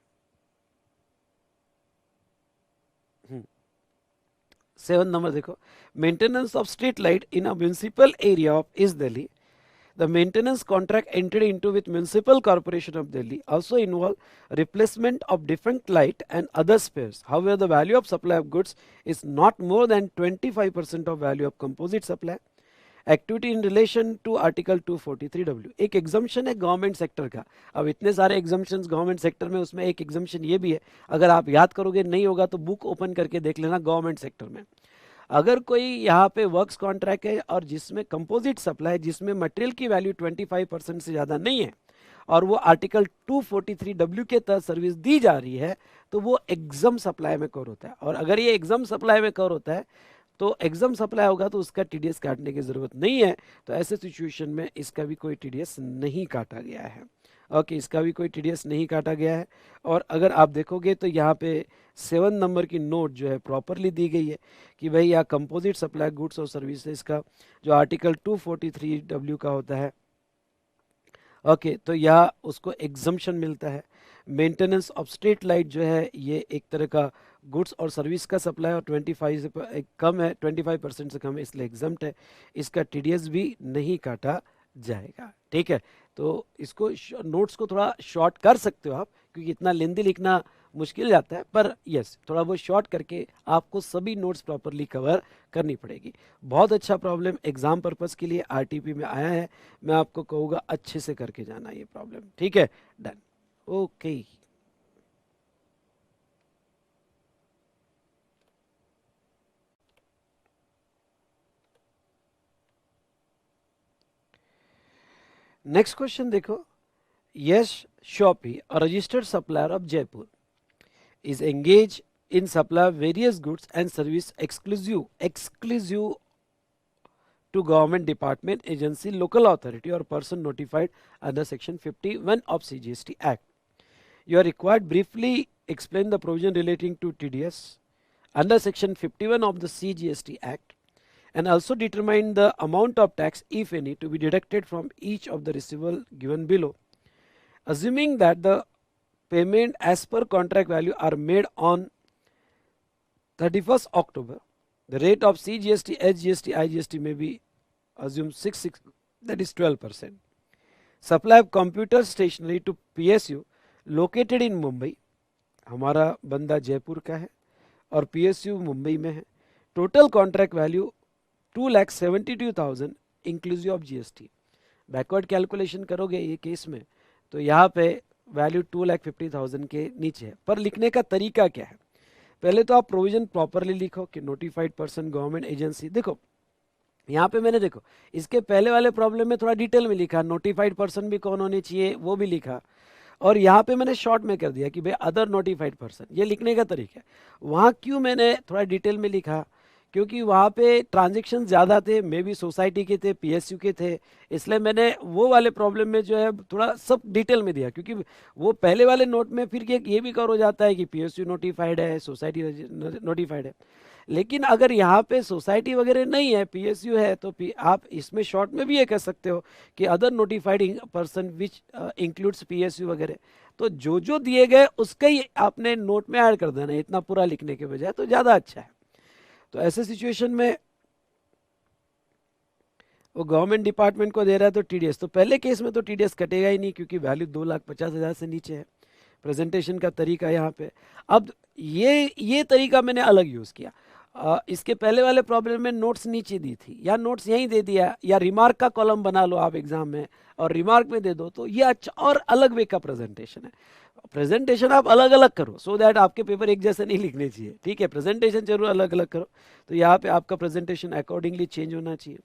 A: 7 number देखो, maintenance of street light in a municipal area of east Delhi, the maintenance contract entered into with Municipal Corporation of Delhi also involve replacement of defect light and other spares. However, the value of supply of goods is not more than 25% of value of composite supply. Activity in relation to Article 243W. एक exemption है government sector का। अब इतने सारे exemptions government sector में, उसमें एक exemption ये भी है, अगर आप याद करोगे, नहीं होगा तो बुक ओपन करके देख लेना। गवर्नमेंट सेक्टर में अगर कोई यहाँ पे वर्क्स कॉन्ट्रैक्ट है और जिसमें कंपोजिट सप्लाई, जिसमें मटेरियल की वैल्यू 25% से ज़्यादा नहीं है और वो आर्टिकल 243W के तहत सर्विस दी जा रही है, तो वो एग्जाम सप्लाई में कवर होता है। और अगर ये एग्जाम सप्लाई में कवर होता है तो एग्जाम सप्लाई होगा तो उसका टीडीएस काटने की ज़रूरत नहीं है। तो ऐसे सिचुएशन में इसका भी कोई टीडीएस नहीं काटा गया है। ओके, इसका भी कोई टीडीएस नहीं काटा गया है। और अगर आप देखोगे तो यहाँ पे 7 नंबर की नोट जो है प्रॉपरली दी गई है कि भाई यहाँ कंपोजिट सप्लाई गुड्स और सर्विसेज का जो आर्टिकल 243W का होता है, ओके, तो यहाँ उसको एग्जम्पशन मिलता है। मेंटेनेंस ऑफ स्ट्रीट लाइट जो है ये एक तरह का गुड्स और सर्विस का सप्लाई और 25 से कम है, 25% से कम है, इसलिए एग्जम्प्ट है। इसका टीडीएस भी नहीं काटा जाएगा, ठीक है। तो इसको नोट्स को थोड़ा शॉर्ट कर सकते हो आप, क्योंकि इतना लेंदी लिखना मुश्किल जाता है, पर यस थोड़ा बहुत शॉर्ट करके आपको सभी नोट्स प्रॉपरली कवर करनी पड़ेगी। बहुत अच्छा प्रॉब्लम एग्जाम पर्पस के लिए आरटीपी में आया है, मैं आपको कहूँगा अच्छे से करके जाना ये प्रॉब्लम, ठीक है। Done, okay. नेक्स्ट क्वेश्चन देखो, यश shoppe, a registered supplier of Jaipur, is engaged in supply of various goods and service exclusive to government department, agency, local authority or person notified under section 51 of CGST Act. You are required briefly explain the provision relating to TDS under section 51 of the CGST Act and also determine the amount of tax, if any, to be deducted from each of the receivable given below. Assuming that the payment as per contract value are made on 31st October, the rate of CGST, SGST, IGST may be assumed 6, that is 12%. Supply of computer stationery to PSU located in Mumbai, हमारा बंदा जयपुर का है और PSU Mumbai में है। Total contract value 2,72,000 inclusive of GST. Backward calculation करोगे ये case में तो यहाँ पे वैल्यू 2,50,000 के नीचे है। पर लिखने का तरीका क्या है, पहले तो आप प्रोविजन प्रॉपरली लिखो कि नोटिफाइड पर्सन गवर्नमेंट एजेंसी। देखो यहाँ पे मैंने देखो इसके पहले वाले प्रॉब्लम में थोड़ा डिटेल में लिखा, नोटिफाइड पर्सन भी कौन होने चाहिए वो भी लिखा, और यहाँ पे मैंने शॉर्ट में कर दिया कि भाई अदर नोटिफाइड पर्सन, ये लिखने का तरीका है। वहाँ क्यों मैंने थोड़ा डिटेल में लिखा, क्योंकि वहाँ पे ट्रांजेक्शन ज़्यादा थे, मे बी सोसाइटी के थे, पीएसयू के थे, इसलिए मैंने वो वाले प्रॉब्लम में जो है थोड़ा सब डिटेल में दिया, क्योंकि वो पहले वाले नोट में फिर ये भी कवर हो जाता है कि पीएसयू नोटिफाइड है, सोसाइटी नोटिफाइड है। लेकिन अगर यहाँ पे सोसाइटी वगैरह नहीं है, पीएसयू है, तो आप इसमें शॉर्ट में भी ये कह सकते हो कि other notified person which includes PSU वगैरह। तो जो जो दिए गए उसका ही आपने नोट में ऐड कर देना, इतना पूरा लिखने के बजाय, तो ज़्यादा अच्छा है। तो ऐसे सिचुएशन में वो गवर्नमेंट डिपार्टमेंट को दे रहा है तो टीडीएस, तो पहले केस में तो टीडीएस कटेगा ही नहीं, क्योंकि वैल्यू 2,50,000 से नीचे है। प्रेजेंटेशन का तरीका यहाँ पे, अब ये तरीका मैंने अलग यूज़ किया। इसके पहले वाले प्रॉब्लम में नोट्स नीचे दी थी, या नोट्स यहीं दे दिया, या रिमार्क का कॉलम बना लो आप एग्जाम में और रिमार्क में दे दो, तो ये अच्छा और अलग वे का प्रेजेंटेशन है। प्रेजेंटेशन आप अलग अलग करो, सो दैट आपके पेपर एक जैसे नहीं लिखने चाहिए, ठीक है, प्रेजेंटेशन जरूर अलग अलग करो। तो यहाँ पे आपका प्रेजेंटेशन अकॉर्डिंगली चेंज होना चाहिए।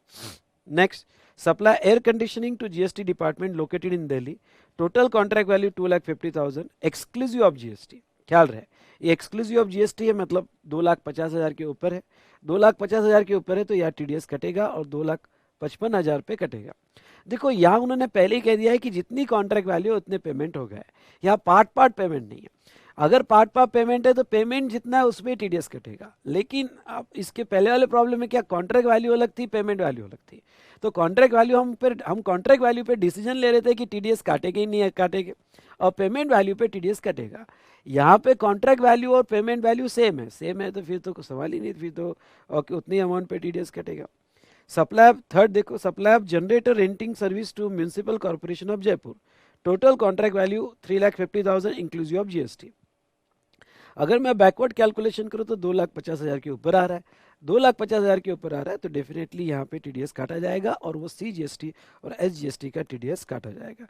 A: Next, supply air conditioning to GST department located in Delhi, total contract value 2,50,000 exclusive of GST. ख्याल रहे ये एक्सक्लूसिव ऑफ जीएसटी है, मतलब 2,50,000 के ऊपर है। 2,50,000 के ऊपर है तो यहाँ टीडीएस कटेगा और 2,55,000 पे कटेगा। देखो यहाँ उन्होंने पहले ही कह दिया है कि जितनी कॉन्ट्रैक्ट वैल्यू उतने पेमेंट हो गए, यहाँ पार्ट पार्ट पेमेंट नहीं है। अगर पार्ट पार्ट पेमेंट है तो पेमेंट जितना है उसमें टीडीएस कटेगा। लेकिन अब इसके पहले वाले प्रॉब्लम में क्या, कॉन्ट्रैक्ट वैल्यू अलग थी, पेमेंट वैल्यू अलग थी। तो कॉन्ट्रैक्ट वैल्यू हम कॉन्ट्रैक्ट वैल्यू पे डिसीजन ले रहे थे कि टीडीएस काटेगा ही नहीं काटेगा, और पेमेंट वैल्यू पे टीडीएस कटेगा। यहाँ पे कॉन्ट्रैक्ट वैल्यू और पेमेंट वैल्यू सेम है तो फिर तो सवाल ही नहीं, फिर तो उतनी अमाउंट पे टीडीएस कटेगा। सप्लाई थर्ड देखो, supply of generator renting service to municipal corporation of Jaipur, total contract value 3,50,000 inclusive of GST. अगर मैं बैकवर्ड कैलकुलेशन करूँ तो 2,50,000 के ऊपर आ रहा है, 2,50,000 के ऊपर आ रहा है तो डेफिनेटली यहाँ पे टीडीएस काटा जाएगा, और वो सीजीएसटी और एसजीएसटी का टीडीएस काटा जाएगा।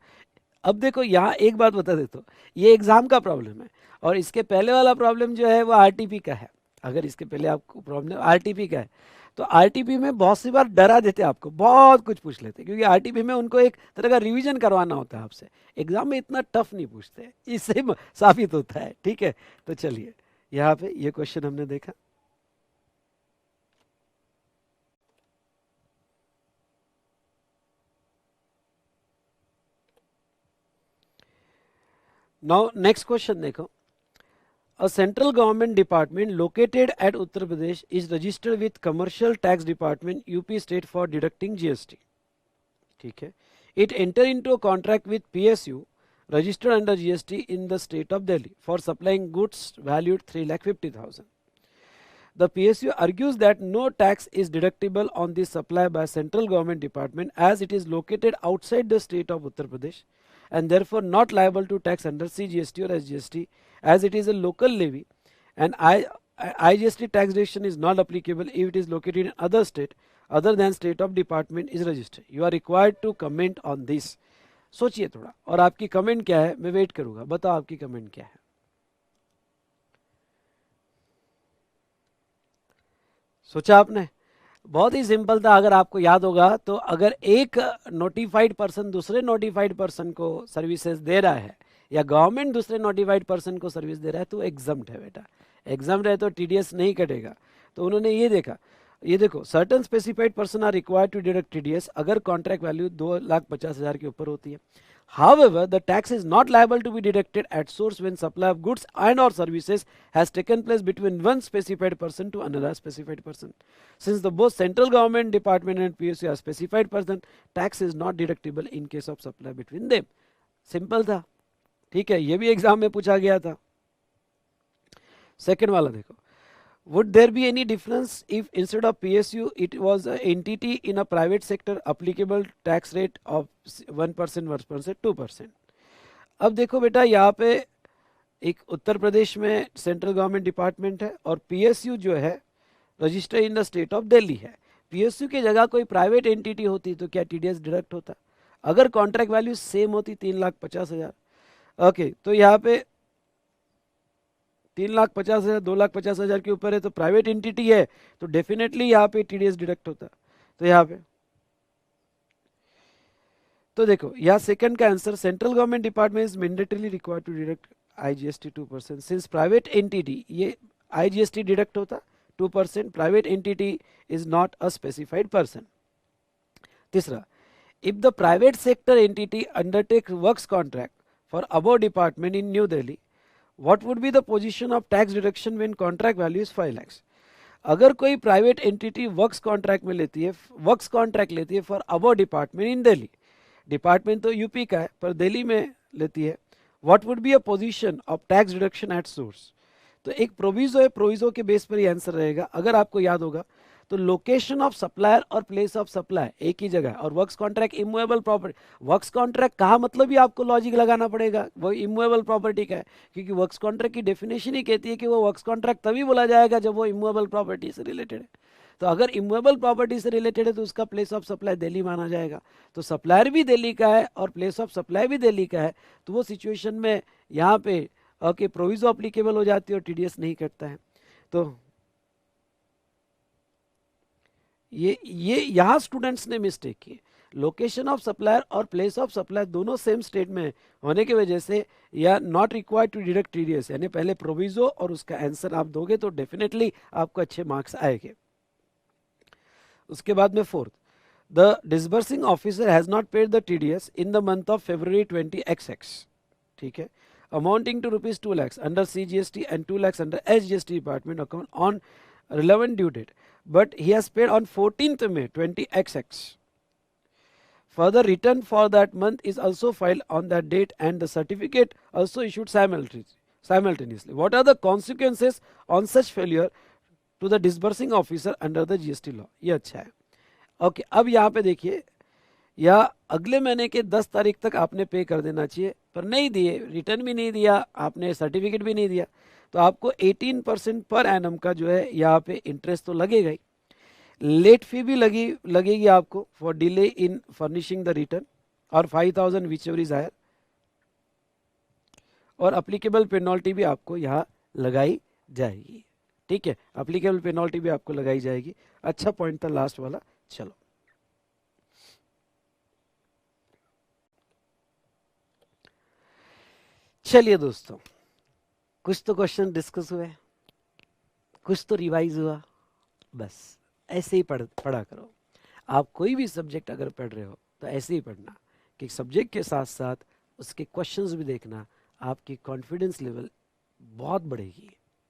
A: अब देखो यहाँ एक बात बता देता हूँ, ये एग्जाम का प्रॉब्लम है, और इसके पहले वाला प्रॉब्लम जो है वो आरटीपी का है। अगर इसके पहले आपको प्रॉब्लम आरटीपी का है, तो आरटीपी में बहुत सी बार डरा देते आपको, बहुत कुछ पूछ लेते, क्योंकि आरटीपी में उनको एक तरह का रिवीजन करवाना होता है आपसे। एग्जाम में इतना टफ नहीं पूछते, इससे साबित होता है, ठीक है। तो चलिए यहाँ पे ये क्वेश्चन हमने देखा। नाउ नेक्स्ट क्वेश्चन देखो, A central government department located at Uttar Pradesh is registered with Commercial Tax Department UP state for deducting GST. ठीक है, it enter into a contract with PSU registered under GST in the state of Delhi for supplying goods valued 3,50,000. The PSU argues that no tax is deductible on the supply by central government department as it is located outside the state of Uttar Pradesh and therefore not liable to tax under CGST or SGST as it is a local levy, and IGST taxation is not applicable if it is located in other state other than state of department is registered. You are required to comment on this. सोचिए थोड़ा, और आपकी comment क्या है, मैं wait करूंगा, बताओ आपकी कमेंट क्या है। सोचा आपने? बहुत ही सिंपल था। अगर आपको याद होगा तो अगर एक नोटिफाइड पर्सन दूसरे नोटिफाइड पर्सन को सर्विसेज दे रहा है, या गवर्नमेंट दूसरे नोटिफाइड पर्सन को सर्विस दे रहा है, तो एग्जम्प्ट है बेटा। एग्जम्प्ट है तो टीडीएस नहीं कटेगा। तो उन्होंने ये देखा, ये देखो, certain specified person are required to deduct TDS अगर कॉन्ट्रैक्ट वैल्यू 2,50,000 के ऊपर होती है। However, the tax is not liable to be deducted at source when supply of goods and or services has taken place between one specified person to another specified person. Since the both central government department and PSU are specified person, tax is not deductible in case of supply between them. Simple था, ठीक है, ये भी exam में पूछा गया था। Second वाला देखो, would there be any difference if instead of PSU it was an entity in a private sector, applicable tax rate of 1%, 1%, 2%? अब देखो बेटा, यहाँ पे एक उत्तर प्रदेश में सेंट्रल गवर्नमेंट डिपार्टमेंट है और PSU जो है register in the state of Delhi है। PSU की जगह कोई प्राइवेट एंटिटी होती तो क्या टीडीएस डिडक्ट होता? अगर कॉन्ट्रैक्ट वैल्यू सेम होती 3,50,000, ओके, तो यहाँ पे 3,50,000, 2,50,000 के ऊपर है तो प्राइवेट एंटिटी है, तो डेफिनेटली यहाँ पे टीडीएस डिडक्ट होता। तो यहाँ पे तो देखो, यहाँ सेकंड का answer, central government department is mandatory required to deduct IGST 2%। Since private entity, ये आईजीएसटी डिडक्ट होता, 2%. Private entity is not a specified person. तीसरा, if the private sector entity undertakes works contract for above department in New Delhi, what would be the position of tax deduction when contract value is 5 lakhs? अगर कोई private entity works contract में लेती है, works contract लेती है for above department in Delhi, department तो UP का है पर दिल्ली में लेती है, what would be a position of tax deduction at source? तो एक प्रोविजो है, प्रोविजो के बेस पर ही आंसर रहेगा। अगर आपको याद होगा तो लोकेशन ऑफ सप्लायर और प्लेस ऑफ सप्लाई एक ही जगह, और works contract immovable property, works contract कहा मतलब ही आपको लॉजिक लगाना पड़ेगा, वो इमूवेबल प्रॉपर्टी का है, क्योंकि वर्क्स कॉन्ट्रैक्ट की डेफिनेशन ही कहती है कि वो वर्क्स कॉन्ट्रैक्ट तभी बोला जाएगा जब वो इमूवेबल प्रॉपर्टी से रिलेटेड है। तो अगर इमूवेबल प्रॉपर्टी से रिलेटेड है तो उसका प्लेस ऑफ सप्लाई दिल्ली माना जाएगा। तो सप्लायर भी दिल्ली का है और प्लेस ऑफ सप्लाई भी दिल्ली का है, तो वो सिचुएशन में यहाँ पे ओके प्रोविजो अप्लीकेबल हो जाती है और टीडीएस नहीं कटता है। तो ये यहाँ स्टूडेंट्स ने मिस्टेक की। लोकेशन ऑफ सप्लायर और प्लेस ऑफ सप्लाई दोनों सेम स्टेट में होने की वजह से या not required to deduct TDS, यानी पहले प्रोविजो और उसका आंसर आप दोगे तो डेफिनेटली आपको अच्छे मार्क्स आएंगे। उसके बाद में fourth, the disbursing officer has not paid the TDS in the month of February 20XX, ठीक है, amounting to ₹2 lakhs under CGST and 2 lakhs under SGST department account on relevant due date, but he has paid on 14th May 20XX. Further return for that month is also filed on that date and the certificate also issued simultaneously. What are the consequences on such failure to the disbursing officer under the GST law? ये अच्छा है। Okay, अब यहाँ पे देखिए, या अगले महीने के 10 तारीख तक आपने पे कर देना चाहिए, पर नहीं दिए, रिटर्न भी नहीं दिया आपने, सर्टिफिकेट भी नहीं दिया, तो आपको 18% पर एनम का जो है यहाँ पे इंटरेस्ट तो लगेगा ही। लेट फी भी लगेगी आपको for delay in furnishing the return, और 5,000 विच एवर इज हायर, और अप्लीकेबल पेनल्टी भी आपको यहाँ लगाई जाएगी। ठीक है, अप्लीकेबल पेनल्टी भी आपको लगाई जाएगी। अच्छा पॉइंट था लास्ट वाला। चलो चलिए दोस्तों, कुछ तो क्वेश्चन डिस्कस हुए, कुछ तो रिवाइज हुआ, बस ऐसे ही पढ़ा करो। आप कोई भी सब्जेक्ट अगर पढ़ रहे हो तो ऐसे ही पढ़ना कि सब्जेक्ट के साथ साथ उसके क्वेश्चंस भी देखना, आपकी कॉन्फिडेंस लेवल बहुत बढ़ेगी।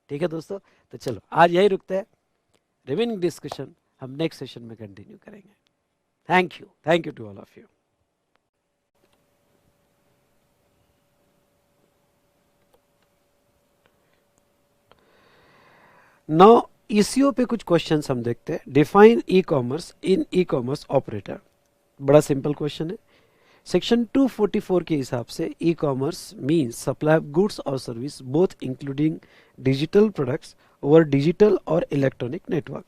A: ठीक है दोस्तों, तो चलो आज यही रुकते हैं, रिमेनिंग डिस्कशन हम नेक्स्ट सेशन में कंटिन्यू करेंगे। Thank you to all of you. Now ECO पे कुछ क्वेश्चंस हम देखते हैं। Define e-commerce in e commerce operator, बड़ा सिंपल क्वेश्चन है। सेक्शन 244 के हिसाब से e-commerce means supply of goods और service both including digital products over digital और इलेक्ट्रॉनिक नेटवर्क।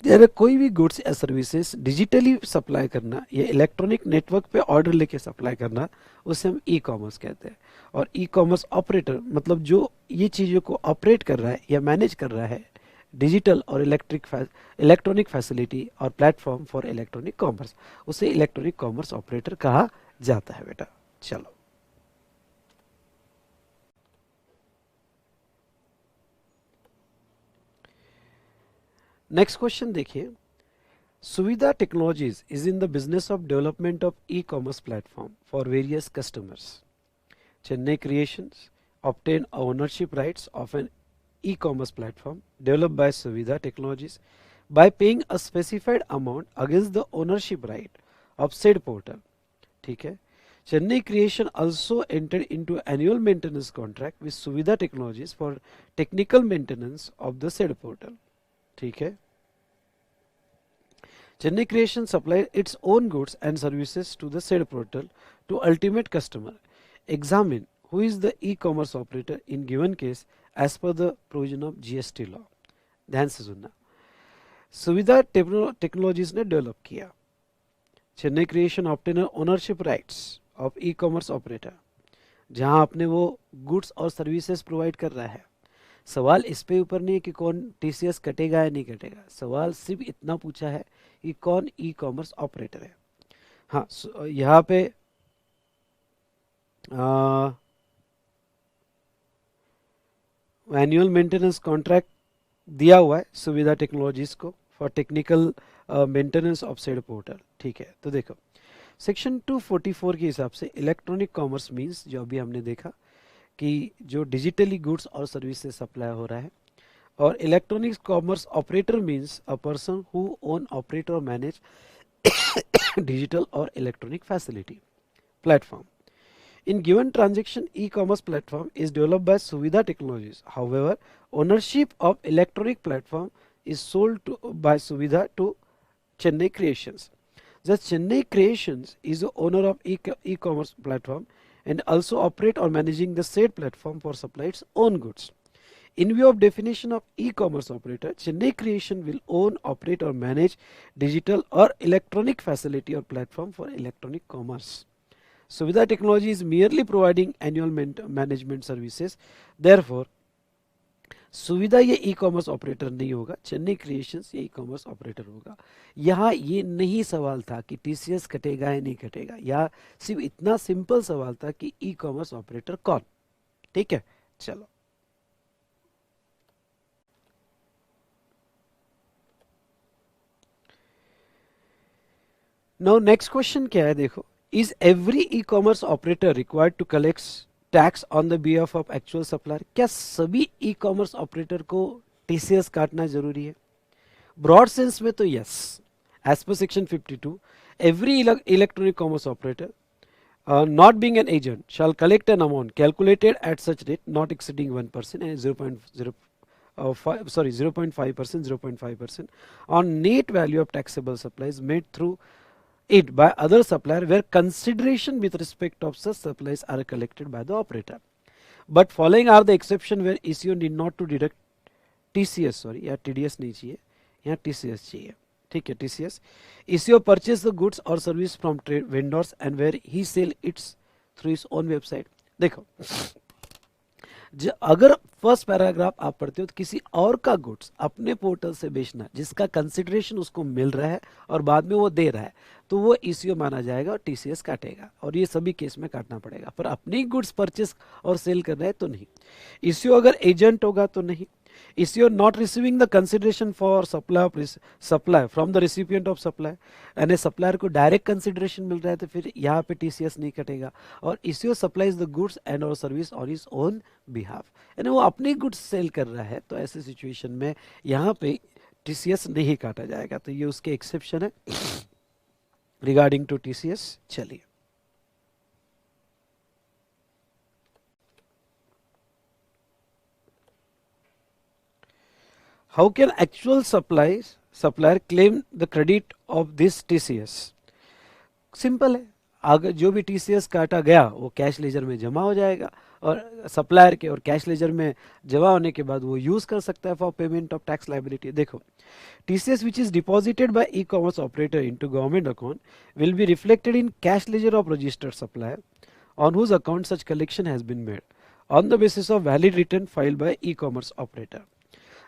A: यानी कोई भी गुड्स या सर्विसेज डिजिटली सप्लाई करना या इलेक्ट्रॉनिक नेटवर्क पे ऑर्डर लेके सप्लाई करना, उसे हम ई कॉमर्स कहते हैं। और ई कॉमर्स ऑपरेटर मतलब जो ये चीज़ों को ऑपरेट कर रहा है या मैनेज कर रहा है डिजिटल और इलेक्ट्रॉनिक फैसिलिटी और प्लेटफॉर्म फॉर इलेक्ट्रॉनिक कॉमर्स, उसे इलेक्ट्रॉनिक कॉमर्स ऑपरेटर कहा जाता है बेटा। चलो नेक्स्ट क्वेश्चन देखिए। सुविधा technologies is in the business of development of e commerce platform for various customers. Chennai creations obtain ownership rights of an e-commerce platform developed by Suvidha Technologies by paying a specified amount against the ownership right of said portal. ठीक है, Chennai Creation also entered into annual maintenance contract with Suvidha Technologies for technical maintenance of the said portal. ठीक है, Chennai Creation supplied its own goods and services to the said portal to ultimate customer. Examine who is the e-commerce operator in given case as per the provision of GST law. ध्यान से सुनना, सुविधा technologies ने develop किया, Chennai creation obtain ownership rights of e commerce operator, जहां आपने वो goods और सर्विसेज प्रोवाइड कर रहा है। सवाल इस पे ऊपर नहीं है कि कौन टीसीएस कटेगा या नहीं कटेगा, सवाल सिर्फ इतना पूछा है कि कौन ई कॉमर्स ऑपरेटर है। हाँ, यहाँ पे एनुअल मेंटेनेंस कॉन्ट्रैक्ट दिया हुआ है सुविधा टेक्नोलॉजीज को for technical maintenance of said portal. ठीक है, तो देखो सेक्शन 244 के हिसाब से इलेक्ट्रॉनिक कॉमर्स मीन्स, जो अभी हमने देखा कि जो डिजिटली गुड्स और सर्विसेज सप्लाई हो रहा है, और electronic commerce operator means a person who own operate और manage digital or electronic facility platform. In given transaction, e-commerce platform is developed by Suvidha Technologies. However, ownership of electronic platform is by Suvidha to Chennai Creations. Thus, Chennai Creations is the owner of e-commerce platform and also operate or managing the said platform for supply its own goods. In view of definition of e-commerce operator, Chennai Creation will own, operate or manage digital or electronic facility or platform for electronic commerce. Suvidha Technology is merely providing annual management services. Therefore, सुविधा ये e commerce operator नहीं होगा, Chennai creations ये e commerce operator होगा। यहाँ ये नहीं सवाल था कि टीसीएस कटेगा या नहीं कटेगा, यहाँ सिर्फ इतना सिंपल सवाल था कि ई कॉमर्स ऑपरेटर कौन। ठीक है, चलो नाउ नेक्स्ट क्वेश्चन क्या है, देखो is every e commerce operator required to collect tax on the behalf of actual supplier? क्या सभी ई कॉमर्स ऑपरेटर को टीसीएस काटना जरूरी है? ब्रॉड सेंस में तो yes, as per section 52 every electronic commerce operator not being an agent shall collect an amount calculated at such rate not exceeding 1% and 0.5% on net value of taxable supplies made through it by other supplier where consideration with respect of such supplies are collected by the operator. But following are the exception where ECO need not to deduct TCS, sorry या TDS नहीं चाहिए, यहाँ TCS चाहिए। ठीक है, TCS ECO purchase the goods or service from trade vendors and where he sell its through his own website। देखो अगर first paragraph आप पढ़ते हो तो किसी और का गुड्स अपने पोर्टल से बेचना जिसका कंसिडरेशन उसको मिल रहा है और बाद में वो दे रहा है, तो वो ईसीओ माना जाएगा और टीसीएस काटेगा, और ये सभी केस में काटना पड़ेगा। पर अपनी गुड्स परचेस और सेल कर रहा है तो नहीं। ईसीओ अगर एजेंट होगा तो नहीं। ECO not receiving the consideration for supply from the recipient of supply, यानी सप्लायर को डायरेक्ट कंसिडरेशन मिल रहा है तो फिर यहाँ पे टीसीएस नहीं कटेगा। और ECO supplies the goods and और service on his own behalf, यानी वो अपनी गुड्स सेल कर रहा है, तो ऐसे सिचुएशन में यहाँ पे टीसीएस नहीं काटा जाएगा। तो ये उसके एक्सेप्शन है रिगार्डिंग टू टीसीएस। चलिए how can actual supplier claim the credit of this TCS? Simple है, अगर जो भी टीसीएस काटा गया वो कैश लेजर में जमा हो जाएगा और सप्लायर के और कैश लेजर में जमा होने के बाद वो यूज कर सकता है for payment of tax liability. देखो TCS which is deposited by e commerce operator into government account will be reflected in cash ledger of registered supplier on whose account such collection has been made on the basis of valid return filed by e commerce operator.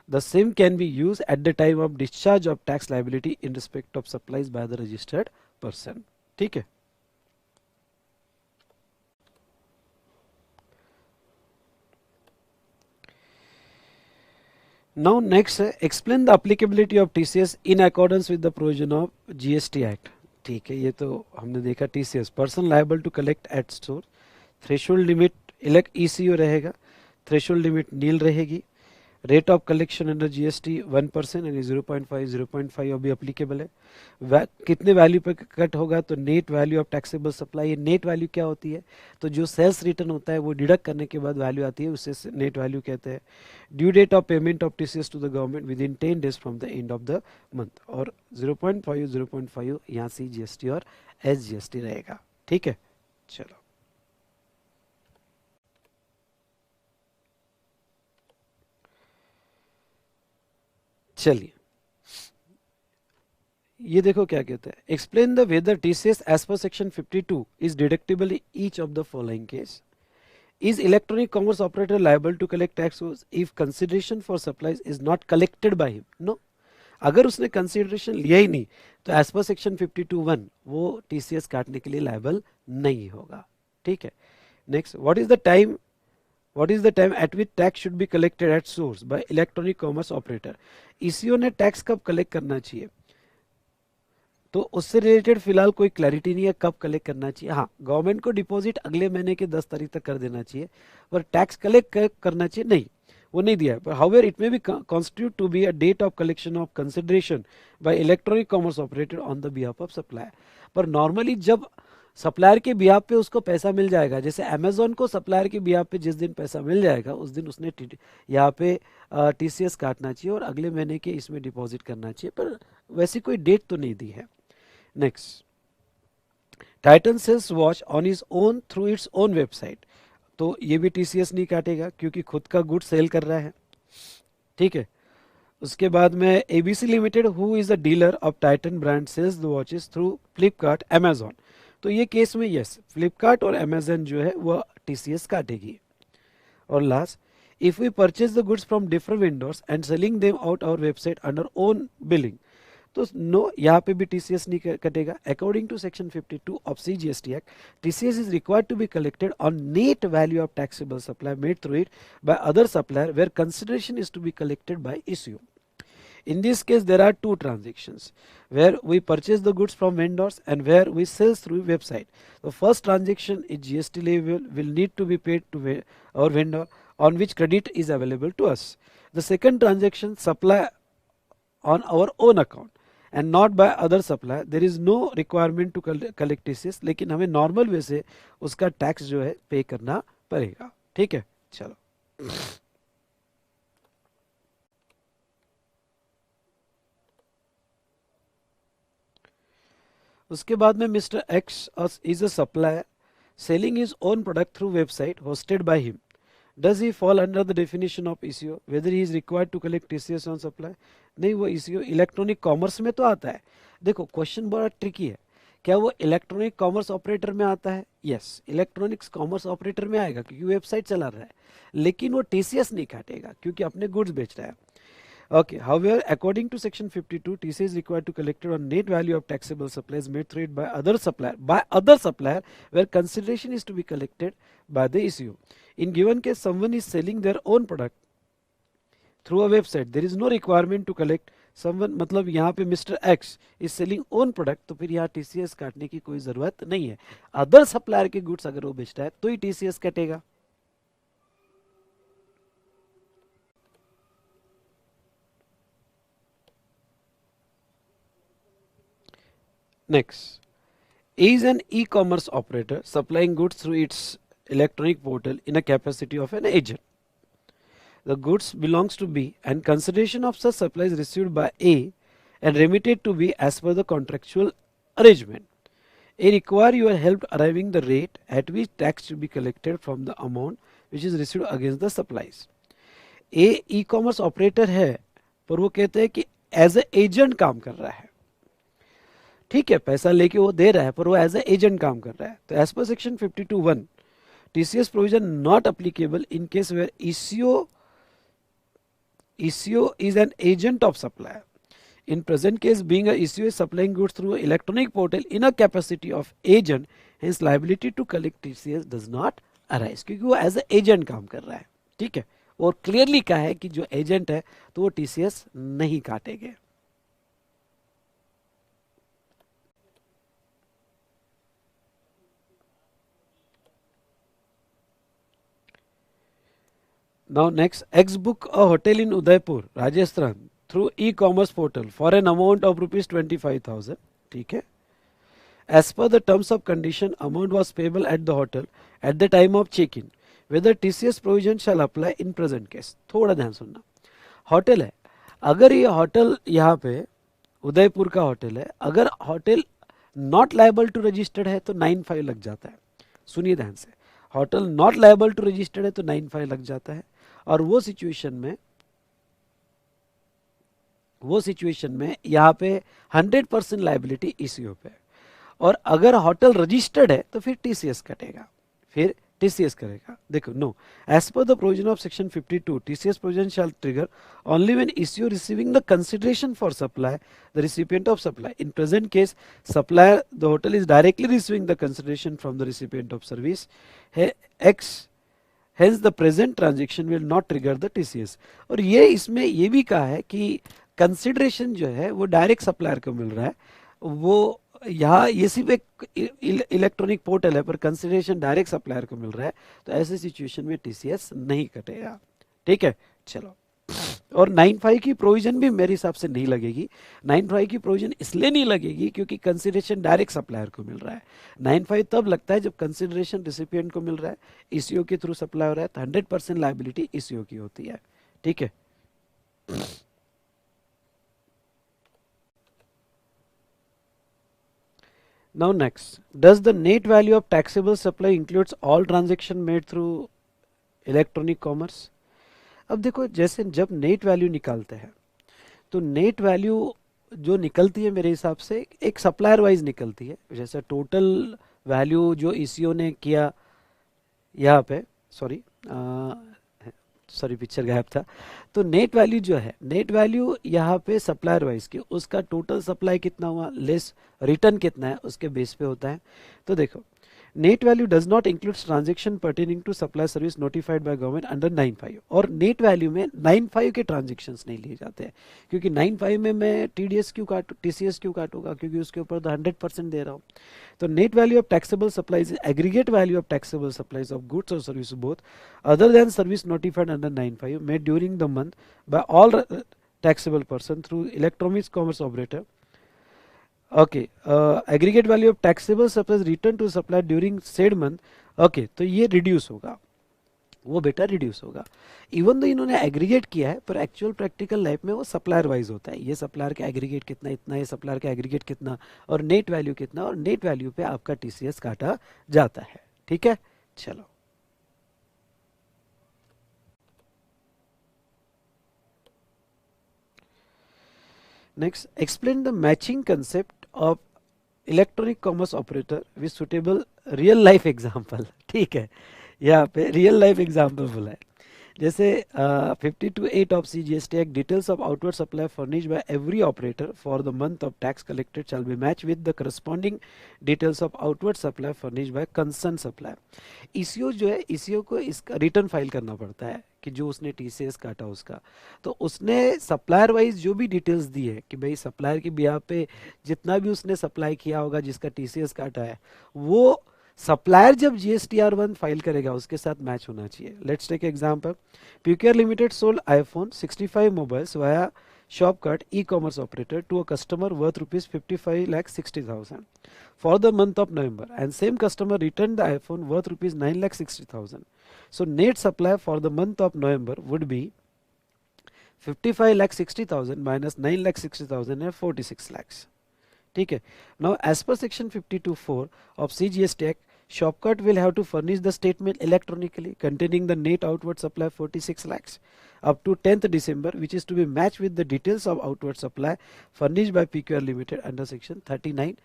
A: The same can be used at the time of discharge of tax liability in respect of supplies by the registered person। ठीक है, now next है explain the applicability of TCS in accordance with the provision of GST Act। ठीक है, ये तो हमने देखा TCS person liable to collect at store, threshold limit ECO रहेगा, threshold limit नील रहेगी, rate of collection under GST 1% यानी 0.5 अभी अप्लीकेबल है। कितने वैल्यू पे कट होगा, तो net value of taxable supply. Net value क्या होती है, तो जो सेल्स रिटर्न होता है वो डिडक्ट करने के बाद वैल्यू आती है, उसे नेट वैल्यू कहते हैं। Due date of payment of TCS to the government within 10 days from the end of the month, और 0.5 यहाँ सी जीएसटी और एस जीएसटी रहेगा। ठीक है, चलो चलिए ये देखो क्या कहते हैं, explain the whether TCS as per section 52 is deductible in each of the following case. Is electronic commerce operator liable to collect tax if consideration for supplies is not collected by him? No, अगर उसने consideration लिया ही नहीं तो as per section 52(1) वो TCS काटने के लिए liable नहीं होगा। ठीक है, next what is the time what is the time eight which tax should be collected at source bye electronic commerce operator. Eco ने टैक्स कब कलेक्ट करना चाहिए, तो उससे रिलेटेड फिलहाल कोई क्लैरिटी नहीं है कब कलेक्ट करना चाहिए। हाँ, गवर्नमेंट को डिपॉजिट अगले महीने के 10 तारीख तक कर देना चाहिए, पर टैक्स कलेक्ट करना चाहिए नहीं, वो नहीं दिया है। पर however it may be constitute to be a date of collection of consideration by electronic commerce operator on the behalf of supplier. पर नॉर्मली जब सप्लायर के बिहाफ पे उसको पैसा मिल जाएगा, जैसे अमेजोन को सप्लायर के बिहाफ पे जिस दिन पैसा मिल जाएगा उस दिन उसने यहाँ पे टीसीएस काटना चाहिए और अगले महीने के इसमें डिपॉजिट करना चाहिए, पर वैसी कोई डेट तो नहीं दी है। Next, Titan sales watch on is own through its own website, तो ये भी टीसीएस नहीं काटेगा क्योंकि खुद का गुड सेल कर रहा है, ठीक है। उसके बाद में ABC limited who is the dealer of Titan brand sales the watches through Flipkart Amazon, तो ये केस में यस फ्लिपकार्ट और अमेजॉन जो है वो टीसीएस काटेगी। और last, if we purchase the goods from different vendors and selling them out our website under own billing, तो नो, यहाँ पे भी टीसीएस नहीं कटेगा। According to section 52 of CGST act, TCS is required to be collected on net value of taxable supply made through it by other supplier where consideration is to be collected by ECO. In this case, there are two transactions where we purchase the goods from vendors and where we sell through website. The first transaction is GST level will need to be paid to our vendor on which credit is available to us. The second transaction supply on our own account and not by other supplier. There is no requirement to collect TCS, लेकिन हमें normal way से उसका tax जो है पे करना पड़ेगा, ठीक है। चलो, उसके बाद में mister X is a supplier selling his own product through website hosted by him, does he fall under the definition of ECO, whether he is required to collect TCS on supply, नहीं, वो eco electronic commerce में तो आता है। देखो question बड़ा tricky है, क्या वो इलेक्ट्रॉनिक कॉमर्स ऑपरेटर में आता है, यस इलेक्ट्रॉनिक्स कॉमर्स ऑपरेटर में आएगा क्योंकि वेबसाइट चला रहा है, लेकिन वो टीसीएस नहीं काटेगा क्योंकि अपने गुड्स बेच रहा है। Okay, however, according to section 52, TCS is required to collect on net value of taxable supplies made through it by other supplier where consideration is to be collected by the ECO. In given case, someone is selling their own product through a website, there is no requirement to collect someone, मतलब यहाँ पे mister x is selling own product, तो फिर यहाँ TCS काटने की कोई जरूरत नहीं है। अदर सप्लायर के गुड्स अगर वो बेचता है तो ही TCS कटेगा। Next, is an e-commerce operator supplying goods through its electronic portal in a capacity of an agent. The goods belongs to B and consideration of such supply is received by A and remitted to B as per the contractual arrangement. A require your help arriving the rate at which tax should be collected from the amount which is received against the supplies. A e-commerce operator है, पर वो कहते हैं कि as a agent काम कर रहा है, ठीक है, पैसा लेके वो दे रहा है पर वो एज ए एजेंट काम कर रहा है। तो as per section 52(1) TCS provision not applicable in case where ECO is an agent of supplier. In present case, being a ECO is supplying goods through an electronic portal in a capacity of agent, hence liability to collect TCS does not arise, क्योंकि वो as a agent काम कर रहा है, ठीक है। और clearly कहा है कि जो एजेंट है तो वो TCS नहीं काटेंगे। Now next, X book a hotel in Udaipur, Rajasthan through e-commerce portal for an amount of rupees 25,000. ठीक है। As per the terms of condition, amount was payable at the hotel at the time of check-in. Whether TCS provision shall apply in present case. थोड़ा ध्यान सुनना। Hotel है, अगर ये hotel यहाँ पे उदयपुर का होटल है, अगर hotel not liable to registered है तो 9(5) लग जाता है। सुनिए ध्यान से, hotel not liable to registered है तो 9(5) लग जाता है। और वो सिचुएशन में यहाँ पे 100% लायबिलिटी ईसीओ पे, और अगर होटल रजिस्टर्ड है तो फिर टीसीएस कटेगा, फिर टीसीएस करेगा। देखो, no, as per the provision of section 52 TCS provision shall trigger only when ECO receiving the consideration for supply the recipient of supply. In present case supplier the hotel is directly receiving the consideration from the recipient of service. Ex Hence the present transaction will not trigger the TCS. और ये इसमें ये भी कहा है कि consideration जो है वो डायरेक्ट सप्लायर को मिल रहा है, वो यहाँ ये सिर्फ एक इलेक्ट्रॉनिक पोर्टल है पर कंसिडरेशन डायरेक्ट सप्लायर को मिल रहा है, तो ऐसे सिचुएशन में टीसीएस नहीं कटेगा। ठीक है, चलो। और 9(5) की प्रोविजन भी मेरे हिसाब से नहीं लगेगी। 9(5) की प्रोविजन इसलिए नहीं लगेगी क्योंकि कंसिडरेशन डायरेक्ट सप्लायर को मिल रहा है। 9(5) तब लगता है जब कंसिडरेशन रिसिपिएंट को मिल रहा है, ईसीओ के थ्रू सप्लाई हो रहा है, तो 100% लायबिलिटी ईसीओ की होती है। ठीक है, now next, does the net value of taxable supply includes all transaction made through electronic commerce? अब देखो, जैसे जब नेट वैल्यू निकालते हैं तो नेट वैल्यू जो निकलती है मेरे हिसाब से एक सप्लायर वाइज निकलती है। जैसे टोटल वैल्यू जो ईसीओ ने किया यहाँ पे, सॉरी पिक्चर गायब था, तो नेट वैल्यू जो है, नेट वैल्यू यहाँ पे सप्लायर वाइज की, उसका टोटल सप्लाई कितना हुआ लेस रिटर्न कितना है उसके बेस पे होता है। तो देखो, net value does not includes transaction pertaining to supply service notified by government under 9(5), और नेट वैल्यू में 9(5) के ट्रांजेक्शन्स नहीं लिए जाते हैं, क्योंकि 9(5) में मैं टीडीएस क्यों काटू, टीसीएस क्यों काटूंगा, क्योंकि उसके ऊपर तो 100% दे रहा हूँ। तो net value of taxable supplies is aggregate value of taxable supplies of goods और service both other than service notified under 9(5) made during the month by all taxable person through electronic commerce operator. Okay, aggregate value of taxable supplies returned to supplier during said month. Okay, तो ये reduce होगा, वो बेटा reduce होगा। Even तो इन्होंने aggregate किया है पर एक्चुअल प्रैक्टिकल लाइफ में वो सप्लायर वाइज होता है। ये सप्लायर का एग्रीगेट कितना, इतना, ये सप्लायर का एग्रीगेट कितना, और नेट वैल्यू कितना, और नेट वैल्यू पे आपका टीसीएस काटा जाता है। ठीक है, चलो। Next, explain the matching concept of electronic commerce operator with suitable real life example. ठीक है, यहाँ पे रियल लाइफ एग्जाम्पल बोला है। जैसे 52(8) of CGST act, details of outward supply furnished bye every operator for the month of tax collected shall be match with the corresponding details of outward supply furnished bye concern supply. Eco जो है, eco को इसका return file करना पड़ता है कि जो उसने टीसीएस काटा उसका, तो उसने सप्लायर वाइज जो भी डिटेल्स दी है कि भाई सप्लायर की बिहाफ पे जितना भी उसने सप्लाई किया होगा जिसका टीसीएस काटा है, वो सप्लायर जब GSTR1 फाइल करेगा उसके साथ मैच होना चाहिए। लेट्स टेक एग्जांपल, प्यूकेयर limited sold iPhone 65 mobiles via Shopcut e-commerce operator to a customer worth ₹55,60,000 for the month of November, and same customer returned the iPhone worth ₹9,60,000. So net supply for the month of November would be 55,60,000 minus 9,60,000 and 46 lakhs. ठीक है, now as per section 52(4) of CGST Act, Shopkart will have to furnish the statement electronically containing the net outward supply 46 lakhs up to 10th December, which is to be matched with the details of outward supply furnished by PQR Limited under section 39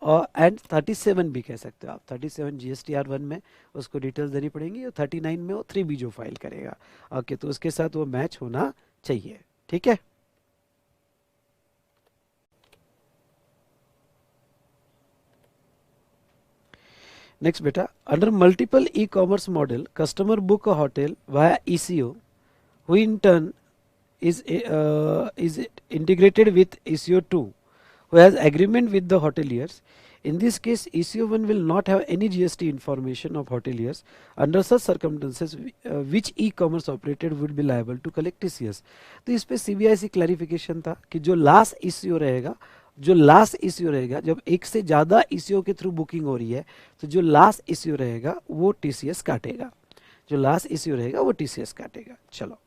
A: और and 37 भी कह सकते हो आप। 37 GSTR1 में उसको details देनी पड़ेंगी, और 39 में वो 3B जो फाइल करेगा। ओके, तो उसके साथ वो मैच होना चाहिए। ठीक है, नेक्स्ट बेटा, under multiple e-commerce model customer book a hotel via ECO, who in turn is integrated with ECO2, who has agreement with the hoteliers. In this case, ECO1 will not have any GST information of hoteliers. Under such circumstances, which e-commerce operator would be liable to collect TCS? तो इस पे CBIC clarification था कि जो last ECO रहेगा, जो last ECO रहेगा, जब एक से ज़्यादा ECO के थ्रू बुकिंग हो रही है तो जो लास्ट ECO रहेगा वो TCS काटेगा, जो लास्ट ECO रहेगा वो TCS काटेगा। चलो,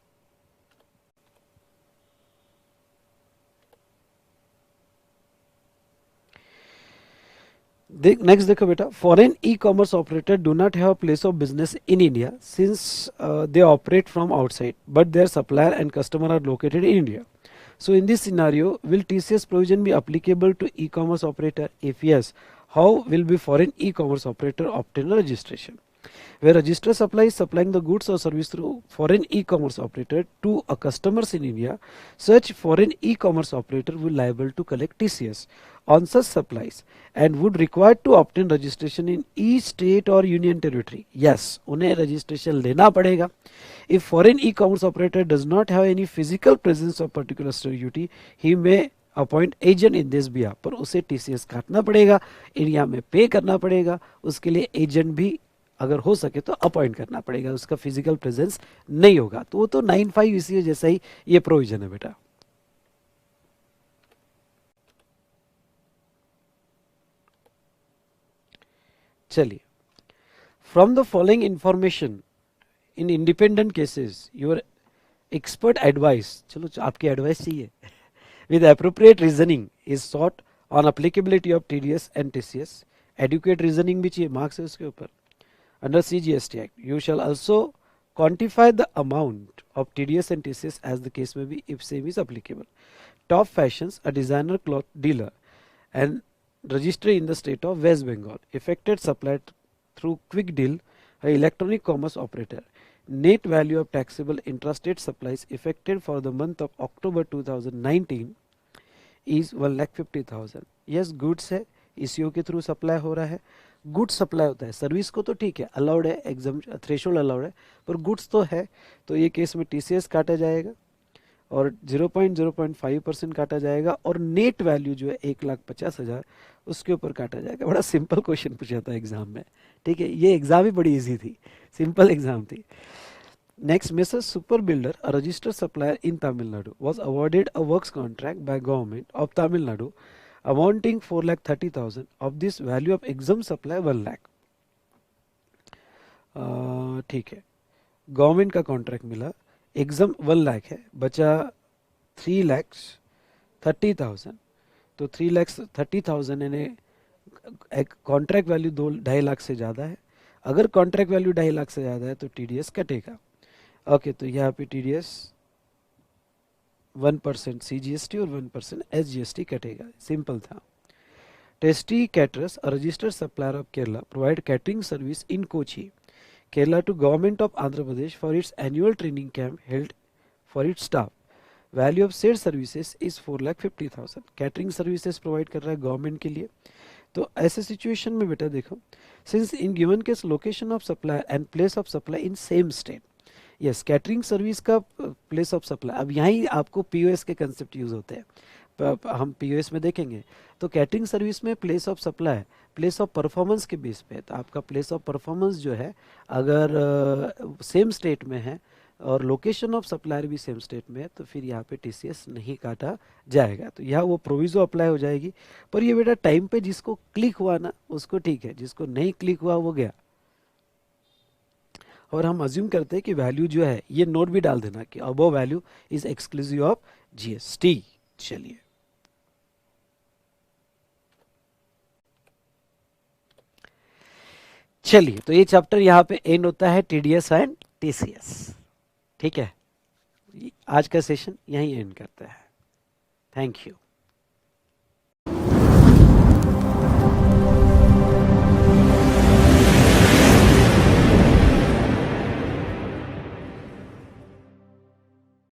A: नेक्स्ट देखो बेटा, foreign e-commerce operator do not have place of business in India since they operate from outside but their supplier and customer are located in India. So in this scenario, will TCS provision be applicable to e-commerce operator? If yes, how will be foreign e-commerce operator obtain registration? Where registered supply is supplying the goods or service through foreign e-commerce operator to a customers in India, such foreign e-commerce operator will liable to collect TCS. on such supplies and would require to obtain registration in each state or union territory. Yes, उन्हें registration लेना पड़ेगा. If foreign e-commerce operator does not have any physical presence of particular state duty, he may appoint agent in this behalf. पर उसे TCS काटना पड़ेगा, India में पे करना पड़ेगा, उसके लिए एजेंट भी अगर हो सके तो अपॉइंट करना पड़ेगा, उसका फिजिकल प्रेजेंस नहीं होगा. तो वो तो 95 ईसीओ जैसा ही ये प्रोविजन है बेटा. चलिए, from the following information in independent cases your expert advice, चलो आपकी एडवाइस चाहिए, with appropriate reasoning is sought on applicability of TDS and TCS. Adequate reasoning भी चाहिए, मार्क्स है उसके ऊपर. Under CGST Act, you shall also quantify the amount of TDS and TCS as the case may be if same is applicable. Top Fashions, a designer cloth dealer and registered in the state of West Bengal, effected supply through Quick Deal, an electronic commerce operator. Net value of taxable intrastate supplies effected for the month of October 2019 is 1,50,000. Yes, goods है, ECO के through supply हो रहा है. Goods supply होता है, service को तो ठीक है, अलाउड है, एग्जाम थ्रेशोल्ड अलाउड है, पर गुड्स तो है. तो ये केस में टीसीएस काटा जाएगा और 0.05% काटा जाएगा और नेट वैल्यू जो है 1,50,000 उसके ऊपर काटा जाएगा. बड़ा सिंपल क्वेश्चन पूछा था एग्जाम में, ठीक है. ये एग्जाम ही बड़ी इजी थी, सिंपल एग्जाम थी. Next, Mrs. Super Builder, a registered supplier in Tamil Nadu, was awarded a works contract by government of Tamil Nadu amounting 4,30,000. Of this, value of exempt supply 1 lakh. ठीक है, government का contract मिला, exam 1 lakh है, बचा 3,30,000. तो 3,30,000 यानी contract value 2-2.5 lakh से ज़्यादा है. अगर कॉन्ट्रैक्ट वैल्यू 2.5 लाख से ज़्यादा है तो टीडीएस कटेगा. ओके, तो यहाँ पे टीडीएस 1% सीजीएसटी और 1% एसजीएसटी कटेगा. सिंपल था. Tasty caterers, a registered supplier of Kerala, provide catering service in Kochi, Kerala to government of Andhra Pradesh for its annual training camp held for its staff. Value of said services is 4,50,000. Catering services provide कर रहा है government के लिए. तो ऐसे situation में बेटा देखो, since in given case location of supply and place of supply in same state. Yes, catering service का प्लेस ऑफ सप्लाई, अब यहीं आपको पीओएस के कंसेप्ट यूज होते हैं, हम पीओएस में देखेंगे. तो कैटरिंग सर्विस में place of supply place of performance के बेस पे, तो आपका प्लेस ऑफ परफॉर्मेंस जो है अगर सेम स्टेट में है और लोकेशन ऑफ सप्लायर भी सेम स्टेट में है तो फिर यहाँ पे टीसीएस नहीं काटा जाएगा. तो यहाँ वो प्रोविजो अप्लाई हो जाएगी. पर ये बेटा टाइम पे जिसको क्लिक हुआ ना उसको ठीक है, जिसको नहीं क्लिक हुआ वो गया. और हम अज्यूम करते हैं कि वैल्यू जो है, ये नोट भी डाल देना कि above value is exclusive of GST. चलिए, तो ये चैप्टर यहाँ पे एंड होता है, टीडीएस एंड टीसीएस. ठीक है, आज का सेशन यहीं एंड करते हैं. Thank you.